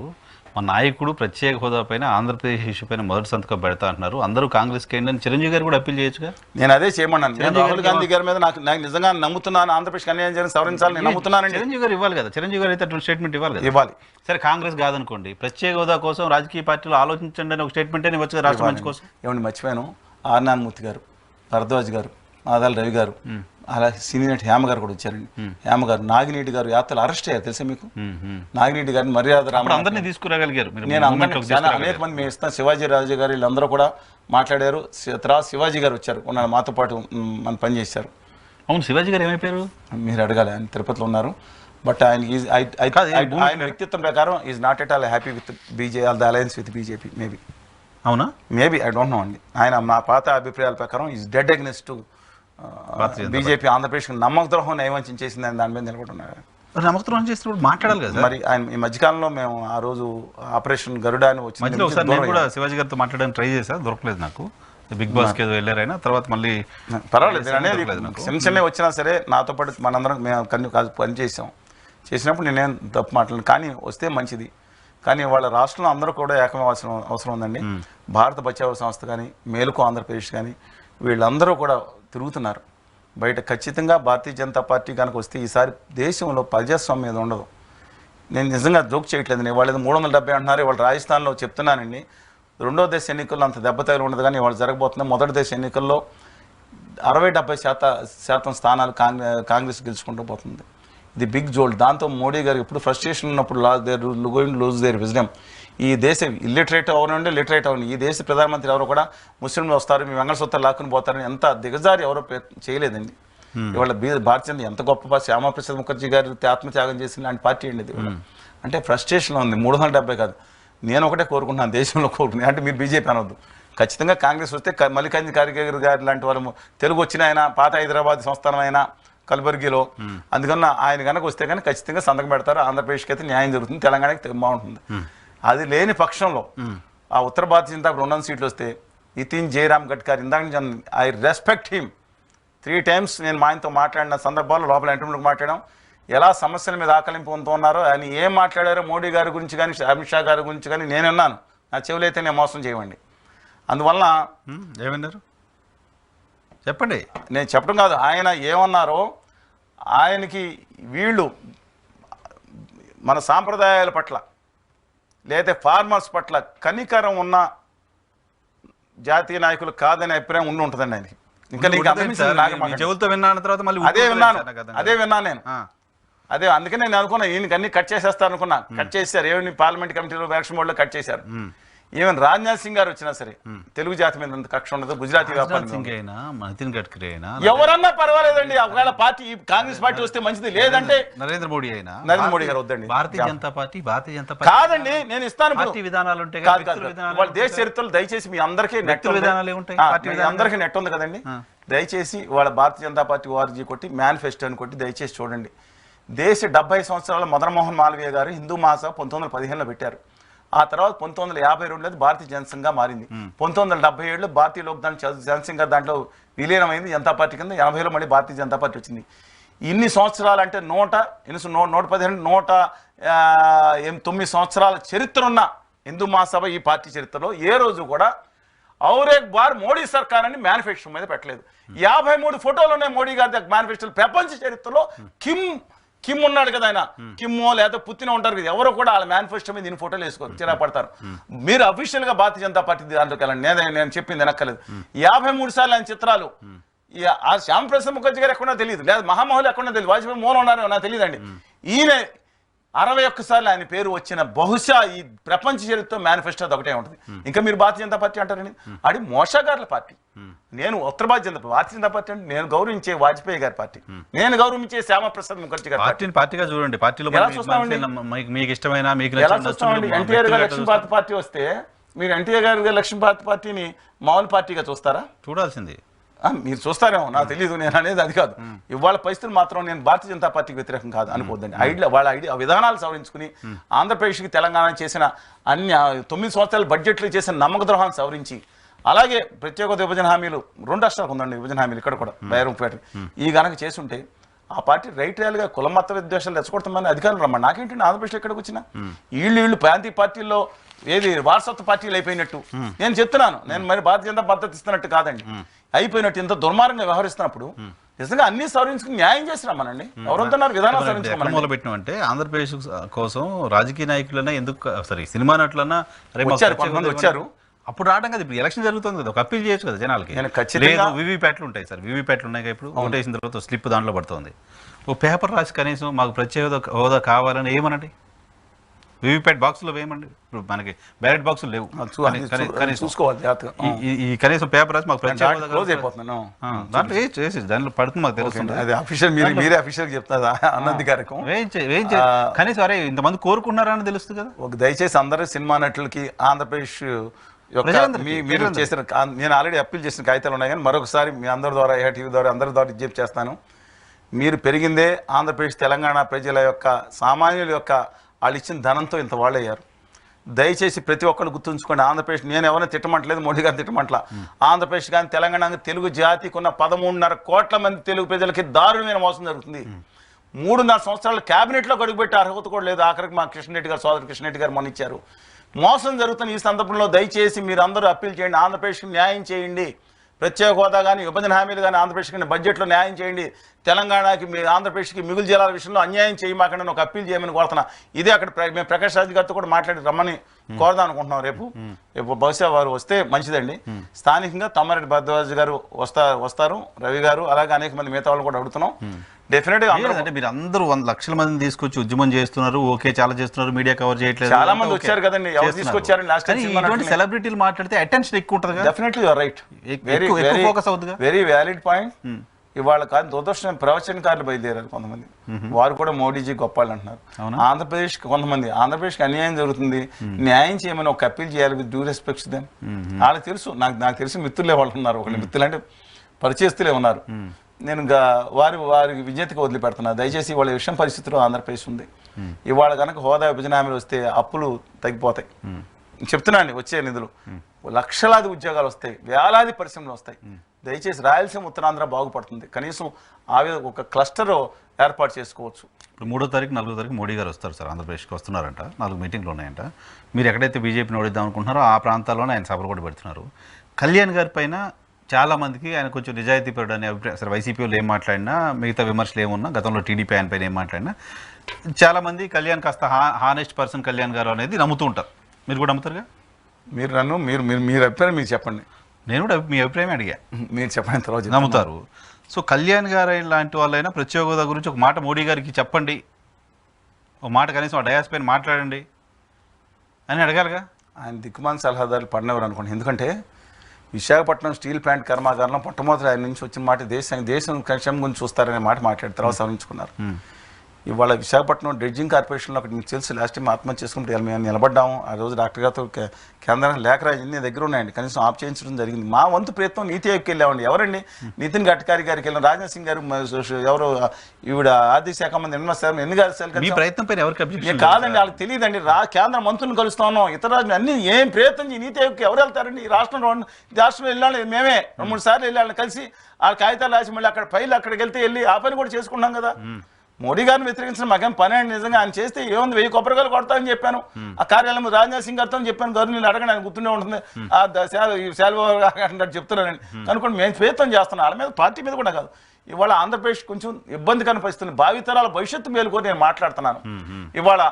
మా నాయకుడు ప్రత్యేక హోదా పైన ఆంధ్రప్రదేశ్ ఇష్యూ పైన మొదటి సంతకం పెడతా అంటున్నారు. అందరూ కాంగ్రెస్కి ఏంటని చిరంజీవి గారు కూడా అప్పీల్ చేయొచ్చుగా. నేను అదే చేయమన్నాను. నేను రాహుల్ గాంధీ గారి మీద నాకు నిజంగా నమ్ముతున్నాను. ఆంధ్రప్రదేశ్ అన్యాయం జరిగిన సవరించాలని నేను నమ్ముతున్నాను. చిరంజీవి గారు ఇవ్వాలి కదా, చిరంజీవి గారు అయితే అటువంటి స్టేట్మెంట్ ఇవ్వాలి కదా. ఇవ్వాలి. సరే కాంగ్రెస్ కాదనుకోండి, ప్రత్యేక హోదా కోసం రాజకీయ పార్టీలు ఆలోచించండి అని ఒక స్టేట్మెంట్ అని ఇవ్వచ్చు రాష్ట్ర మంచి కోసం. ఏమండి మర్చిపోయాను, ఆర్ నారాయణమూర్తి గారు, భరద్వాజ్ గారు, ఆదాల రవి గారు, అలా సీనియర్ నటి హేమ గారు కూడా వచ్చారండి. హేమ గారు, నాగినీటి గారు యాత్రలు అరెస్ట్ అయ్యారు తెలుసా మీకు? నాగినీటి గారిని మర్యాద అందరినీ తీసుకురాగలిగారు. నేను చాలా అనేక మంది మేము ఇస్తాను. శివాజీ రాజు గారు వీళ్ళందరూ కూడా మాట్లాడారు. తర్వాత శివాజీ గారు వచ్చారు, ఉన్నారు మాతో పాటు మన పనిచేశారు. అవును, శివాజీ గారు ఏమైపోయారు మీరు అడగాలి, ఆయన తిరుపతిలో ఉన్నారు. బట్ ఆయన వ్యక్తిత్వం ప్రకారం is not at all happy with the alliance with BJP. Maybe I don't know అండి. ఆయన మా పాత అభిప్రాయాల ప్రకారం is dead against to BJP. Andhra Pradesh నమ్మకద్రోహం నైవంచం చేసిందని దాని మీద నిలబడుతున్నారు. నమ్మకద్రోహం చేసినప్పుడు మాట్లాడాలి కదా. మరి ఆయన ఈ మధ్యకాలంలో మేము ఆ రోజు ఆపరేషన్ గరుడ అని వచ్చింది. నేను కూడా శివాజీ గారితో మాట్లాడడానికి ట్రై చేశాను, దొరకలేదు నాకు. బిగ్ బాస్కి ఏదో వెళ్ళారు అయినా, తర్వాత మళ్ళీ పర్వాలేదు. నేను అనేది చిన్న వచ్చినా సరే నాతో పాటు మనందరం మేము పని చేసినప్పుడు నేనేం తప్పు మాట్లాడను, కానీ వస్తే మంచిది. కానీ వాళ్ళ రాష్ట్రంలో అందరూ కూడా ఏకమవలసిన అవసరం ఉందండి. భారత బచావో సంస్థ కానీ, మేలుకో ఆంధ్రప్రదేశ్ కానీ, వీళ్ళందరూ కూడా తిరుగుతున్నారు బయట. ఖచ్చితంగా భారతీయ జనతా పార్టీ కనుక వస్తే ఈసారి దేశంలో ప్రజాస్వామ్యం మీద ఉండదు. నేను నిజంగా జోక్ చేయట్లేదు. నేను వాళ్ళు 370 అంటున్నారు, వాళ్ళు రాజస్థాన్లో చెప్తున్నానండి. రెండో దేశ ఎన్నికల్లో అంత దెబ్బతగిలి ఉండదు, కానీ వాళ్ళు జరగబోతున్నాయి. మొదటి దేశ ఎన్నికల్లో 60-70% స్థానాలు కాంగ్రెస్ గెలుచుకుంటూ పోతుంది. ఇది బిగ్ జోల్డ్. దాంతో మోడీ గారు ఇప్పుడు ఫ్రస్ట్రేషన్ ఉన్నప్పుడు లూజ్ దేర్ విజ్డమ్. ఈ దేశ ఇల్లిటరేట్ అవనండి, లిటరేట్ అవ్వండి, ఈ దేశ ప్రధానమంత్రి ఎవరు కూడా ముస్లింలు వస్తారు, మీ మంగళసూత్రాలు లాక్కుని పోతారని ఎంత దిగజారి ఎవరో చేయలేదండి. ఇవాళ భారతీయ ఎంత గొప్ప శ్యామాప్రసాద్ ముఖర్జీ గారు ఆత్మత్యాగం చేసిన లాంటి పార్టీ అండి ఇది. అంటే ఫ్రస్ట్రేషన్లో ఉంది. 370 కాదు. నేను ఒకటే కోరుకుంటున్నాను, దేశంలో కోరుకున్నాను. అంటే మీరు బీజేపీ అనవద్దు. ఖచ్చితంగా కాంగ్రెస్ వస్తే మల్లికార్జున ఖార్గే గారు లాంటి వాళ్ళు, తెలుగు వచ్చిన ఆయన, పాత హైదరాబాద్ సంస్థానం అయినా కల్బర్గిలో, అందుకన్నా ఆయన కనుక వస్తే కానీ ఖచ్చితంగా సంతకం పెడతారు. ఆంధ్రప్రదేశ్కి అయితే న్యాయం జరుగుతుంది, తెలంగాణకి బాగుంటుంది. అది లేని పక్షంలో ఆ ఉత్తర భారతీయ జనతా 200 సీట్లు వస్తే నితిన్ జయరామ్ గడ్కరీ, ఇందాక ఐ రెస్పెక్ట్ హిమ్ 3 times. నేను మా ఆయనతో మాట్లాడిన సందర్భాల్లో లోపల ఇంటర్వ్యూలకు మాట్లాడాం. ఎలా సమస్యల మీద ఆకలింపు ఉన్నారో, ఆయన ఏం మాట్లాడారో మోడీ గారి గురించి కానీ అమిత్ షా గారి గురించి కానీ నేను విన్నాను. నా చెవులైతే నేను మోసం చేయమండి. అందువలన ఏమన్నారు చెప్పండి. నేను చెప్పడం కాదు, ఆయన ఏమన్నారో, ఆయనకి వీళ్ళు మన సాంప్రదాయాల పట్ల లేదా ఫార్మర్స్ పట్ల కనికరం ఉన్న జాతీయ నాయకులు కాదనే అభిప్రాయం ఉంటుందండి ఆయనకి. ఇంకా చెవులతో విన్నాను, తర్వాత మళ్ళీ అదే విన్నాను నేను. అదే అందుకనే నేను అనుకున్నా ఈయనకి అన్ని కట్ చేసేస్తారు అనుకున్నా. కట్ చేశారు. ఏమి పార్లమెంట్ కమిటీలో ఎలక్షన్ మోడ్లో కట్ చేశారు. ఈవెన్ రాజ్నాథ్ సింగ్ గారు వచ్చినా సరే తెలుగు జాతి మీద కక్ష ఉండదు. గుజరాతీ ఎవరన్నా పర్వాలేదండి. ఒకవేళ పార్టీ కాంగ్రెస్ పార్టీ వస్తే మంచిది, లేదంటే నరేంద్ర మోడీ అయినా, నరేంద్ర మోడీ గారు వద్దండి. భారతీయ జనతా పార్టీ కాదండి, నేను ఇస్తాను. పార్టీ విధానాలు ఉంటాయి, వాళ్ళ దేశ చరిత్రలు దయచేసి మీ అందరికీ నెట్ అందరికీ నెట్ ఉంది కదండి. దయచేసి వాళ్ళ భారతీయ జనతా పార్టీ ఓఆర్జీ కొట్టి మేనిఫెస్టో అని కొట్టి దయచేసి చూడండి. దేశ 70 సంవత్సరాల మదన్ మోహన్ మాల్వీయ గారు హిందూ మహాసభ 1915లో పెట్టారు. ఆ తర్వాత 1952లో భారతీయ జనసంఘగా మారింది. 1977లో భారతీయ లోక్ జనసంఘ దాంట్లో విలీనమైంది జనతా పార్టీ కింద. 80లో మళ్ళీ భారతీయ జనతా పార్టీ వచ్చింది. ఇన్ని సంవత్సరాలు అంటే 119 సంవత్సరాల చరిత్ర ఉన్న హిందూ మహాసభ ఈ పార్టీ చరిత్రలో ఏ రోజు కూడా ఔరేక్ బార్ మోడీ సర్కార్ అని మేనిఫెస్టో మీద పెట్టలేదు. 53 ఫోటోలు ఉన్నాయి మోడీ గారి మేనిఫెస్టోలు. ప్రపంచ చరిత్రలో కిమ్ ఉన్నాడు కదా, ఆయన కిమ్మో లేదా పుత్తిన ఉంటారు కదా, ఎవరో కూడా వాళ్ళ మేనిఫెస్టో మీద దీని ఫోటోలు వేసుకోరు, చిరాపడతారు. మీరు అఫీషియల్ గా భారతీయ జనతా పార్టీ దాంట్లోకి వెళ్ళండి. నేను చెప్పింది వెనక్కలేదు. 53 సార్లు ఆయన చిత్రాలు. ఆ శ్యామప్రసాద్ ముఖర్జీ గారు ఎక్కడో తెలియదు, లేదా మహామహులు ఎక్కడో తెలియదు, వాజ్పేయి మూలం ఉన్నారో నాకు తెలియదండి. ఈయన 61 సార్లు ఆయన పేరు వచ్చిన బహుశా ఈ ప్రపంచ చరిత్ర మేనిఫెస్టో ఒకటే ఉంటుంది. ఇంకా మీరు భారతీయ జనతా పార్టీ అంటారండి, అది మోసగారుల పార్టీ. నేను ఉత్తర భారతీయ జనతా పార్టీ అంటే నేను గౌరవించే వాజ్పేయి గారి పార్టీ, నేను గౌరవించే శ్యామప్రసాద్ ముఖర్జీ గారి పార్టీగా చూడండి. పార్టీలో మీకు ఇష్టమైన ఎన్టీఆర్ గారు దక్షిణ భారత పార్టీ వస్తే మీరు ఎన్టీఆర్ గారి లక్ష్మీ భారత్ పార్టీని మామూలు పార్టీగా చూస్తారా? చూడాల్సింది. మీరు చూస్తారేమో, నాకు తెలియదు, నేను అనేది అది కాదు. ఇవాళ పరిస్థితులు మాత్రం నేను భారతీయ జనతా పార్టీకి వ్యతిరేకం కాదు అనుకోద్దండి. వాళ్ళ విధానాలు సవరించుకుని ఆంధ్రప్రదేశ్కి తెలంగాణ చేసిన అన్ని 9 సంవత్సరాల బడ్జెట్లు చేసిన నమ్మక ద్రోహాన్ని సవరించి, అలాగే ప్రత్యేక విభజన హామీలు 2 రాష్ట్రాలకు ఉందండి విభజన హామీలు, ఇక్కడ కూడా బైరంపేట ఈ గనక చేసుంటే ఆ పార్టీ రైట్ రియల్గా కుల మత విద్వేషాలు రెచ్చగొడతామని అధికారులు రమ్మని. నాకేంటండి ఆంధ్రప్రదేశ్ ఎక్కడికి వచ్చినా వీళ్ళు ప్రాంతీయ పార్టీల్లో ఏది వారసత్వ పార్టీలు అయిపోయినట్టు నేను చెప్తున్నాను. నేను మరి భారతీయ జనతా మద్దతు ఇస్తున్నట్టు కాదండి, అయిపోయినట్టు ఇంత దుర్మార్గంగా వ్యవహరిస్తున్నప్పుడు నిజంగా అన్ని సవరించుకుని న్యాయం చేసినామనండి. ఎవరంటున్నారు విధానాలు సవరించుకోమని? మొదలు పెట్టినామంటే ఆంధ్రప్రదేశ్ కోసం రాజకీయ నాయకులన్నా ఎందుకు సినిమా నటులన్నా కొంతమంది వచ్చారు, అప్పుడు రావడం కదా. ఇప్పుడు ఎలక్షన్ జరుగుతుంది కదా, ఒక అప్పీల్ చేయొచ్చు కదా జనాలకి. ఖచ్చితంగా వివిప్యాట్లు ఉంటాయి సార్, వివిప్యాట్లు ఉన్నాయి. ఇప్పుడు ఓటేసిన తర్వాత స్లిప్ దాంట్లో పడుతుంది. ఓ పేపర్ రాసి కనీసం మాకు ప్రత్యేక హోదా కావాలని ఏమనండి, వివిప్యాట్ బాక్సులో వేయమండి. ఇప్పుడు మనకి బ్యాలెట్ బాక్సులు లేవు, చూసుకోవాలి. ఈ కనీసం పేపర్ రాసి మాకు ప్రత్యేక దాంట్లో వేసి దాంట్లో పడుతుంది మాకు తెలుస్తుంది. అది అఫీషియల్ మీరే అఫీషియల్ చెప్తారా అనధికారికం కనీసం అరే ఇంతమంది కోరుకున్నారా అని తెలుస్తుంది కదా. ఒక దయచేసి అందరూ సినిమా నటులకి ఆంధ్రప్రదేశ్ మీరు చేసిన, నేను ఆల్రెడీ అప్పీల్ చేసిన కాగితాలు ఉన్నాయి, కానీ మరొకసారి మీ అందరి ద్వారా టీవీ ద్వారా అందరి ద్వారా విజ్ఞప్తి చేస్తాను. మీరు పెరిగిందే ఆంధ్రప్రదేశ్ తెలంగాణ ప్రజల యొక్క సామాన్యుల యొక్క వాళ్ళు ఇచ్చిన ధనంతో ఇంత వాళ్ళు అయ్యారు. దయచేసి ప్రతి ఒక్కరు గుర్తుంచుకోండి, ఆంధ్రప్రదేశ్ నేను ఎవరైనా తిట్టమంటలేదు, మోడీ గారు తిట్టమంటలా. ఆంధ్రప్రదేశ్ కానీ తెలంగాణ తెలుగు జాతికి ఉన్న 13.5 కోట్ల మంది తెలుగు ప్రజలకి దారుణమైన మోసం జరుగుతుంది. 3.5 సంవత్సరాలు క్యాబినెట్లో గడుగుపెట్టే అర్హత కూడా లేదు. ఆఖరికి మా కృష్ణరెడ్డి గారు సోదరు కృష్ణరెడ్డి గారు మొన్న ఇచ్చారు. మోసం జరుగుతున్న ఈ సందర్భంలో దయచేసి మీరు అందరూ అప్పీల్ చేయండి, ఆంధ్రప్రదేశ్కి న్యాయం చేయండి. ప్రత్యేక హోదా కానీ విభజన హామీలు కానీ ఆంధ్రప్రదేశ్కి బడ్జెట్లో న్యాయం చేయండి. తెలంగాణకి ఆంధ్రప్రదేశ్కి మిగులు జిల్లాల విషయంలో అన్యాయం చేయమాకండి ఒక అప్పీల్ చేయమని కోరుతున్నా. ఇదే అక్కడ మేము ప్రకాష్ రాజ్ గారితో కూడా మాట్లాడి రమ్మని కోరదాం అనుకుంటున్నాం. రేపు బహుశా వారు వస్తే మంచిదండి. స్థానికంగా తమ్మారెడ్డి భరద్వాజ్ గారు వస్తారు, రవి గారు, అలాగే అనేక మంది మిగతా వాళ్ళు కూడా అడుగుతున్నాం. డెఫినెట్ గా అంటే మీరు అందరూ 100 లక్షల మందిని తీసుకొచ్చి ఉద్యమం చేస్తున్నారు, ఓకే చాలా చేస్తున్నారు, మీడియా కవర్ చేయట్లేదు, చాలా మంది వచ్చారు కదండి. ఎవరు తీసుకొచ్చారు? సెలబ్రిటీలు మాట్లాడితే అటెన్షన్ ఎక్కువ ఉంటుంది. Definitely your right, very valid point. ఇవాళ కాదు దురదృష్టం ప్రవచనకారులు బయలుదేరారు కొంతమంది, వారు కూడా మోడీజీ గొప్పవాళ్ళు అంటున్నారు. ఆంధ్రప్రదేశ్ కొంతమంది ఆంధ్రప్రదేశ్కి అన్యాయం జరుగుతుంది, న్యాయం చేయమని ఒక అప్పీల్ చేయాలి విత్ డ్యూ రెస్పెక్ట్స్ దెమ్. వాళ్ళకి తెలుసు, నాకు తెలిసి మిత్రులే వాళ్ళు ఉన్నారు, ఒకళ్ళు మిత్రులు అంటే పరిచయస్తులే ఉన్నారు. నేను వారికి విజ్ఞతగా వదిలిపెడుతున్నా. దయచేసి వాళ్ళ విషయం పరిస్థితిలో ఆంధ్రప్రదేశ్ ఉంది. ఇవాళ కనుక హోదా విభజన హామీలు వస్తే అప్పులు తగ్గిపోతాయి. చెప్తున్నా అండి, వచ్చే నిధులు లక్షలాది ఉద్యోగాలు వస్తాయి, వేలాది పరిశ్రమలు వస్తాయి. దయచేసి రాయలసీమ ఉత్తరాంధ్ర బాగుపడుతుంది. కనీసం ఒక క్లస్టర్ ఏర్పాటు చేసుకోవచ్చు. ఇప్పుడు 3వ తారీఖు 4వ తారీఖు మోడీ గారు వస్తారు సార్, ఆంధ్రప్రదేశ్కి వస్తున్నారంట. 4 మీటింగ్లు ఉన్నాయంట. మీరు ఎక్కడైతే బీజేపీని ఓడిద్దాం అనుకుంటున్నారో ఆ ప్రాంతాల్లోనే ఆయన సభలు కూడా పెడుతున్నారు. కళ్యాణ్ గారి పైన చాలామందికి ఆయన కొంచెం నిజాయితీ పరుడు అనే అభిప్రాయం. సరే వైసీపీ వాళ్ళు ఏం మాట్లాడినా, మిగతా విమర్శలు ఏమున్నా, గతంలో టీడీపీ ఆయన పైన ఏం మాట్లాడినా చాలామంది కళ్యాణ్ కాస్త హానెస్ట్ పర్సన్ కళ్యాణ్ గారు అనేది నమ్ముతూ ఉంటారు. మీరు కూడా నమ్ముతారుగా? మీరు నన్ను మీరు అభిప్రాయం మీరు చెప్పండి, నేను కూడా మీ అభిప్రాయం అడిగా, మీరు చెప్పండి తర్వాత నమ్ముతారు. సో కళ్యాణ్ గారు లాంటి వాళ్ళైనా ప్రత్యేక హోదా గురించి ఒక మాట మోడీ గారికి చెప్పండి, ఒక మాట కనీసం ఆ డయాస్ పైన మాట్లాడండి అని అడగాలిగా. ఆయన దిక్కుమాన సలహాదారులు పడినవారు అనుకోండి. ఎందుకంటే విశాఖపట్నం స్టీల్ ప్లాంట్ కర్మాగారంలో మొట్టమొదటి ఆయన నుంచి వచ్చిన మాట దేశం క్షేమం గురించి చూస్తారనే మాట మాట్లాడి తర్వాత సవరించుకున్నారు. ఇవాళ విశాఖపట్నం డ్రెడ్జింగ్ కార్పొరేషన్లో ఒకటి మీకు తెలుసు, లాస్ట్ టైం ఆత్మహత్య చేసుకుంటే మేము నిలబడ్డాము. ఆ రోజు డాక్టర్ గారితో కేంద్రానికి లేఖ రాజీ దగ్గర ఉన్నాయండి, కనీసం ఆఫ్ చేయించడం జరిగింది. మా వంతు ప్రయత్నం నీతి ఆయోగ్కి వెళ్ళామండి. ఎవరండి? నితిన్ గడ్కరీ గారికి వెళ్ళాం, రాజ్నాథ్ సింగ్ గారు, ఎవరు ఈవిడ ఆర్థిక శాఖ మంత్రి నిర్మలా సీతారామన్ ఎన్ని గారు ప్రయత్నం పైన ఎవరికి కాదండి, వాళ్ళకి తెలియదండి. కేంద్ర మంత్రులను కలుస్తా ఉన్నాం, ఇతర రాజ్యాలు అన్ని ఏం ప్రయత్నం నీతి ఆయోగ్కి ఎవరు వెళ్తారండి? ఈ రాష్ట్రంలో వెళ్ళాలి, మేమే 2-3 సార్లు వెళ్ళాలని కలిసి ఆ కాగితాలు రాసి మళ్ళీ అక్కడ ఫైల్ అక్కడికి వెళ్తే వెళ్ళి ఆ పని కూడా చేసుకున్నాం కదా. మోడీ గారిని వ్యతిరేకించిన మాకేం పని అండి. నిజంగా ఆయన చేస్తే ఏముంది, 1000 కొబ్బరికాయలు కొడతామని చెప్పాను. ఆ కార్యాలయం రాజ్నాథ్ సింగ్ గారితో చెప్పాను, గవర్నర్ అడగండి, ఆయన గుర్తుండే ఉంటుంది. శాల్వ చెప్తున్నానండి కనుకోండి. మేము ప్రయత్నం చేస్తున్నాం వాళ్ళ మీద, పార్టీ మీద కూడా కాదు. ఇవాళ ఆంధ్రప్రదేశ్ కొంచెం ఇబ్బందికర పరిస్థితులు, భావితరాల భవిష్యత్తు మేలుకొని నేను మాట్లాడుతున్నాను. ఇవాళ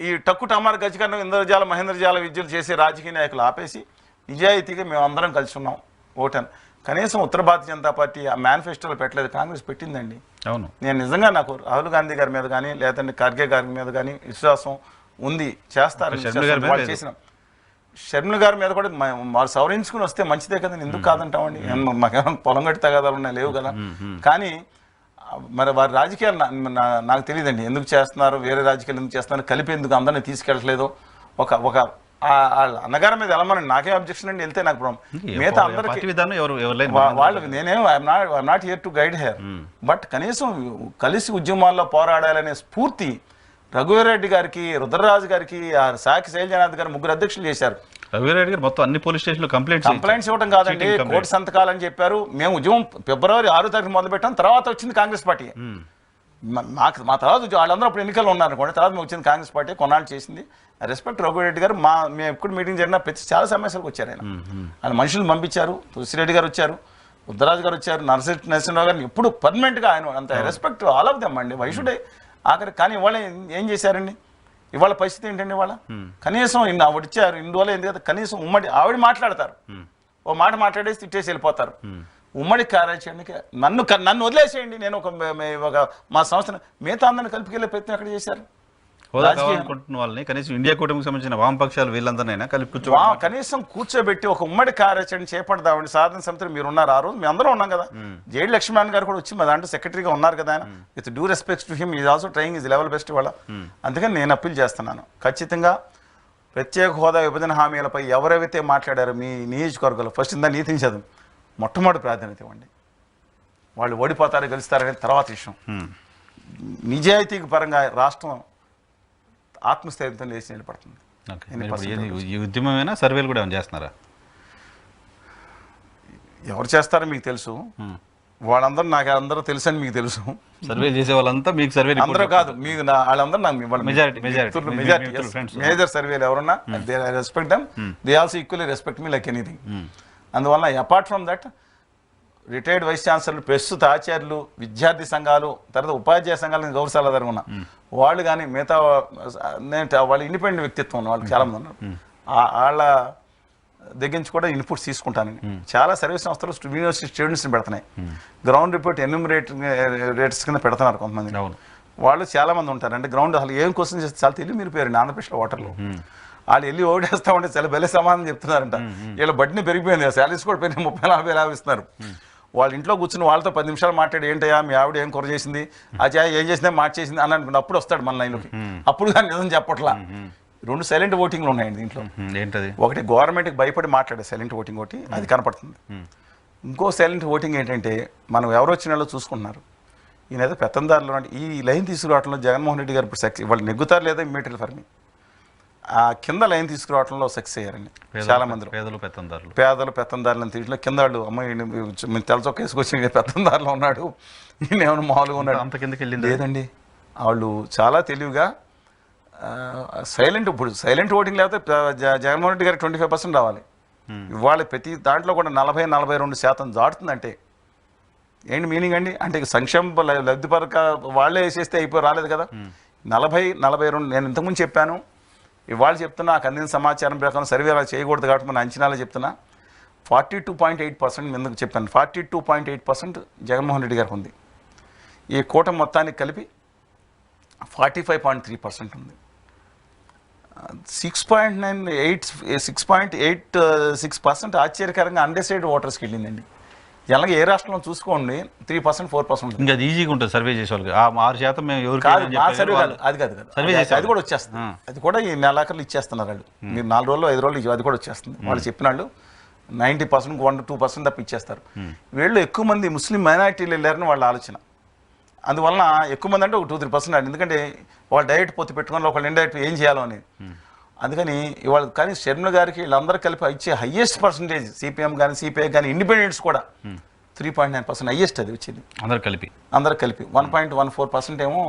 ఈ టక్కు టమార్ గజకర్ణం ఇంద్రజాల మహేంద్రజాల విద్యలు చేసే రాజకీయ నాయకులు ఆపేసి నిజాయితీగా మేము అందరం కలిసి ఉన్నాం ఓటని. కనీసం ఉత్తర భారతీయ జనతా పార్టీ ఆ మేనిఫెస్టోలో పెట్టలేదు, కాంగ్రెస్ పెట్టిందండి. అవును, నేను నిజంగా నాకు రాహుల్ గాంధీ గారి మీద కానీ లేదంటే ఖర్గే గారి మీద కానీ విశ్వాసం ఉంది, చేస్తారు. చేసిన షర్మిల గారి మీద కూడా వారు సవరించుకుని వస్తే మంచిదే కదండి, ఎందుకు కాదంటామండి. మాకేమైనా పొలం గట్టి తగాదాలు ఉన్నాయి, లేవు కదా. కానీ మరి వారి రాజకీయాలు నాకు తెలియదండి, ఎందుకు చేస్తున్నారు, వేరే రాజకీయాలు ఎందుకు చేస్తున్నారు, కలిపి ఎందుకు అందరినీ తీసుకెళ్ళట్లేదు. ఒక వాళ్ళ అన్నగారి మీద వెళ్ళమని నాకే అబ్జెక్షన్ అండి, వెళ్తే నాకు మిగతా అందరికీ పార్టీ విధానం ఎవరు వాళ్ళు నేనేం I'm not here to guide hair, but కనీసం కలిసి ఉద్యమాల్లో పోరాడాలనే స్ఫూర్తి రఘువీరెడ్డి గారికి, రుద్రరాజు గారికి, సాకి శైలజనాథ్ గారు ముగ్గురు అధ్యక్షులు చేశారు. రఘువీరెడ్డి గారు మొత్తం అన్ని పోలీస్ స్టేషన్లో కంప్లైంట్స్ ఇవ్వడం కాదండి, కోర్టు సంతకాలని చెప్పారు. మేము ఉద్యమం ఫిబ్రవరి 6వ తారీఖు మొదలు పెట్టాం, తర్వాత వచ్చింది కాంగ్రెస్ పార్టీ. మా తర్వాత వాళ్ళందరూ అప్పుడు ఎన్నికల్లో ఉన్నారు అనుకోండి, తర్వాత మేము వచ్చింది కాంగ్రెస్ పార్టీ, కొన్నాళ్ళు చేసింది. రెస్పెక్ట్ రఘువీరెడ్డి గారు. మేము ఎప్పుడు మీటింగ్ జరిగినా ప్రతి చాలా సమస్యలకు వచ్చారు ఆయన మనుషులు పంపించారు. తులసిరెడ్డి గారు వచ్చారు, ఉద్దరాజు గారు వచ్చారు, నరసింహరావు గారిని ఎప్పుడు పర్మనెంట్గా ఆయన అంత రెస్పెక్ట్ ఆల్ ఆఫ్ దెమ్ అండి. వైషుడే ఆఖరి. కానీ ఇవాళ ఏం చేశారండి, ఇవాళ పరిస్థితి ఏంటండి, ఇవాళ కనీసం ఆవిడ ఇచ్చారు ఇన్ని రోజులు ఏంటి కదా, కనీసం ఉమ్మడి ఆవిడ మాట్లాడతారు, ఓ మాట మాట్లాడేసి తిట్టేసి వెళ్ళిపోతారు. ఉమ్మడి కార్యాచరణకి నన్ను వదిలేసేయండి, నేను ఒక మా సంస్థను మిగతా అందరిని కలిపికెళ్ళే ప్రయత్నం ఎక్కడ చేశారు? అనుకుంటున్న వాళ్ళని కనీసం ఇండియా కూటమికి సంబంధించిన వామపక్షాలు వీళ్ళందరినైనా కలిపి కనీసం కూర్చోబెట్టి ఒక ఉమ్మడి కార్యాచరణ చేపడదామండి. సాధన సమితిలో మీరు ఉన్నారు, ఆ రోజు మేము అందరం ఉన్నాం కదా. జేడి లక్ష్మణ్ గారు కూడా వచ్చి మా దాంట్లో సెక్రటరీగా ఉన్నారు కదా. ఆయన with due respect to him is also trying is level best వాళ్ళ. అందుకని నేను అప్పీల్ చేస్తున్నాను, ఖచ్చితంగా ప్రత్యేక హోదా విభజన హామీలపై ఎవరైతే మాట్లాడారో మీ నియోజకవర్గంలో ఫస్ట్ ఇందా నీతిని చదువు మొట్టమొదటి ప్రాధాన్యత ఇవ్వండి. వాళ్ళు ఓడిపోతారో గెలుస్తారనేది తర్వాత విషయం. నిజాయితీకి పరంగా రాష్ట్రం ఆత్మస్థైర్యంతో లేచి నిలబడుతుంది. ఈ ఉద్యమమైనా సర్వేలు కూడా చేస్తున్నారా? ఎవరు చేస్తారో మీకు తెలుసు, వాళ్ళందరూ నాకు అందరూ తెలుసు అని మీకు తెలుసు. సర్వే చేసే వాళ్ళంతా మీకు సర్వే అందరూ కాదు, మీకు వాళ్ళందరూ నాకు మేజర్ సర్వేలు ఎవరున్నా they respect them, they also equally respect me like anything. అందువల్ల apart from that retired vice ఛాన్సలర్లు, ప్రస్తుత ఆచార్యులు, విద్యార్థి సంఘాలు, తర్వాత ఉపాధ్యాయ సంఘాలను గౌరవ జరుగుతున్నా వాళ్ళు కానీ మిగతా వాళ్ళు ఇండిపెండెంట్ వ్యక్తిత్వం వాళ్ళు చాలామంది ఉన్నారు. వాళ్ళ దగ్గర నుంచి కూడా ఇన్పుట్స్ తీసుకుంటానని చాలా సర్వీస్ సంస్థలు యూనివర్సిటీ స్టూడెంట్స్ని పెడుతున్నాయి. గ్రౌండ్ రిపోర్ట్ ఎన్యూమరేటర్స్ కింద పెడుతున్నారు కొంతమంది. వాళ్ళు చాలామంది ఉంటారు, అంటే గ్రౌండ్ అసలు ఏం క్వశ్చన్ చేస్తే చాలా తెలివి మీరు పేరు ఆంధ్రప్రదేశ్లో ఓటర్లు వాళ్ళు వెళ్ళి ఓడేస్తామంటే చాలా బెల్లే సమాధానం చెప్తున్నారంట. వీళ్ళ బడ్డీని పెరిగిపోయింది, శాలరీస్ కూడా పెరిగి 30-40 ఇస్తున్నారు. వాళ్ళ ఇంట్లో కూర్చుని వాళ్ళతో 10 నిమిషాలు మాట్లాడి ఏంటయ్యా మీ ఆవిడ ఏం కూర చేసింది, అజయ్ ఏం చేసిందే మార్చేసింది అని అనుకున్న అప్పుడు వస్తాడు మన లైన్లోకి. అప్పుడు కానీ నిజం చెప్పట్లా. 2 సైలెంట్ ఓటింగ్లు ఉన్నాయండి దీంట్లో. ఏంటది? ఒకటి గవర్నమెంట్కి భయపడి మాట్లాడే సైలెంట్ ఓటింగ్, ఒకటి అది కనపడుతుంది. ఇంకో సైలెంట్ ఓటింగ్ ఏంటంటే మనం ఎవరు వచ్చిన వాళ్ళు చూసుకుంటున్నారు, ఈయన ఏదో పెత్తందారులు. ఈ లైన్ తీసుకురావడంలో జగన్మోహన్ రెడ్డి గారు ఇప్పుడు సక్సెస్, వాళ్ళు నెగ్గుతారు లేదా ఇమ్మీడియట్ ఫర్ మీ ఆ కింద లైన్ తీసుకురావడంలో సక్సెస్ అయ్యారండి చాలా మంది. పేదలు పెత్తందారులను తీయట్లో కింద వాళ్ళు అమ్మాయి మీరు తెలచొక్క వేసుకొచ్చి పెత్తందారులు ఉన్నాడు, ఈయన ఏమైనా మామూలుగా ఉన్నాడు అంత కిందకి వెళ్ళింది లేదండి. వాళ్ళు చాలా తెలివిగా సైలెంట్, ఇప్పుడు సైలెంట్ ఓటింగ్ లేకపోతే జగన్మోహన్ రెడ్డి గారికి 25% రావాలి. ఇవాళ ప్రతి దాంట్లో కూడా 40-42% దాటుతుందంటే ఏంటి మీనింగ్ అండి? అంటే సంక్షేమ లబ్ధిపరక వాళ్ళే వేసేస్తే అయిపోయి రాలేదు కదా. 40-42 నేను ఇంతకుముందు చెప్పాను, ఇవాళ చెప్తున్నా నాకు అందిన సమాచారం ప్రకారం సర్వే అలా చేయకూడదు కాబట్టి మన అంచనాలు చెప్తున్నా 42.8% ఎందుకు చెప్పాను. 42.8% జగన్మోహన్ రెడ్డి గారికి ఉంది. ఈ కూటమి మొత్తానికి కలిపి 45.3% ఉంది. 6.86% ఆశ్చర్యకరంగా అన్డిసైడ్ ఓటర్స్కి వెళ్ళిందండి. అలాగే ఏ రాష్ట్రంలో చూసుకోండి 3%, 4% ఇంకా అది ఈజీగా ఉంటుంది సర్వే చేసే వాళ్ళకి. 6% మేము ఎవరికి అది కూడా వచ్చేస్తుంది. అది కూడా ఈ నెలాఖరులు ఇచ్చేస్తున్నారు వాళ్ళు. మీరు 4 రోజులు 5 రోజులు అది కూడా వచ్చేస్తుంది. వాళ్ళు చెప్పిన వాళ్ళు 90%, 1-2% తప్ప ఇచ్చేస్తారు. వీళ్ళు ఎక్కువ మంది ముస్లిం మైనారిటీలు వెళ్ళారని వాళ్ళ ఆలోచన. అందువలన ఎక్కువ మంది అంటే ఒక 2-3%, ఎందుకంటే వాళ్ళు డైరెక్ట్ పొత్తు పెట్టుకుని ఒకళ్ళు ఇండైరెక్ట్ ఏం చేయాలో అనేది. అందుకని ఇవాళ కానీ షర్మిల గారికి వీళ్ళందరూ కలిపి ఇచ్చే హయ్యెస్ట్ పర్సంటేజ్ సిపిఎం కానీ సిపిఐ కానీ ఇండిపెండెంట్స్ కూడా 3.9% హయ్యెస్ట్ అది వచ్చింది అందరు కలిపి. 1.14% ఏమో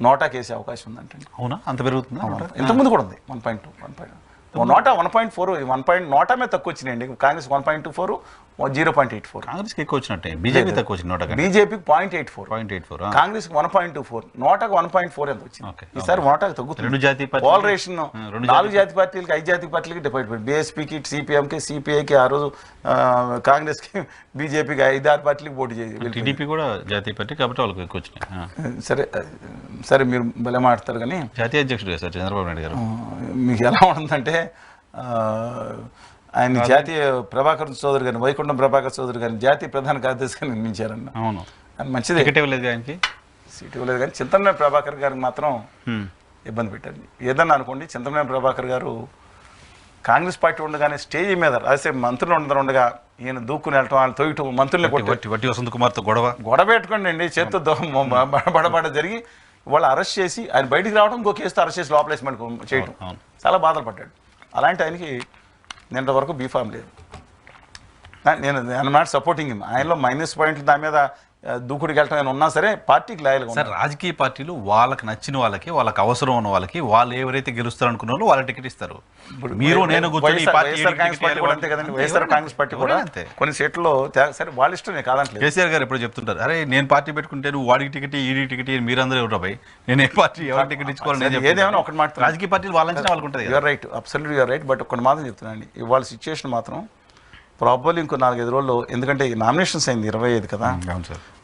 నోటాకి వేసే అవకాశం ఉందంటే. అవునా? అంత పెరుగుతుంది. ఇంతకుముందు కూడా ఉంది 1.2, నోటా 1.4, నోటా మీద తక్కువ వచ్చినాయండి. కాంగ్రెస్ 1.24, 0.84. కాంగ్రెస్కి ఎక్కువ వచ్చినట్టే, బీజేపీ తక్కువ వచ్చింది. నోటా బీజేపీకి 0.84, కాంగ్రెస్కి 1.24, నోటాకు 1.4 ఎంత వచ్చింది. ఈసారి నోటాకు తగ్గుతుంది. పాలరేషన్ 4 జాతీయ పార్టీలకి 5 జాతీయ పార్టీలకి డివైడ్ పడి బీఎస్పీకి, సిపిఎంకి, సిపిఐకి, ఆ రోజు కాంగ్రెస్కి, బీజేపీకి 5-6 పార్టీలకు పోటీ చేసి టీడీపీ కూడా జాతీయ పార్టీ కాబట్టి వాళ్ళకి ఎక్కువ వచ్చినాయి. సరే మీరు భలే మాట్లాడతారు కానీ జాతీయ అధ్యక్షుడు సార్ చంద్రబాబు నాయుడు గారు మీకు ఎలా ఉంటుందంటే ఆయన జాతీయ ప్రభాకర్ చౌదరి గారిని, వైకుంఠం ప్రభాకర్ చౌదరి గారిని జాతీయ ప్రధాన కార్యదర్శిగా నిర్మించారన్న. అవును, మంచిది. సీట్ ఇవ్వలేదు కానీ చింతమనేని ప్రభాకర్ గారికి మాత్రం ఇబ్బంది పెట్టారు. ఏదన్నా అనుకోండి, చింతమనేని ప్రభాకర్ గారు కాంగ్రెస్ పార్టీ ఉండగానే స్టేజ్ మీద రాజశేఖర్ మంత్రులు ఉండగా ఈయన దూక్కుని వెళ్ళటం వాళ్ళు తొయ్యటం మంత్రుల్ని వట్టి వసంత్ కుమార్తో గొడవ పెట్టుకోండి అండి చేతితో బడబడ జరిగి వాళ్ళు అరెస్ట్ చేసి ఆయన బయటికి రావడం ఇంకో కేసుతో అరెస్ట్ చేసి లోపలేసిమెంట్ చేయడం చాలా బాధలు పడ్డాడు. అలాంటి ఆయనకి నిన్న వరకు బీఫామ్ లేదు. నేను ఐఎమ్ నాట్ సపోర్టింగ్ హిమ్. ఆయనలో మైనస్ పాయింట్లు దాని మీద దూకుడికి వెళ్ళటం ఆయన ఉన్నా సరే పార్టీకి లాయల్గా సార్ రాజకీయ పార్టీలు వాళ్ళకి నచ్చిన వాళ్ళకి వాళ్ళకి అవసరం ఉన్న వాళ్ళకి వాళ్ళు ఎవరైతే గెలుస్తారు అనుకున్న వాళ్ళు వాళ్ళ టికెట్ ఇస్తారు. మీరు నేను వైఎస్ఆర్ కాంగ్రెస్ పార్టీ కూడా అంతే కదండి. వైఎస్ఆర్ కాంగ్రెస్ పార్టీ కూడా అంతే కొన్ని సీట్లలో సరే వాళ్ళ ఇష్టమే కాదంటే కేసీఆర్ గారు ఎప్పుడు చెప్తుంటారు, అరే నేను పార్టీ పెట్టుకుంటే నువ్వు వాడికి టికెట్ ఈడి టికెట్ మీరందరూ ఎవరు పోయి నేను ఏ పార్టీ ఎవరి టికెట్ ఇచ్చుకోవాలి ఏదేమైనా ఒకటి మాట రాజకీయ పార్టీలు వాళ్ళంటే వాళ్ళకు ఉంటుంది. You're right, absolutely you're right. But ఒకటి మాత్రం చెప్తున్నానండి, ఇవాళ సిచ్యువేషన్ మాత్రం ప్రాబబ్లీ ఇంకో 4-5 రోజుల్లో, ఎందుకంటే నామినేషన్స్ అయింది 25 కదా,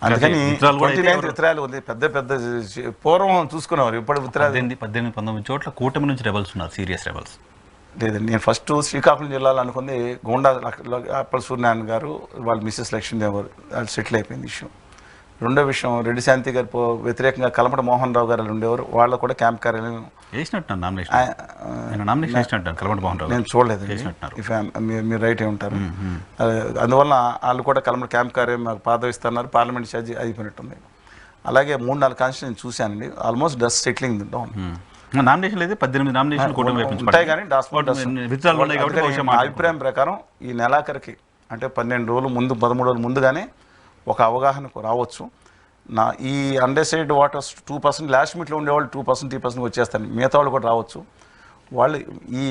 అందుకని 29 విత్రాలు ఉంది. పెద్ద పూర్వం చూసుకునేవారు, ఇప్పుడు 18-19 చోట్ల కూటమి నుంచి రెబల్స్ ఉన్నారు, సీరియస్ రెబల్స్. లేదండి, నేను ఫస్ట్ శ్రీకాకుళం జిల్లాలో అనుకుంది గోండా అప్పల సూర్యనారాయణ గారు వాళ్ళ మిస్సెస్ లక్ష్మీదేవి గారు వాళ్ళు సెటిల్ అయిపోయింది ఇష్యూ. రెండో విషయం రెడ్డి శాంతి గారు వ్యతిరేకంగా కలపట మోహన్ రావు గారు ఉండేవారు, వాళ్ళు కూడా క్యాంప్ కార్యాలయం నేను చూడలేదు, మీరు రైట్ అయి ఉంటారు. అందువల్ల వాళ్ళు కూడా కలపట క్యాంప్ కార్యాలయం మాకు పాదవిస్తున్నారు, పార్లమెంట్ ఛార్జీ అయిపోయినట్టుంది. అలాగే 3-4 కాన్స్టిట్యూషన్ నేను చూశానండి, almost dust settling down. Nomination అయితే 18 నామినేషన్ ఉంటాయి కానీ మా అభిప్రాయం ప్రకారం ఈ నెలాఖరికి అంటే 12 రోజులు ముందు 13 రోజులు ముందుగానే ఒక అవగాహనకు రావచ్చు. ఈ అన్డిసైడెడ్ ఓటర్స్ 2% లాస్ట్ మీట్లో ఉండేవాళ్ళు 2%, 3% వచ్చేస్తారు, మిగతా వాళ్ళు కూడా రావచ్చు. వాళ్ళు ఈ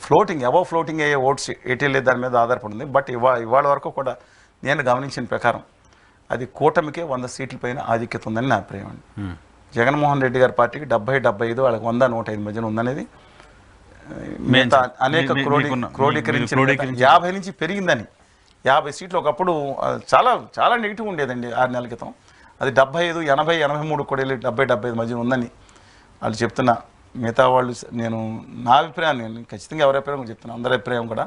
ఫ్లోటింగ్ ఫ్లోటింగ్ అయ్యే ఓట్స్ ఎటు లేదు దాని మీద ఆధారపడింది. బట్ ఇవాళ వరకు కూడా నేను గమనించిన ప్రకారం అది కూటమికే 100 సీట్ల పైన ఆధిక్యత ఉందని నా అభిప్రాయం అండి. జగన్మోహన్ రెడ్డి గారి పార్టీకి 70-75 వాళ్ళకి 100-105 మధ్యన ఉందనేది అనేక క్రోడీకరించిన 50 నుంచి పెరిగిందని. 50 సీట్లు ఒకప్పుడు చాలా చాలా నెగిటివ్ ఉండేదండి 6 నెలల క్రితం, అది 75, 80, 83 కూడా వెళ్ళి 70-75 మధ్య ఉందని వాళ్ళు చెప్తున్నా. మిగతా వాళ్ళు నా అభిప్రాయం, నేను ఖచ్చితంగా ఎవరి అభిప్రాయం చెప్తున్నా, అందరి అభిప్రాయం కూడా.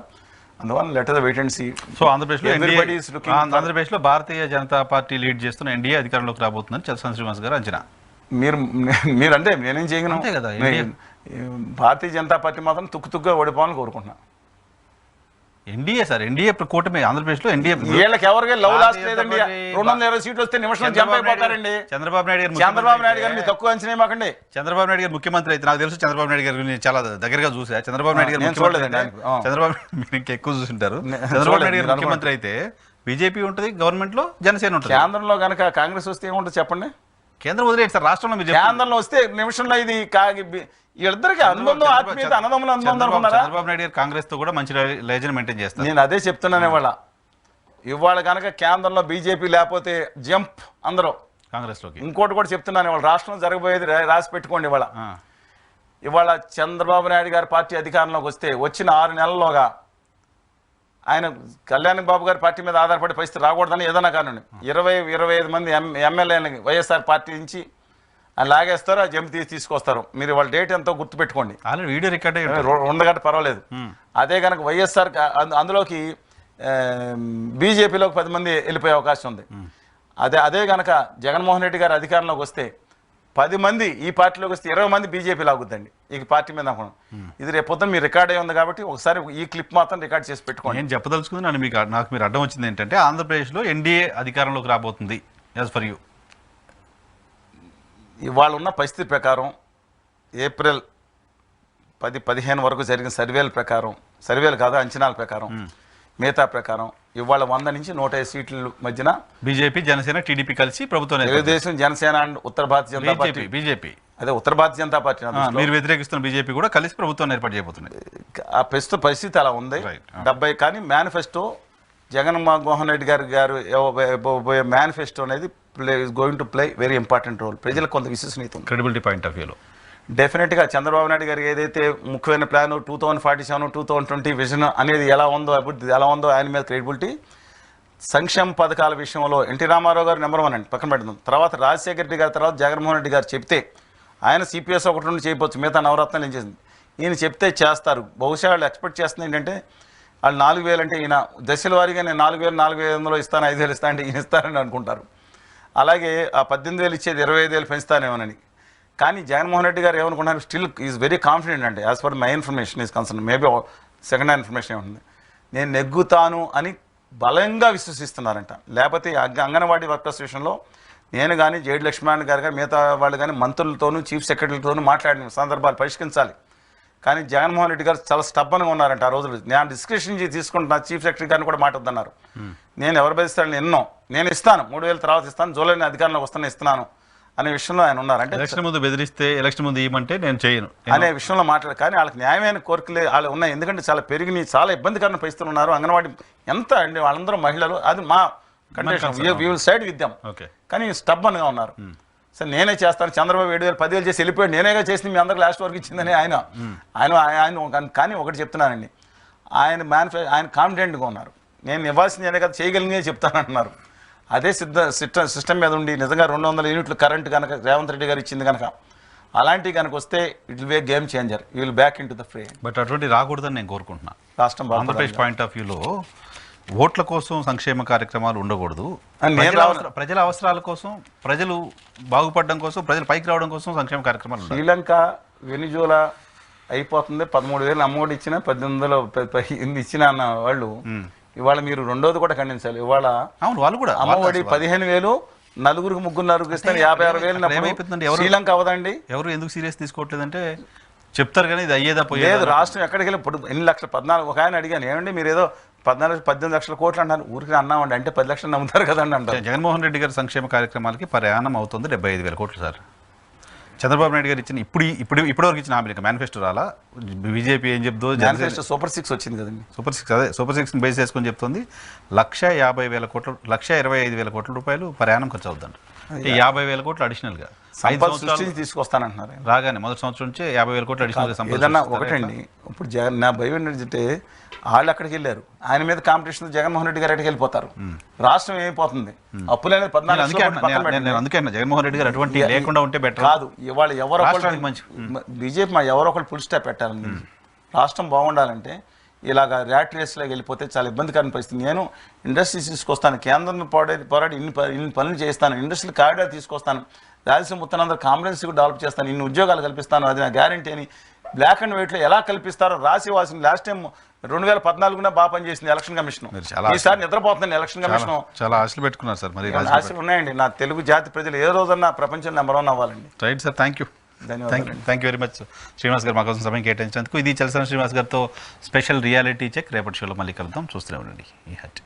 అందువల్ల letter wait and see. So ఆంధ్రప్రదేశ్లో భారతీయ జనతా పార్టీ లీడ్ చేస్తున్న ఎన్డీఏ అధికారంలోకి రాబోతుందని చలసాని శ్రీనివాస్ గారు అంచనా. మీరంటే నేనేం చేయగలను కదా, భారతీయ జనతా పార్టీ మాత్రం తుక్కుగా ఓడిపోవాలని కోరుకుంటున్నా. ఎన్డీఏ సార్, ఎన్డీఏ కూటమి ఆంధ్రప్రదేశ్లో ఎన్డీఏ వీళ్ళకి ఎవరికి లవ్ లాస్ట్ లేదండి. 220 సీట్లు వస్తే నిమిషం జంప్ అయిపోతారండి. చంద్రబాబు నాయుడు గారిని తక్కువ అంచనా మాకండి. చంద్రబాబు నాయుడు గారు ముఖ్యమంత్రి అయితే నాకు తెలుసు, చంద్రబాబు నాయుడు గారిని చాలా దగ్గరగా చూసా. చంద్రబాబు నాయుడు గారు చంద్రబాబు మీరు ఇంకెక్కువ చూసింటారు. చంద్రబాబు నాయుడు గారు ముఖ్యమంత్రి అయితే బీజేపీ ఉంటుంది గవర్నమెంట్ లో, జనసేన ఉంటుంది. కేంద్రంలో కనుక కాంగ్రెస్ వస్తే ఏముంటుంది చెప్పండి. కేంద్రం వదిలేదు సార్, రాష్ట్రంలో కేంద్రంలో వస్తే నిమిషంలో ఇది వీళ్ళిద్దరికి అనుబంధం, ఆత్మీయత, అన్నదమ్ముల అనుబంధం అనుకున్నారా? చంద్రబాబు నాయుడు గారు కాంగ్రెస్ తో కూడా మంచి రిలేషన్ మెయింటైన్ చేస్తారు. నేను అదే చెప్తున్నాను. ఇవాళ కనుక కేంద్రంలో బీజేపీ లేకపోతే జంప్ అందరూ కాంగ్రెస్ లోకి. ఇంకోటి కూడా చెప్తున్నాను, ఇవాళ రాష్ట్రంలో జరగబోయేది రాసి పెట్టుకోండి. ఇవాళ చంద్రబాబు నాయుడు గారి పార్టీ అధికారంలోకి వస్తే వచ్చిన 6 నెలల్లోగా ఆయన కళ్యాణ్ బాబు గారి పార్టీ మీద ఆధారపడే పరిస్థితి రాకూడదని ఏదైనా కానండి 20-25 మంది ఎమ్మెల్యేలని వైఎస్ఆర్ పార్టీ నుంచి లాగేస్తారు, ఆ జంప్ తీసుకొస్తారు. మీరు వాళ్ళ డేట్ ఎంతో గుర్తుపెట్టుకోండి, వీడియో రికార్డ్ 2 గంట పర్వాలేదు. అదే కనుక వైఎస్ఆర్ అందులోకి బీజేపీలోకి 10 మంది వెళ్ళిపోయే అవకాశం ఉంది. అదే కనుక జగన్మోహన్ రెడ్డి గారు అధికారంలోకి వస్తే 10 మంది ఈ పార్టీలోకి వస్తే 20 మంది బీజేపీ లాగుద్దండి ఈ పార్టీ మీద. ఇది రేపు పొద్దున మీరు రికార్డ్ అయ్యి ఉంది కాబట్టి ఒకసారి ఈ క్లిప్ మాత్రం రికార్డ్ చేసి పెట్టుకోండి. నేను చెప్పదలుచుకుంది నాకు మీరు అడ్డం వచ్చింది ఏంటంటే ఆంధ్రప్రదేశ్లో ఎన్డీఏ అధికారంలోకి రాబోతుంది యాజ్ ఫర్ యూ. ఇవాళ ఉన్న పరిస్థితి ప్రకారం ఏప్రిల్ 10-15 వరకు జరిగిన సర్వేలు కాదు అంచనాల ప్రకారం, మిగతా ప్రకారం ఇవాళ 100 నుంచి 105 సీట్ల మధ్యన బీజేపీ, జనసేన, టీడీపీ కలిసి ప్రభుత్వం, తెలుగుదేశం, జనసేన అండ్ ఉత్తర భారతీయ జనతా పార్టీ, బీజేపీ, అదే ఉత్తర భారతీయ జనతా పార్టీ మీరు వ్యతిరేకిస్తున్న బీజేపీ కూడా కలిసి ప్రభుత్వం ఏర్పాటు చేయబోతున్నాయి. ఆ ప్రస్తుత పరిస్థితి అలా ఉంది. 70 కానీ మేనిఫెస్టో జగన్మోహన్ రెడ్డి గారు మేనిఫెస్టో అనేది going to play very important role. ప్రజలకు కొంత విశ్వసనీయత ఉంది, క్రెడిబిలిటీ పాయింట్ ఆఫ్ వ్యూలో. డెఫినెట్గా చంద్రబాబు నాయుడు గారికి ఏదైతే ముఖ్యమైన ప్లాన్ 2047, 2020 విజన్ అనేది ఎలా ఉందో, అభివృద్ధి ఎలా ఉందో, ఆయన మీద క్రెడిబిలిటీ. సంక్షేమ పథకాల విషయంలో ఎన్టీ రామారావు గారు నెంబర్ 1 అండి, పక్కన పెడదాం. తర్వాత రాజశేఖర రెడ్డి గారి తర్వాత జగన్మోహన్ రెడ్డి గారు చెప్తే ఆయన సిపిఎస్ 1-2 చేయవచ్చు, మిగతా నవరత్నాలు ఏం చేసింది. ఈయన చెప్తే చేస్తారు. బహుశా వాళ్ళు ఎక్స్పెక్ట్ చేస్తుంది ఏంటంటే వాళ్ళు 4,000 అంటే ఈయన దశల వారీగా నేను 4,000, 4,500 ఇస్తాను, 5,000 ఇస్తాను అంటే ఈయన ఇస్తారని అనుకుంటారు. అలాగే ఆ 18,000 ఇచ్చేది 25,000 పెంచుతానేమోనని. కానీ జగన్మోహన్ రెడ్డి గారు ఏమనుకుంటున్నారు, స్టిల్ ఈజ్ వెరీ కాన్ఫిడెంట్ అండి. As per my information is concern. Maybe second hand information ఏముంది, నేను నెగ్గుతాను అని బలంగా విశ్వసిస్తున్నారంట. లేకపోతే అంగన్వాడీ వర్కర్స్ విషయంలో నేను కానీ జేడి లక్ష్మణ్ గారు కానీ మిగతా వాళ్ళు కానీ మంత్రులతోనూ చీఫ్ సెక్రటరీలతోనూ మాట్లాడిన సందర్భాలు పరిష్కరించాలి. కానీ జగన్మోహన్ రెడ్డి గారు చాలా స్టబ్బన్గా ఉన్నారంట. ఆ రోజులు నేను డిస్కషన్ తీసుకుంటున్నా, చీఫ్ సెక్రటరీ గారిని కూడా మాట్లాడుతున్నారు. నేను ఎవరు బెదిరిస్తాడని నేను ఇస్తాను, 3,000 తర్వాత ఇస్తాను, జూలైని అధికారంలోకి వస్తాను ఇస్తున్నాను అనే విషయంలో ఆయన ఉన్నారు. అంటే ఎలక్షన్ ముందు బెదిరిస్తే ఎలక్షన్ ముందు ఇవ్వమంటే నేను చేయను అనే విషయంలో మాట్లాడు. కానీ వాళ్ళకి న్యాయమైన కోరికలే వాళ్ళు ఉన్నాయి. ఎందుకంటే చాలా పెరిగినాయి, చాలా ఇబ్బందికరమైన పరిస్థితులు ఉన్నారు. అంగన్వాడీ ఎంత అండి, వాళ్ళందరూ మహిళలు, అది మా condition, we will side with them. కానీ స్టబ్బన్గా ఉన్నారు. సరే నేనే చేస్తాను, చంద్రబాబు 7,000 10,000 చేసి వెళ్ళిపోయాడు, నేనేగా చేసింది, మీ అందరికి లాస్ట్ వరకు ఇచ్చిందని ఆయన. కానీ ఒకటి చెప్తున్నానండి, ఆయన కాన్ఫిడెంట్గా ఉన్నారు. నేను ఇవ్వాల్సింది నేనే కదా, చేయగలిగినే చెప్తానంటున్నారు. అదే సిస్టమ్ మీద ఉండి నిజంగా 200 యూనిట్లు కరెంట్ కనుక రేవంత్ రెడ్డి గారు ఇచ్చింది కనుక, అలాంటివి కనుక వస్తే it will be a game changer, you will back into the fray. But అటువంటి రాకూడదని నేను కోరుకుంటున్నాను. రాష్ట్రం ఆంధ్రప్రదేశ్ పాయింట్ ఆఫ్ వ్యూలో ఓట్ల కోసం సంక్షేమ కార్యక్రమాలు ఉండకూడదు, ప్రజల అవసరాల కోసం, ప్రజలు బాగుపడడం కోసం, ప్రజలు పైకి రావడం కోసం సంక్షేమ కార్యక్రమాలు. శ్రీలంక వెనిజులా అయిపోతుంది, 13,000 అమ్మఒడి ఇచ్చిన 18,000 ఇచ్చిన అన్న వాళ్ళు ఇవాళ మీరు రెండోది కూడా ఖండించాలి. ఇవాళ వాళ్ళు కూడా అమ్మఒడి 15,000 నలుగురికి 3 ఇస్తే 56,000 శ్రీలంక అవదండి. ఎవరు ఎందుకు సీరియస్ తీసుకోవట్లేదంటే చెప్తారు కానీ ఇది అయ్యేదా పోయేది. రాష్ట్రం ఎక్కడికి వెళ్ళి ఇప్పుడు ఎన్ని లక్షలు 14 ఒక ఆయన అడిగాను, ఏమండి మీరు ఏదో 18 లక్షల కోట్లు అంటారు, ఊరికి అన్నామండి అంటే 10 లక్షలు నమ్ముతారు కదండి అంటారు. జగన్మోహన్ రెడ్డి గారి సంక్షేమ కార్యక్రమాలకి ప్రయాణం అవుతుంది 75,000 కోట్లు సార్. చంద్రబాబు నాయుడు గారు ఇచ్చిన ఇప్పటివరకు ఇచ్చిన హామీలు మేనిఫెస్టో రాలా, బీజేపీ ఏం చెప్తుందో, సూపర్ 6 వచ్చింది కదండి, సూపర్ 6 బేస్ చేసుకొని చెప్తుంది 1,50,000 కోట్లు, 1,25,000 కోట్ల రూపాయలు ప్రయాణం ఖర్చు అవుతుందండి. 50,000 కోట్లు అడిషనల్గా తీసుకొస్తానంటున్నారు. రాగానే మొదటి సంవత్సరం నుంచి 50,000 కోట్లు అడిషనల్గా ఏదన్నా ఒకటండి. ఇప్పుడు నా భయం ఏంటంటే వాళ్ళు అక్కడికి వెళ్ళారు, ఆయన మీద కాంపిటీషన్ జగన్మోహన్ రెడ్డి గారు అక్కడికి వెళ్ళిపోతారు, రాష్ట్రం ఏమైపోతుంది, అప్పులనేది 14. అందుకే జగన్మోహన్ రెడ్డి గారు అటువంటి లేకుండా ఉంటే బెటర్ కాదు. ఇవాళ బీజేపీ ఎవరో ఒకళ్ళు ఫుల్ స్టాప్ పెట్టాలండి. రాష్ట్రం బాగుండాలంటే ఇలాగ ర్యాట్ రేస్లోకి వెళ్ళిపోతే చాలా ఇబ్బందికరమైన పరిస్థితి. నేను ఇండస్ట్రీస్ తీసుకొస్తాను, కేంద్రంలో పోరాడి ఇన్ని పనులు చేస్తాను, ఇండస్ట్రియల్ కారిడార్ తీసుకొస్తాను, రాయలసీమ ఉత్తరాంధ్ర కాంబినెన్సీ డెవలప్ చేస్తాను, ఇన్ని ఉద్యోగాలు కల్పిస్తాను, అది నా గ్యారంటీ అని బ్లాక్ అండ్ వైట్లో ఎలా కల్పిస్తారో రాసి వాసింది. లాస్ట్ టైం 2014 బాగా పనిచేసింది ఎలక్షన్ కమిషన్, ఈసారి నిద్రపోతుంది ఎలక్షన్ కమిషన్. చాలా ఆశలు పెట్టుకున్నారు సార్, మరి ఆశలు ఉన్నాయండి. నా తెలుగు జాతి ప్రజలు ఏ రోజన్నా ప్రపంచం నెంబర్ 1 అవ్వాలండి. Right sir, thank you very much Srinivas గారు మా కోసం సమయం కేటాయించినందుకు. ఇది చలసాని శ్రీనివాస్ గారితో స్పెషల్ రియాలిటీ చెక్. రేపటి షోలో మళ్ళీ కలుద్దాం, చూస్తూనే ఉండండి ఈ హ్యాట్.